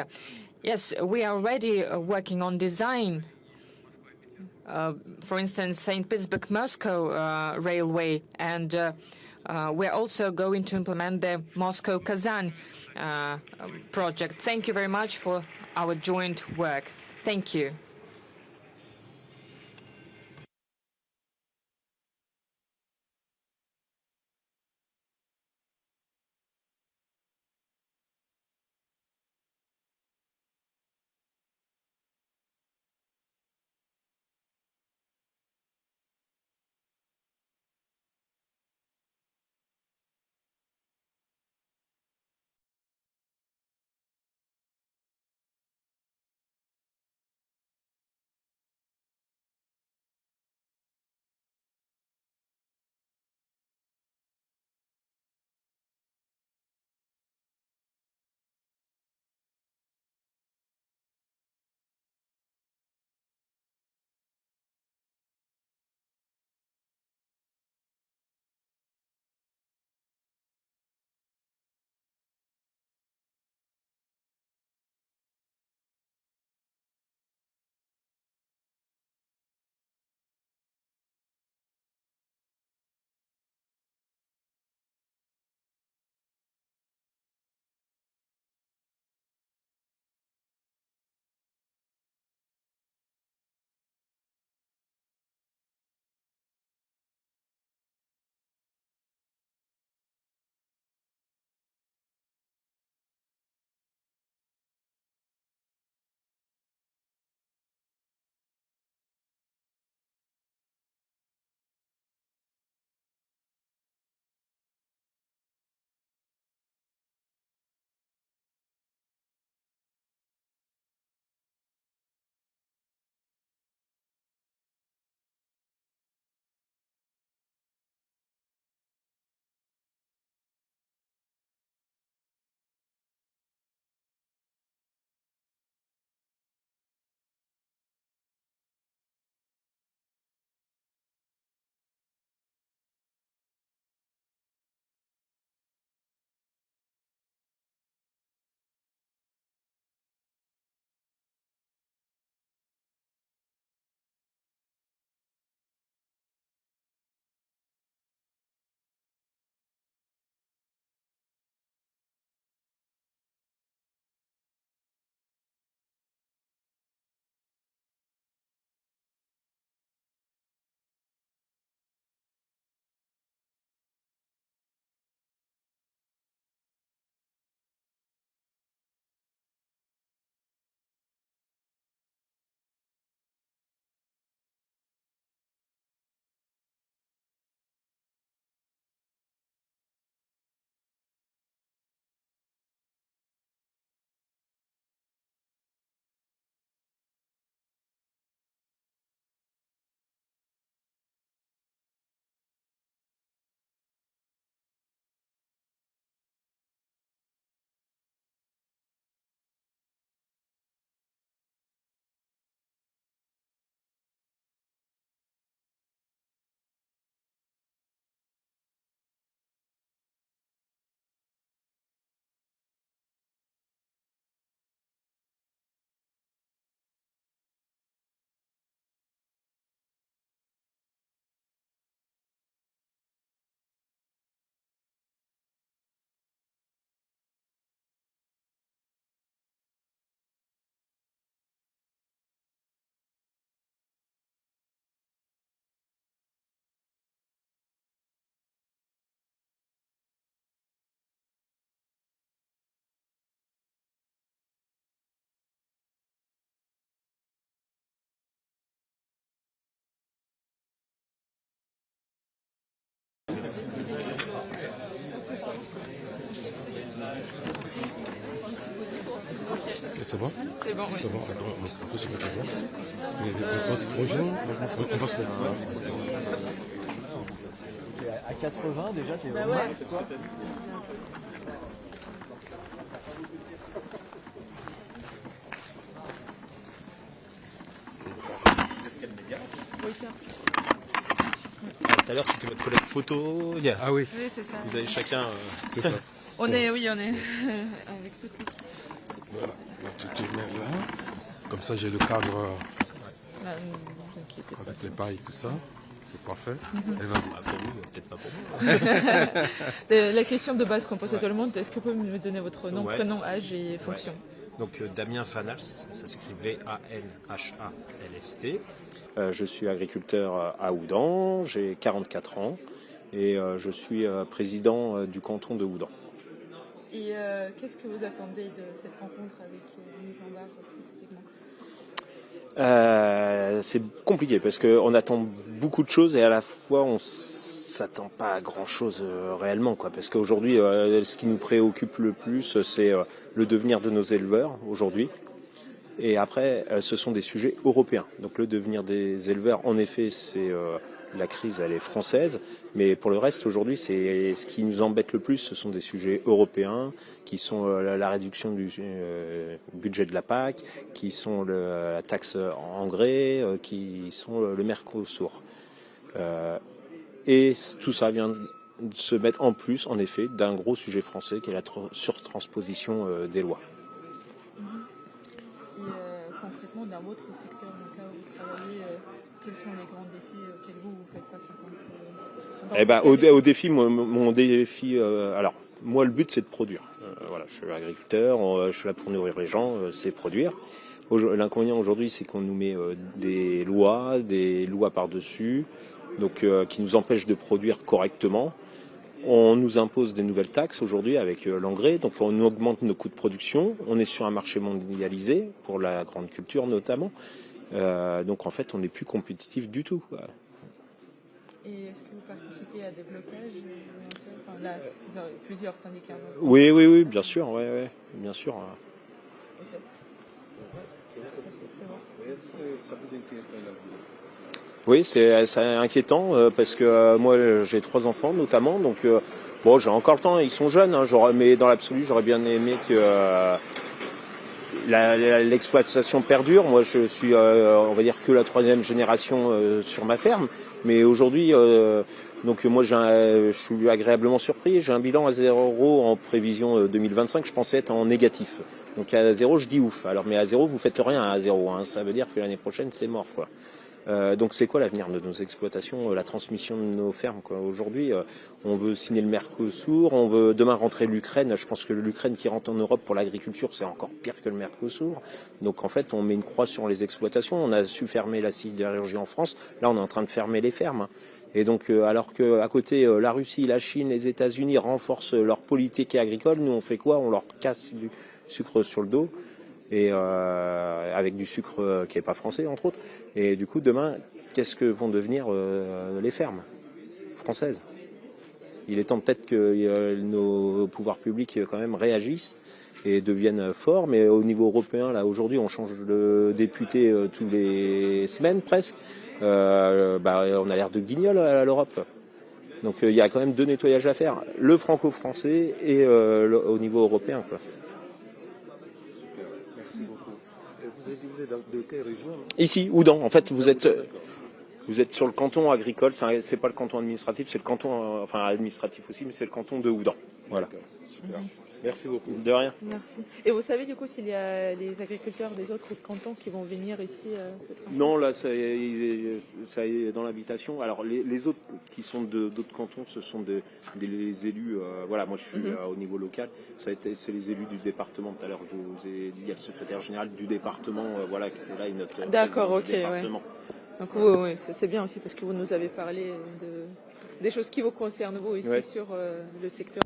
Yes, we are already working on design. For instance, St. Petersburg-Moscow railway, and we're also going to implement the Moscow-Kazan project. Thank you very much for our joint work. Thank you. C'est bon? C'est bon, oui. C'est bon, alors on peut se mettre là. On va se mettre là. À 80 déjà, t'es Bah au ouais. max, quoi. Tout à l'heure, c'était votre collègue photo. Ah oui, Oui, c'est ça. Vous avez chacun. c'est ça. On est avec toute l'équipe. Voilà, donc tu te mets là. Comme ça, j'ai le cadre Là, ne vous inquiétez pas. avec les pailles, tout ça. C'est parfait. Et vas-y. Pour vous, peut-être pas pour moi. La question de base qu'on pose à tout le monde, est-ce que vous pouvez me donner votre nom, Ouais. prénom, âge et fonction? Donc Damien Fanals, ça s'écrit V-A-N-H-A-L-S-T. Je suis agriculteur à Houdan, j'ai 44 ans et je suis président du canton de Houdan. Et qu'est-ce que vous attendez de cette rencontre avec Jean Barre spécifiquement? C'est compliqué parce qu'on attend beaucoup de choses et à la fois on s'attend pas à grand chose réellement, quoi. Parce qu'aujourd'hui, ce qui nous préoccupe le plus, c'est le devenir de nos éleveurs aujourd'hui. Et après, ce sont des sujets européens. Donc le devenir des éleveurs, en effet, c'est la crise, elle est française. Mais pour le reste, aujourd'hui, c'est ce qui nous embête le plus, ce sont des sujets européens, qui sont la réduction du budget de la PAC, qui sont la taxe en engrais, qui sont le Mercosur. Et tout ça vient de se mettre en plus, en effet, d'un gros sujet français qui est la surtransposition des lois. Concrètement, dans votre secteur dans lequel vous travaillez, quels sont les grands défis auxquels vous faites face en tant que... Au défi, mon défi, alors moi le but c'est de produire. Voilà, je suis agriculteur, je suis là pour nourrir les gens, c'est produire. L'inconvénient aujourd'hui, c'est qu'on nous met des lois par-dessus, donc qui nous empêchent de produire correctement. On nous impose des nouvelles taxes aujourd'hui avec l'engrais, donc on augmente nos coûts de production. On est sur un marché mondialisé, pour la grande culture notamment. Donc en fait, on n'est plus compétitif du tout. Et est-ce que vous participez à des blocages enfin, là, plusieurs syndicats? Oui, bien sûr, ouais, bien sûr. Ok. Ça vous inquiète là? Oui, c'est inquiétant parce que moi j'ai 3 enfants notamment, donc bon, j'ai encore le temps, ils sont jeunes, hein, mais dans l'absolu j'aurais bien aimé que l'exploitation perdure. Moi je suis on va dire que la 3e génération sur ma ferme, mais aujourd'hui donc moi je suis agréablement surpris, j'ai un bilan à 0 en prévision 2025, je pensais être en négatif. Donc à 0 je dis ouf. Alors mais à 0 vous faites rien à 0, hein, ça veut dire que l'année prochaine c'est mort, quoi. Donc c'est quoi l'avenir de nos exploitations, la transmission de nos fermes, quoi. Aujourd'hui, on veut signer le Mercosur, on veut demain rentrer l'Ukraine. Je pense que l'Ukraine qui rentre en Europe pour l'agriculture, c'est encore pire que le Mercosur. Donc en fait, on met une croix sur les exploitations. On a su fermer la sidérurgie en France. Là, on est en train de fermer les fermes. Et donc, alors qu'à côté, la Russie, la Chine, les États-Unis renforcent leur politique agricole, nous on fait quoi? On leur casse du sucre sur le dos. Et avec du sucre qui n'est pas français, entre autres. Et du coup, demain, qu'est-ce que vont devenir les fermes françaises? Il est temps peut-être que nos pouvoirs publics quand même réagissent et deviennent forts. Mais au niveau européen, là, aujourd'hui, on change de député tous les semaines presque. On a l'air de guignols à l'Europe. Donc il y a quand même 2 nettoyages à faire, le franco-français et au niveau européen, quoi. Merci beaucoup. Vous êtes de quelle région? Ici, Houdan. En fait, vous êtes sur le canton agricole. C'est pas le canton administratif, c'est le canton, enfin administratif aussi, mais c'est le canton de Houdan. Voilà. Super. Merci beaucoup. De rien. Merci. Et vous savez du coup s'il y a des agriculteurs des autres cantons qui vont venir ici cette rencontre? Non, là, ça est dans l'habitation. Alors, les autres qui sont d'autres cantons, ce sont des élus. Voilà, moi, je suis au niveau local. C'est les élus du département. Tout à l'heure, je vous ai dit, il y a le secrétaire général du département. Voilà, là, il est notre D'accord, ok, département. Ouais. Donc oui, c'est bien aussi parce que vous nous avez parlé des choses qui vous concernent vous ici sur le secteur.